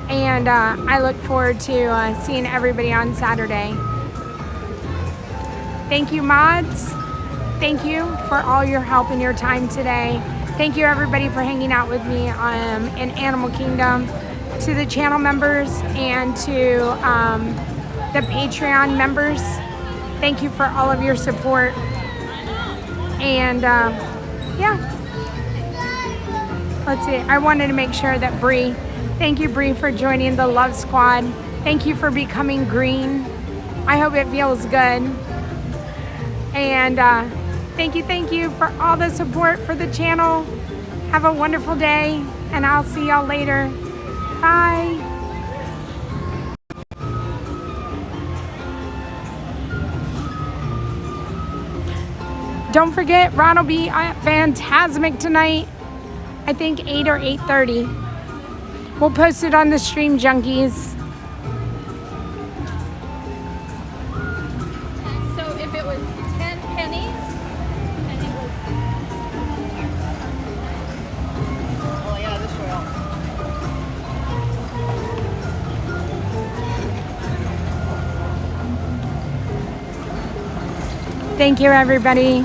and I look forward to seeing everybody on Saturday. Thank you, mods. Thank you for all your help and your time today. Thank you everybody for hanging out with me in Animal Kingdom. To the channel members and to the Patreon members, thank you for all of your support. And yeah, let's see. I wanted to make sure that Bree, thank you Bree for joining the Love Squad. Thank you for becoming green. I hope it feels good. And thank you for all the support for the channel. Have a wonderful day, and I'll see y'all later. Bye. Don't forget, Ron will be at Fantasmic tonight. I think 8 or 8:30. We'll post it on the Stream Junkies. So if it was 10 pennies, and it was... Oh yeah, this royal. Thank you, everybody.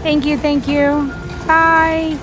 Thank you. Bye.